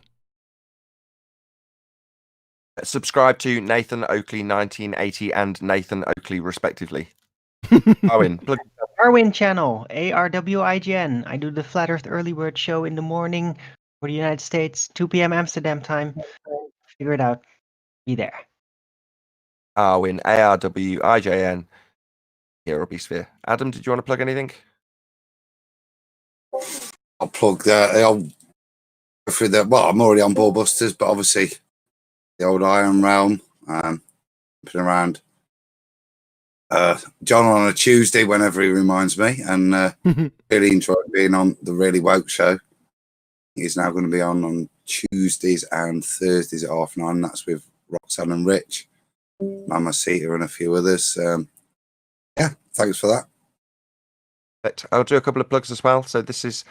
Subscribe to Nathan Oakley 1980 and Nathan Oakley respectively. Arwin, plug Arwin channel, ARWIGN. I do the Flat Earth Early Bird show in the morning for the United States, 2 p.m. Amsterdam time. Figure it out. Be there. Arwin, ARWIJN. Here or be sphere. Adam, did you want to plug anything? I'll plug that. I'll go through that. Well, I'm already on Ballbusters, but obviously the old Iron Realm, been around. John on a Tuesday whenever he reminds me, and really enjoyed being on the Really Woke show. He's now going to be on Tuesdays and Thursdays at 9:30. That's with Roxanne and Rich, Mama Sita, and a few others. Yeah, thanks for that. I'll do a couple of plugs as well. So this is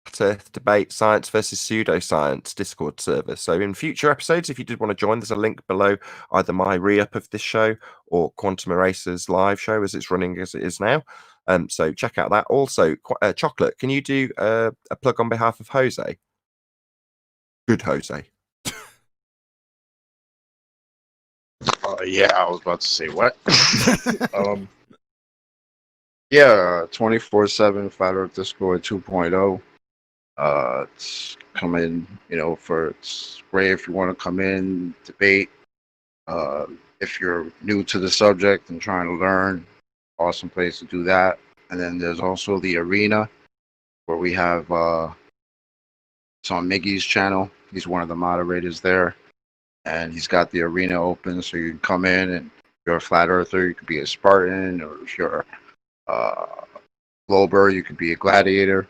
Flat Earth Debate Science versus Pseudoscience Discord server. So in future episodes, if you did want to join, there's a link below either my re-up of this show or Quantum Eraser's live show as it's running as it is now. So check out that. Also, Chocolate, can you do a plug on behalf of Jose? Good Jose. Yeah, I was about to say what? Yeah, 24/7 Flat Earth Discord 2.0. It's coming, it's great if you want to come in, debate. If you're new to the subject and trying to learn, awesome place to do that. And then there's also the arena where we have it's on Miggy's channel. He's one of the moderators there, and he's got the arena open so you can come in, and if you're a flat earther, you could be a Spartan, or if you're Glober, you could be a gladiator.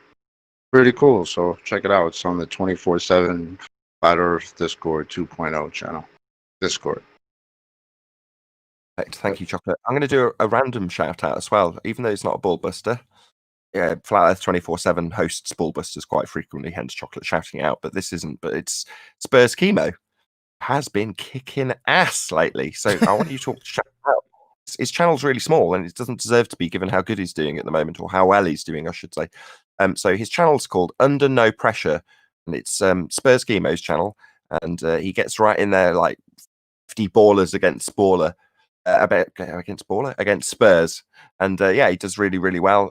Pretty cool. So check it out. It's on the 24/7 Flat Earth Discord 2.0 channel. Discord. Thank you, Chocolate. I'm going to do a random shout out as well, even though it's not a Ballbuster. Flat Earth 24/7 hosts Ballbusters quite frequently, hence Chocolate shouting out. But this isn't. But it's Spurs Chemo has been kicking ass lately. So I want you to talk to chat about. His channel's really small, and it doesn't deserve to be given how good he's doing at the moment, or how well he's doing, I should say. So his channel's called Under No Pressure, and it's Spurs Chemo's channel, and he gets right in there like 50 ballers against baller. Against Spurs, and yeah, he does really, really well.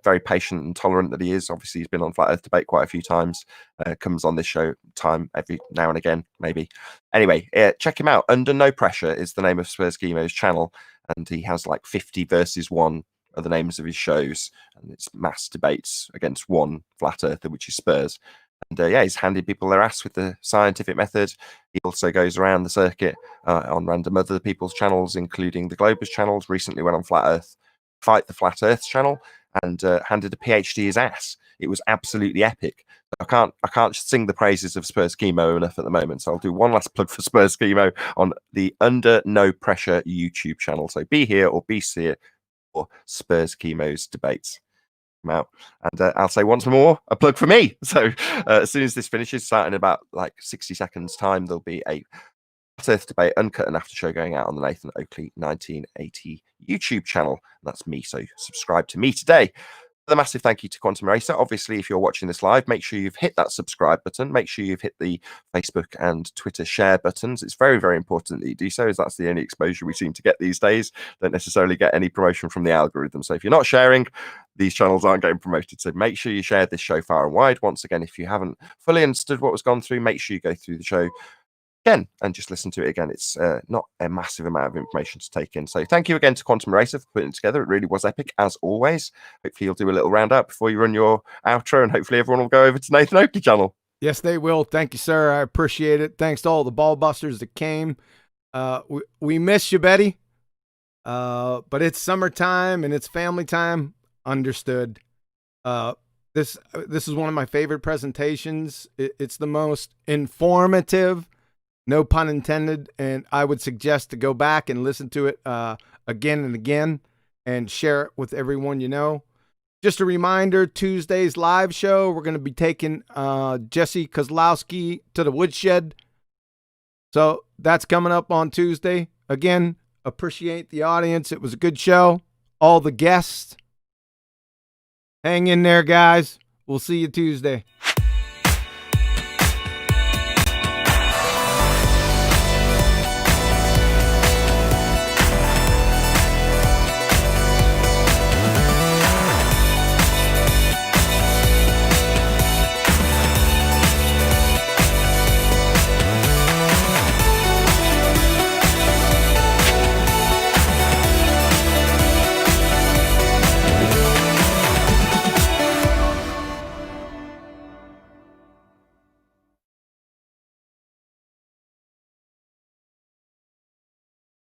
Very patient and tolerant that he is. Obviously, he's been on Flat Earth Debate quite a few times. Comes on this show time every now and again, maybe. Anyway, check him out. Under No Pressure is the name of Spurs Chemo's channel, and he has like 50 versus 1 are the names of his shows, and it's mass debates against one Flat Earther, which is Spurs. And yeah, he's handing people their ass with the scientific method. He also goes around the circuit on random other people's channels, including the Globers channels. Recently went on Flat Earth, Fight the Flat Earth channel, and handed a PhD his ass. It was absolutely epic. I can't sing the praises of Spurs Chemo enough at the moment, so I'll do one last plug for Spurs Chemo on the Under No Pressure YouTube channel. So be here or be see it for Spurs Chemo's debates. Out, and I'll say once more a plug for me. So as soon as this finishes, starting in about like 60 seconds time, there'll be a Flat Earth Debate uncut and after show going out on the Nathan Oakley 1980 YouTube channel, and that's me, so subscribe to me today. A massive thank you to Quantum Racer. Obviously, if you're watching this live, make sure you've hit that subscribe button. Make sure you've hit the Facebook and Twitter share buttons. It's very, very important that you do so, as that's the only exposure we seem to get these days. Don't necessarily get any promotion from the algorithm. So if you're not sharing, these channels aren't getting promoted. So make sure you share this show far and wide. Once again, if you haven't fully understood what was gone through, make sure you go through the show again and just listen to it again. It's not a massive amount of information to take in. So thank you again to Quantum Racer for putting it together. It really was epic, as always. Hopefully you'll do a little round up before you run your outro, and hopefully everyone will go over to Nathan Oakley channel. Yes, they will. Thank you, sir. I appreciate it. Thanks to all the Ballbusters that came. We miss you, Betty. But it's summertime and it's family time. Understood. This is one of my favorite presentations. It's the most informative, no pun intended, and I would suggest to go back and listen to it again and again and share it with everyone you know. Just a reminder, Tuesday's live show, we're going to be taking Jesse Kozlowski to the woodshed. So that's coming up on Tuesday. Again, appreciate the audience. It was a good show. All the guests. Hang in there, guys. We'll see you Tuesday.